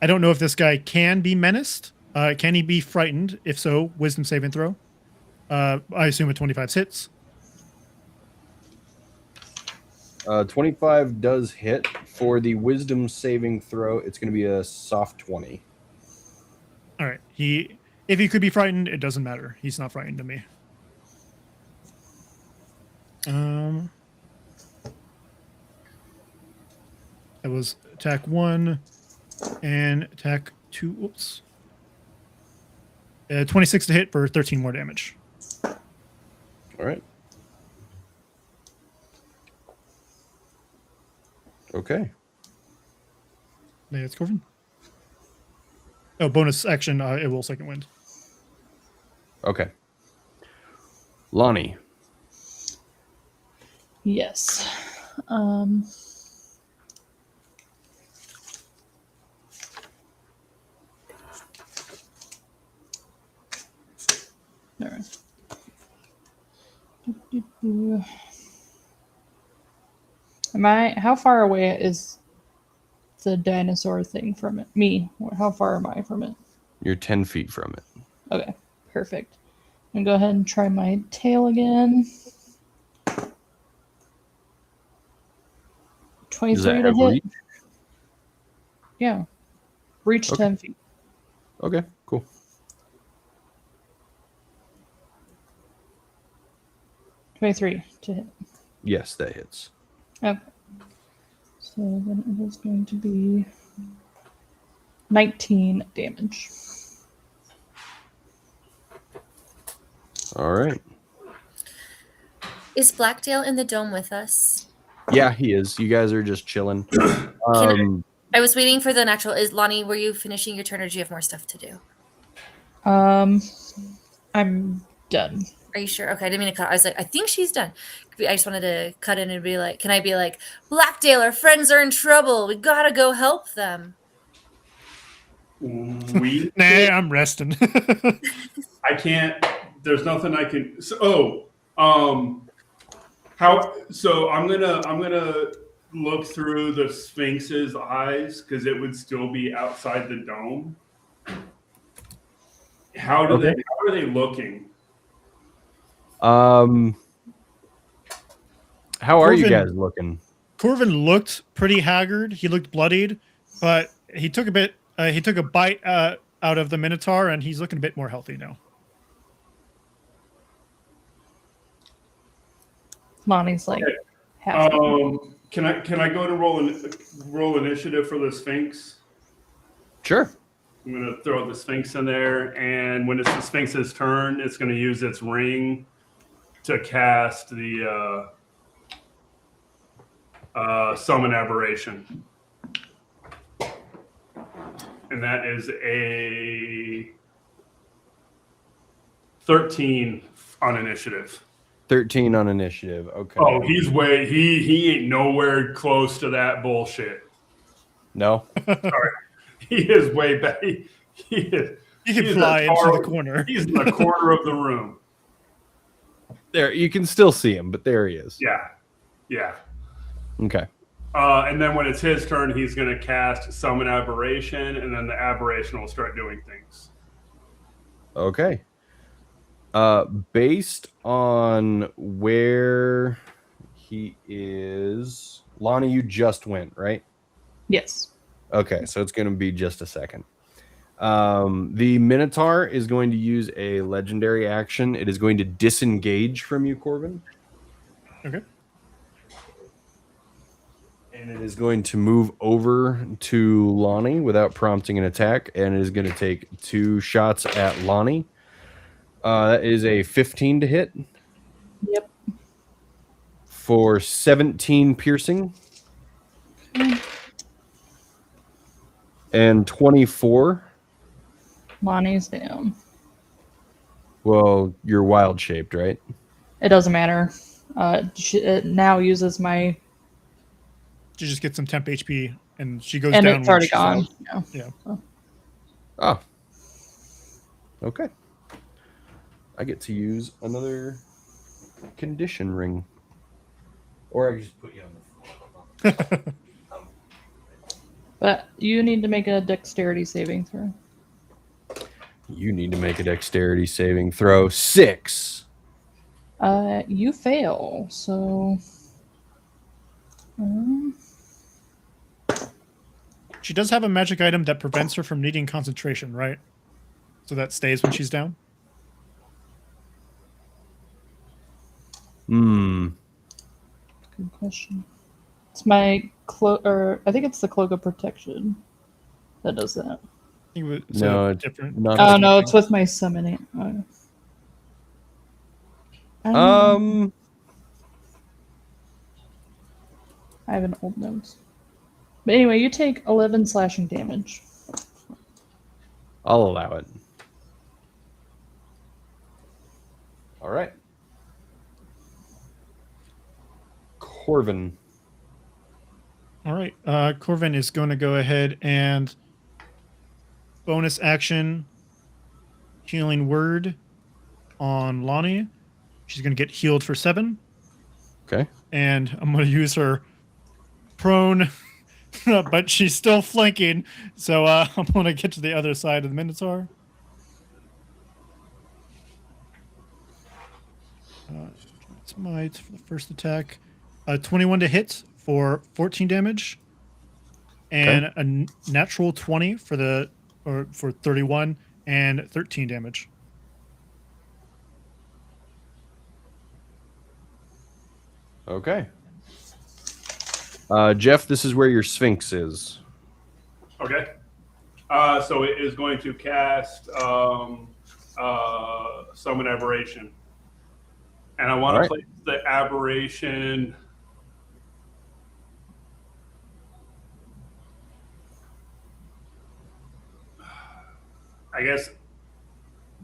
I don't know if this guy can be menaced. Can he be frightened? If so, Wisdom saving throw. I assume a 25 hits. 25 does hit. For the wisdom saving throw, it's going to be a soft 20. All right. If he could be frightened, it doesn't matter. He's not frightened to me. That was attack 1 and attack 2. Oops. 26 to hit for 13 more damage. All right. Okay. Yeah, it's Corvin. Oh, bonus action. It will second wind. Okay. Lonnie. Yes. There. How far away is the dinosaur thing from it? Me. How far am I from it? You're 10 feet from it. Okay, perfect. I'm gonna go ahead and try my tail again. 23 to hit. Reach? Yeah. Reach Okay. 10 feet. Okay, cool. 23 to hit. Yes, that hits. Okay. So So then it is going to be 19 damage. All right. Is Blackdale in the dome with us? Yeah, he is. You guys are just chilling. I was waiting for the natural. Is Lonnie, were you finishing your turn or do you have more stuff to do? I'm done. Are you sure? Okay, I didn't mean to cut. I was like, I think she's done. I just wanted to cut in and be like, can I be like, Blackdale, our friends are in trouble. We gotta go help them. We Nah, I'm resting. I can't. There's nothing I can. How? So I'm gonna look through the Sphinx's eyes because it would still be outside the dome. How are they looking? How are you Corvin- guys looking? Corvin looked pretty haggard. He looked bloodied, but he took a bit. He took a bite out of the Minotaur, and he's looking a bit more healthy now. Lonnie's like Okay. half. Can I go to roll initiative for the Sphinx? Sure. I'm gonna throw the Sphinx in there, and when it's the Sphinx's turn, it's gonna use its ring to cast the summon aberration, and that is a 13 on initiative. 13 on initiative. Okay. Oh, he ain't nowhere close to that bullshit. No. Sorry, he is way back. He is. You can He's fly a into tar- the corner. He's in the corner of the room. There, you can still see him, but there he is. Yeah. Okay. And then when it's his turn, he's going to cast Summon Aberration, and then the aberration will start doing things. Okay. Based on where he is, Lonnie, you just went, right? Yes. Okay, so it's going to be just a second. The Minotaur is going to use a legendary action. It is going to disengage from you, Corbin. Okay. And it is going to move over to Lonnie without prompting an attack, and it is going to take 2 shots at Lonnie. That is a 15 to hit. Yep. For 17 piercing. And 24. Lonnie's down. Well, you're wild shaped, right? It doesn't matter. It now uses my. She just gets some temp HP, and she goes And down. it's when already she's gone. out. Yeah. Oh. Okay. I get to use another condition ring. Or I can just put you on the floor. But you need to make a dexterity saving throw. You need to make a dexterity saving throw. 6. You fail. So. She does have a magic item that prevents her from needing concentration, right? So that stays when she's down. Hmm. Good question. It's my cloak, or I think it's the cloak of protection that does that. I think it was No, it's different. not. Oh no, it's with my summoning. I have an old notes. But anyway, you take 11 slashing damage. I'll allow it. All right. Corvin. All right. Corvin is going to go ahead and bonus action healing word on Lonnie. She's going to get healed for 7. Okay. And I'm going to use her prone, but she's still flanking. So I'm going to get to the other side of the Minotaur. Smite for the first attack. 21 to hit for 14 damage. And a natural 20 for for 31 and 13 damage. Okay. Jeff, this is where your Sphinx is. Okay. So it is going to cast Summon Aberration. And I want to place the Aberration. I guess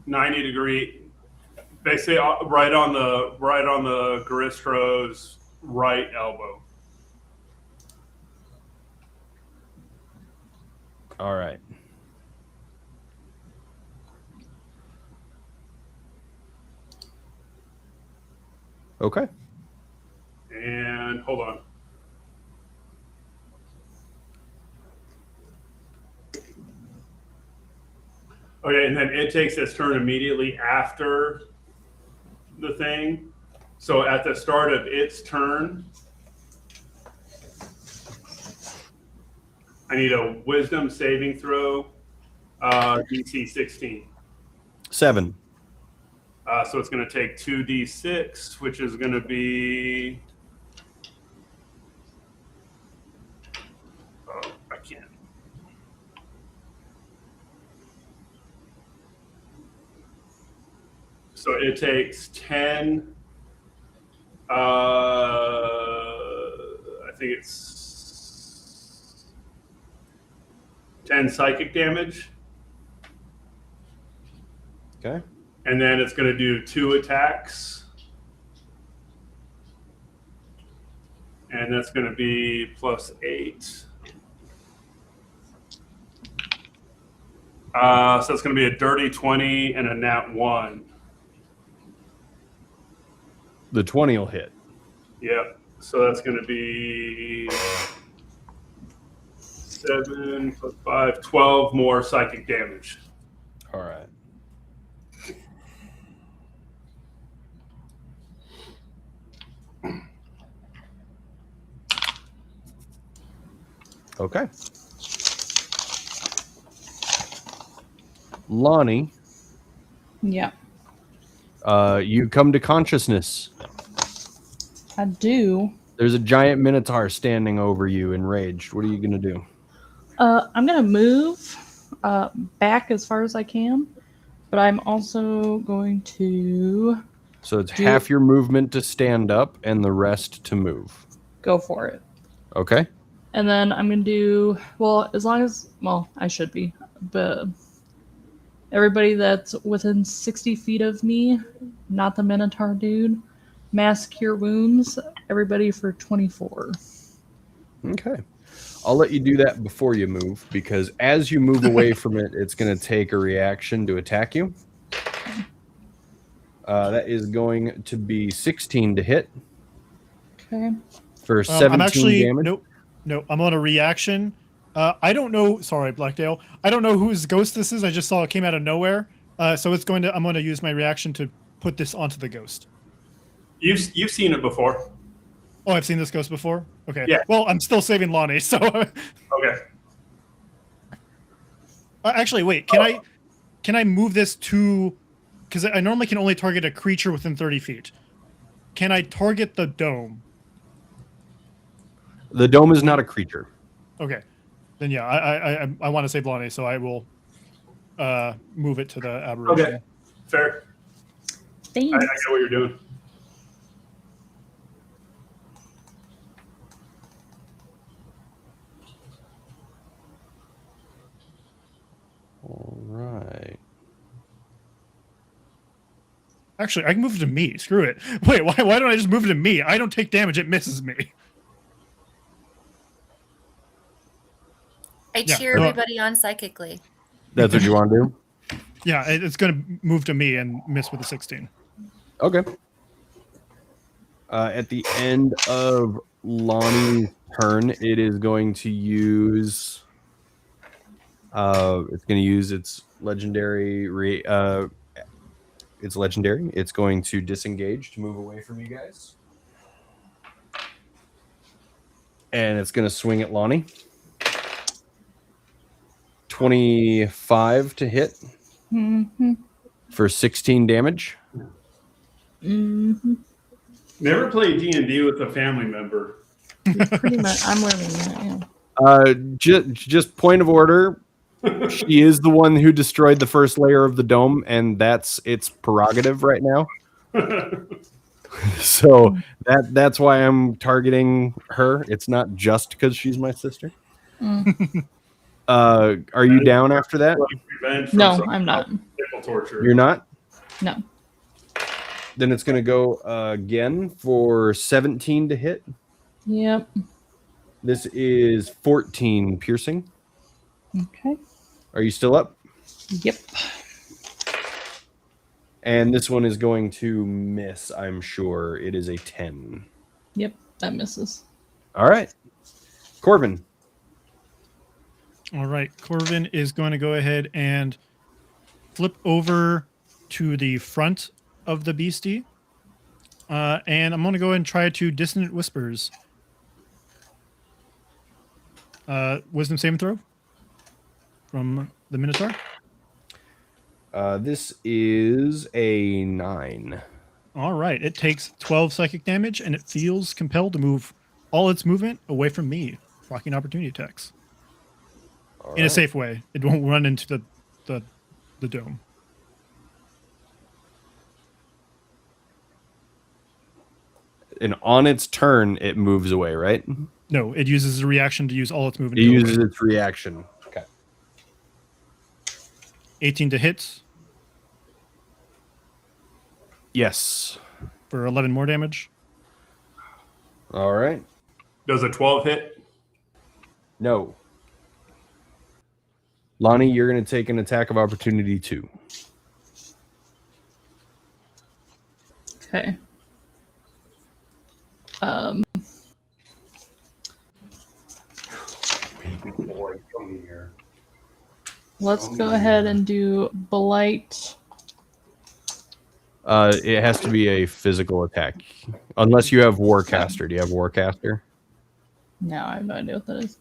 90-degree, basically right on the Garistro's right elbow. All right. Okay. And hold on. Okay, and then it takes its turn immediately after the thing. So at the start of its turn, I need a Wisdom saving throw, DC 16. 7. So it's going to take 2d6, which is going to be. Oh, I can't. So it takes 10. I think it's 10 psychic damage. Okay. And then it's going to do 2 attacks. And that's going to be +8. So it's going to be a dirty 20 and a nat 1. The 20 will hit. Yep. So that's going to be 7 + 5, 12 more psychic damage. All right. Okay. Lonnie, Yeah, you come to consciousness. I do. There's a giant minotaur standing over you, enraged. What are you gonna do? I'm gonna move back as far as I can, but I'm also going to So it's half your movement to stand up and the rest to move. go for it. Okay. And then I'm gonna do as long as I should be, but everybody that's within 60 feet of me, not the Minotaur dude, mass cure wounds. Everybody for 24. Okay. I'll let you do that before you move, because as you move away from it, it's going to take a reaction to attack you. That is going to be 16 to hit. Okay. For 17 damage. Nope. I'm on a reaction. I don't know. Sorry, Blackdale. I don't know whose ghost this is. I just saw it came out of nowhere. So I'm going to use my reaction to put this onto the ghost. You've seen it before. Oh, I've seen this ghost before? Okay. Yeah. Well, I'm still saving Lonnie, so. Okay. Actually, wait. Can I move this to? Because I normally can only target a creature within 30 feet. Can I target the dome? The dome is not a creature. Okay. Then yeah, I want to save Lonnie, so I will move it to the aberration. Okay. Fair. Thanks. I get what you're doing. All right. Actually, I can move it to me. Screw it. Wait, why don't I just move it to me? I don't take damage. It misses me. I Yeah, cheer no. everybody on psychically. That's what you want to do? Yeah, it's going to move to me and miss with a 16. Okay. At the end of Lonnie's turn, it is going to use. It's going to use its legendary. It's legendary. It's going to disengage to move away from you guys, and it's going to swing at Lonnie. 25 to hit for 16 damage. Never play D&D with a family member. Pretty much, I'm learning that. Yeah. Just point of order. She is the one who destroyed the first layer of the dome, and that's its prerogative right now. So that's why I'm targeting her. It's not just because she's my sister. Are you down after that? Revenge from No, some I'm not. medical torture. You're not? No. Then it's going to go again for 17 to hit. Yep. This is 14 piercing. Okay. Are you still up? Yep. And this one is going to miss, I'm sure. It is a 10. Yep. That misses. All right. Corbin. All right. Corvin is going to go ahead and flip over to the front of the beastie. And I'm going to go ahead and try to Dissonant Whispers. Wisdom saving throw from the Minotaur. This is a 9. All right. It takes 12 psychic damage, and it feels compelled to move all its movement away from me, blocking opportunity attacks. All In a right. safe way. It won't run into the dome. And on its turn, it moves away, right? No, it uses a reaction to use all its movement. It to go uses away. its reaction. Okay. 18 to hit Yes. for 11 more damage. All right. Does a 12 hit? No. Lonnie, you're going to take an attack of opportunity 2. Okay. Boy, come here. Let's go ahead and do Blight. It has to be a physical attack. Unless you have Warcaster. Do you have Warcaster? No, I have no idea what that is.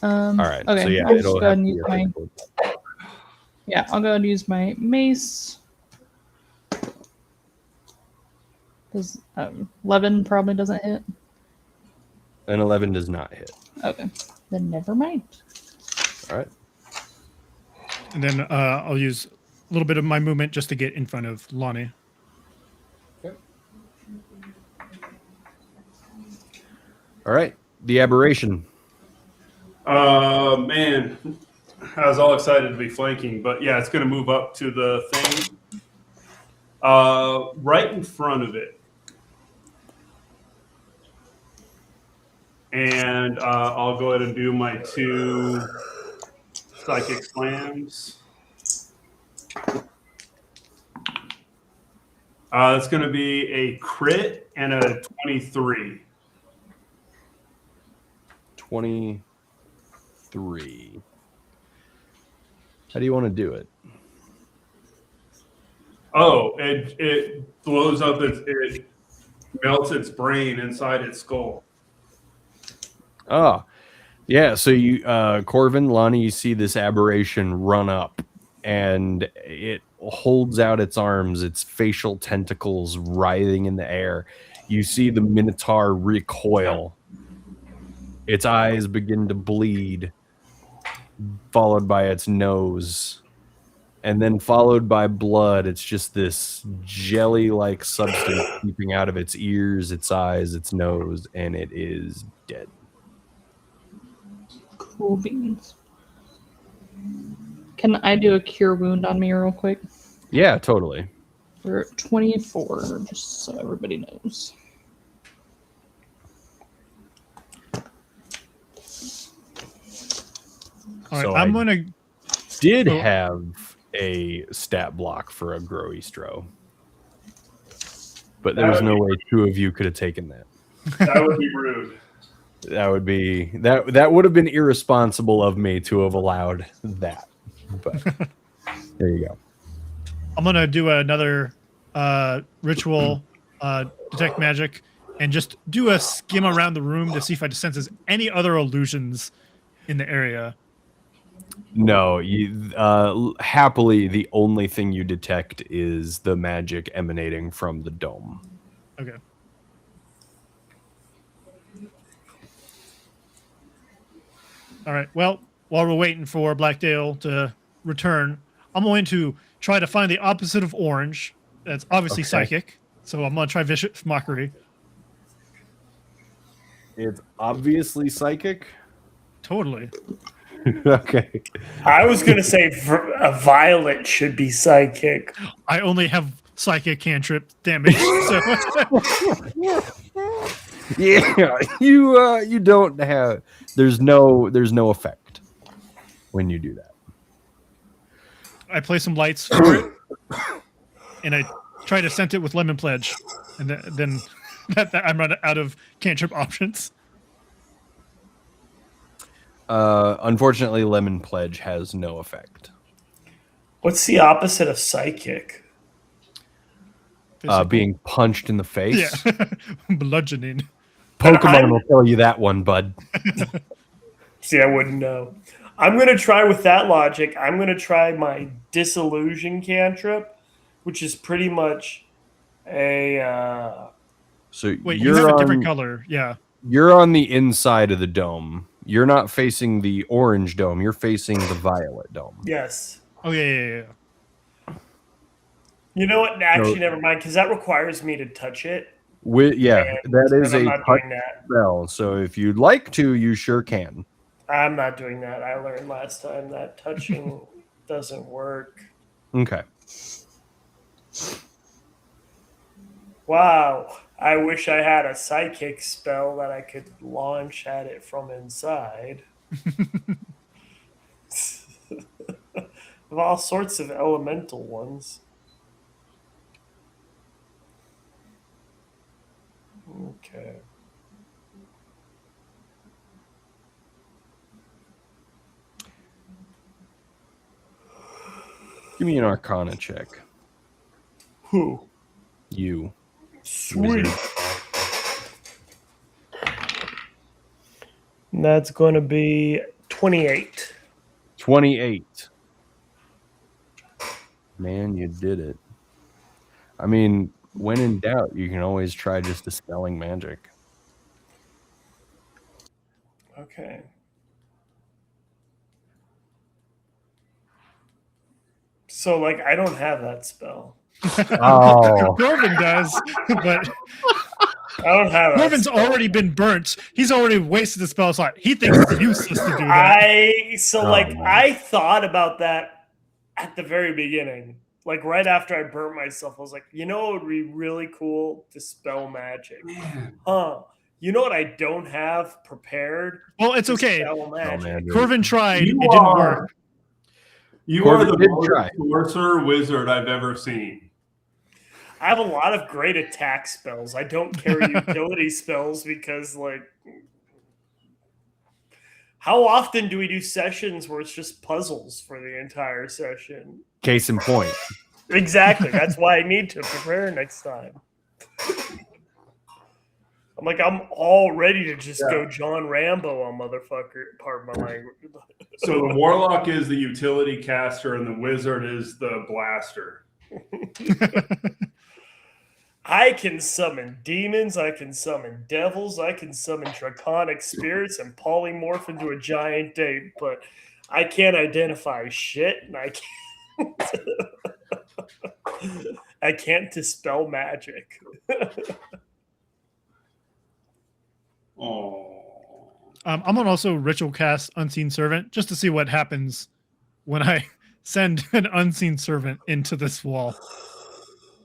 All right. Okay, So, yeah, I'll just it'll go ahead have and to use be a my. physical attack. Yeah, I'll go ahead and use my mace. Does 11 probably doesn't hit? An 11 does not hit. Okay, then never mind. All right. And then I'll use a little bit of my movement just to get in front of Lonnie. All right. The aberration. Man, I was all excited to be flanking, but yeah, it's going to move up to the thing. Right in front of it. And I'll go ahead and do my 2 psychic slams. It's going to be a crit and a 23. 23. How do you want to do it? Oh, it blows up, it melts its brain inside its skull. Oh, yeah. So you, Corvin, Lonnie, you see this aberration run up, and it holds out its arms, its facial tentacles writhing in the air. You see the Minotaur recoil. Its eyes begin to bleed, followed by its nose, and then followed by blood. It's just this jelly-like substance seeping out of its ears, its eyes, its nose, and it is dead. Cool beans. Can I do a cure wound on me real quick? Yeah, totally. For 24, just so everybody knows. All right, So I'm I going to... did Oh. have a stat block for a Groistro, but there was no way 2 of you could have taken that. That would be rude. That would be that would have been irresponsible of me to have allowed that. But there you go. I'm going to do another ritual detect magic and just do a skim around the room to see if I senses any other illusions in the area. No, you happily the only thing you detect is the magic emanating from the dome. Okay. All right. Well, while we're waiting for Blackdale to return, I'm going to try to find the opposite of orange. That's obviously Okay. psychic. So I'm going to try vicious mockery. It's obviously psychic. Totally. Okay. I was gonna say a violet should be psychic. I only have psychic cantrip damage. So Yeah, you don't have. There's no effect when you do that. I play some lights for it, and I try to scent it with lemon pledge, and then I'm running out of cantrip options. Unfortunately, lemon pledge has no effect. What's the opposite of psychic? Being punched in the face. Yeah, bludgeoning. Pokemon will tell you that one, bud. See, I wouldn't know. I'm going to try with that logic. I'm going to try my disillusion cantrip, which is pretty much a. So Wait, you have a different color. Yeah. You're on the inside of the dome. You're not facing the orange dome. You're facing the violet dome. Yes. Oh, yeah. You know what? Actually, never mind, because that requires me to touch it. That is I'm a not touch doing that. spell. So if you'd like to, you sure can. I'm not doing that. I learned last time that touching doesn't work. Okay. Wow. I wish I had a psychic spell that I could launch at it from inside. Of all sorts of elemental ones. Okay. Give me an Arcana check. Who? You. Sweet. And that's going to be 28. 28. Man, you did it. I mean, when in doubt, you can always try just dispelling magic. Okay. So, like, I don't have that spell. Oh. Corbin does, but I don't have that Corbin's spell. already been burnt. He's already wasted the spell slot. He thinks it's useless to do that. I thought about that at the very beginning. Like, right after I burnt myself, I was like, you know, it would be really cool to spell magic. Huh. You know what I don't have prepared? Well, it's To okay. spell magic. Corbin tried. You It didn't work. You Corbin are the did most try. sorcerer wizard I've ever seen. I have a lot of great attack spells. I don't carry utility spells because, like, how often do we do sessions where it's just puzzles for the entire session? Case in point. Exactly. That's why I need to prepare next time. I'm all ready to just go John Rambo on motherfucker. Pardon my language. So the warlock is the utility caster, and the wizard is the blaster. I can summon demons, I can summon devils, I can summon draconic spirits and polymorph into a giant ape, but I can't identify shit, and I can't I can't dispel magic. Oh. I'm gonna also ritual cast Unseen Servant just to see what happens when I send an Unseen Servant into this wall.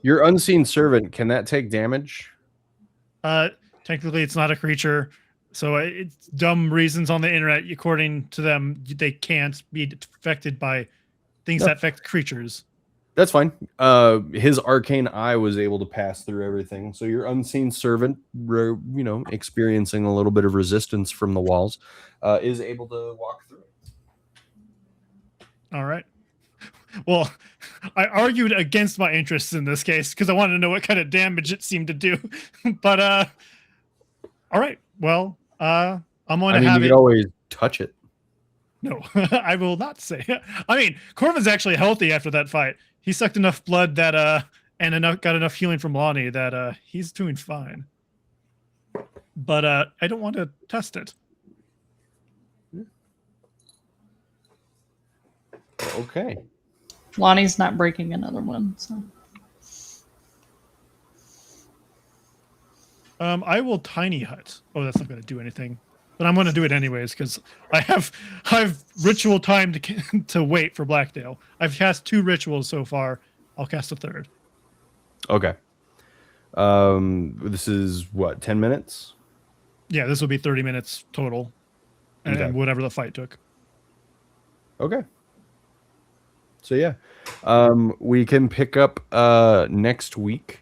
Your unseen servant, can that take damage? Technically, it's not a creature, so it's dumb reasons on the internet. According to them, they can't be affected by things that affect creatures. That's fine. His arcane eye was able to pass through everything. So your unseen servant, experiencing a little bit of resistance from the walls, is able to walk through it. All right. Well, I argued against my interests in this case because I wanted to know what kind of damage it seemed to do. But all right. Well, I'm going to have you it. can always touch it. No, I will not say. I mean, Corbin's actually healthy after that fight. He sucked enough blood that got enough healing from Lonnie that he's doing fine. But I don't want to test it. Okay. Lonnie's not breaking another one. So I will tiny hut. Oh, that's not going to do anything, but I'm going to do it anyways because I have ritual time to wait for Blackdale. I've cast 2 rituals so far. I'll cast a 3rd. Okay. This is what, 10 minutes? Yeah, this will be 30 minutes total, and Okay. whatever the fight took. Okay. So yeah, we can pick up next week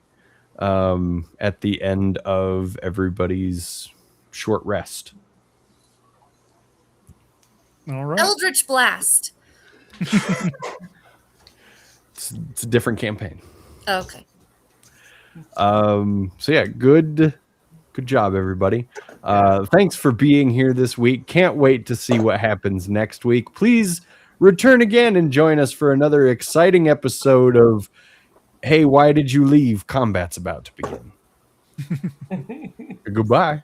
at the end of everybody's short rest. All right. Eldritch Blast. It's a different campaign. Okay. So yeah, good job, everybody. Thanks for being here this week. Can't wait to see what happens next week. Please return again and join us for another exciting episode of Hey, Why Did You Leave? Combat's about to begin. Goodbye.